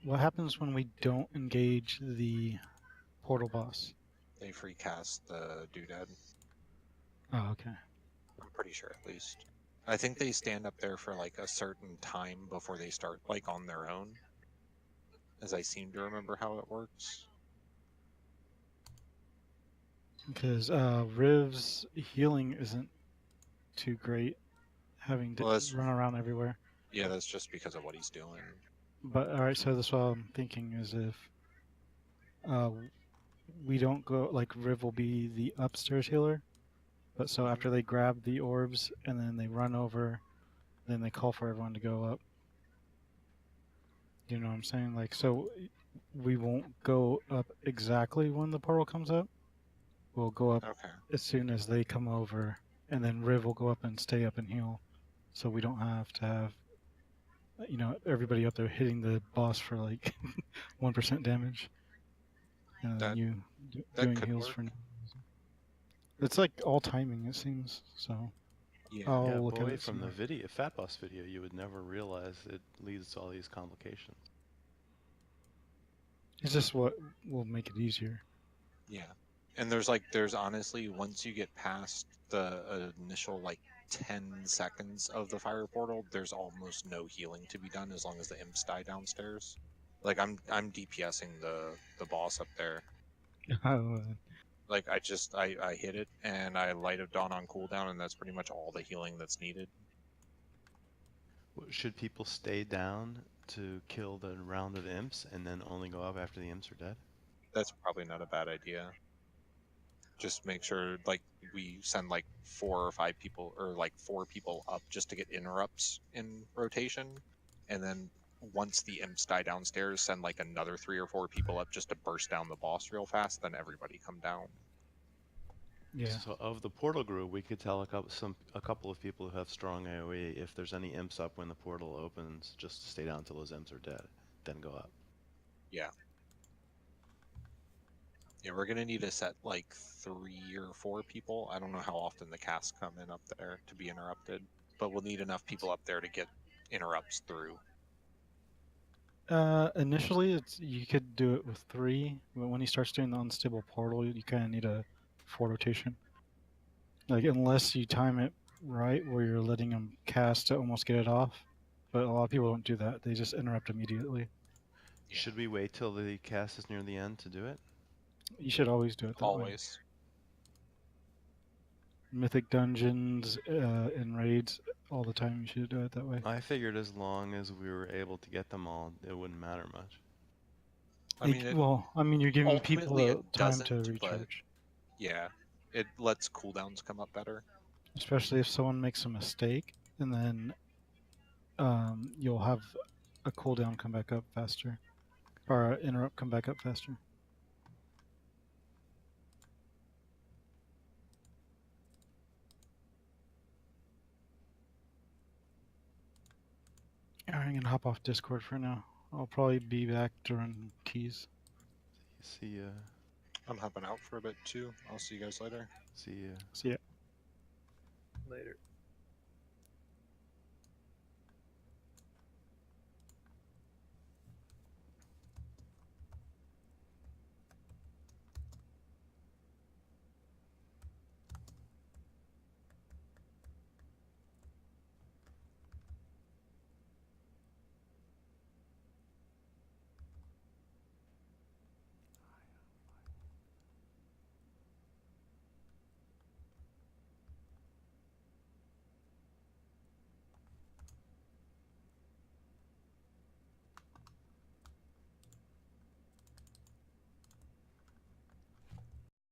What happens when we don't engage the portal boss? They free cast the doodad. Oh, okay. I'm pretty sure, at least. I think they stand up there for like a certain time before they start like on their own, as I seem to remember how it works. Because Riv's healing isn't too great, having to run around everywhere. Yeah, that's just because of what he's doing. But alright, so that's what I'm thinking is if we don't go, like Riv will be the upstairs healer, but so after they grab the orbs and then they run over, then they call for everyone to go up. You know what I'm saying? Like, so we won't go up exactly when the portal comes up. We'll go up as soon as they come over, and then Riv will go up and stay up and heal, so we don't have to have, you know, everybody up there hitting the boss for like 1% damage, and then you doing heals for. It's like all timing, it seems. So I'll look at boy, it from the somewhere. video, Fat Boss video, you would never realize it leads to all these complications. It's just what will make it easier. Yeah. And there's honestly, once you get past the initial like 10 seconds of the fire portal, there's almost no healing to be done as long as the imps die downstairs. Like I'm DPSing the boss up there. Like I hit it and I Light of Dawn on cooldown, and that's pretty much all the healing that's needed. Should people stay down to kill the round of imps and then only go up after the imps are dead? That's probably not a bad idea. Just make sure like we send like 4 or 5 people, or like 4 people up just to get interrupts in rotation, and then once the imps die downstairs, send like another 3 or 4 people up just to burst down the boss real fast, then everybody come down. Yeah. So of the portal group, we could tell a couple of people who have strong AoE, if there's any imps up when the portal opens, just stay down until those imps are dead, then go up. Yeah. Yeah, we're gonna need to set like 3 or 4 people. I don't know how often the casts come in up there to be interrupted, but we'll need enough people up there to get interrupts through. Initially, you could do it with 3, but when he starts doing the unstable portal, you kind of need a 4 rotation. Like, unless you time it right, where you're letting him cast to almost get it off. But a lot of people don't do that; they just interrupt immediately. Yeah. Should we wait till the cast is near the end to do it? You should always do it that way. Always. Mythic dungeons and raids, all the time you should do it that way. I figured as long as we were able to get them all, it wouldn't matter much. I mean, you're giving people time to doesn't, recharge. but yeah, it lets cooldowns come up better. Especially if someone makes a mistake, and then you'll have a cooldown come back up faster, or an interrupt come back up faster. Alright, I'm gonna hop off Discord for now. I'll probably be back to run keys. See ya. I'm hopping out for a bit too. I'll see you guys later. See ya. See ya. Later.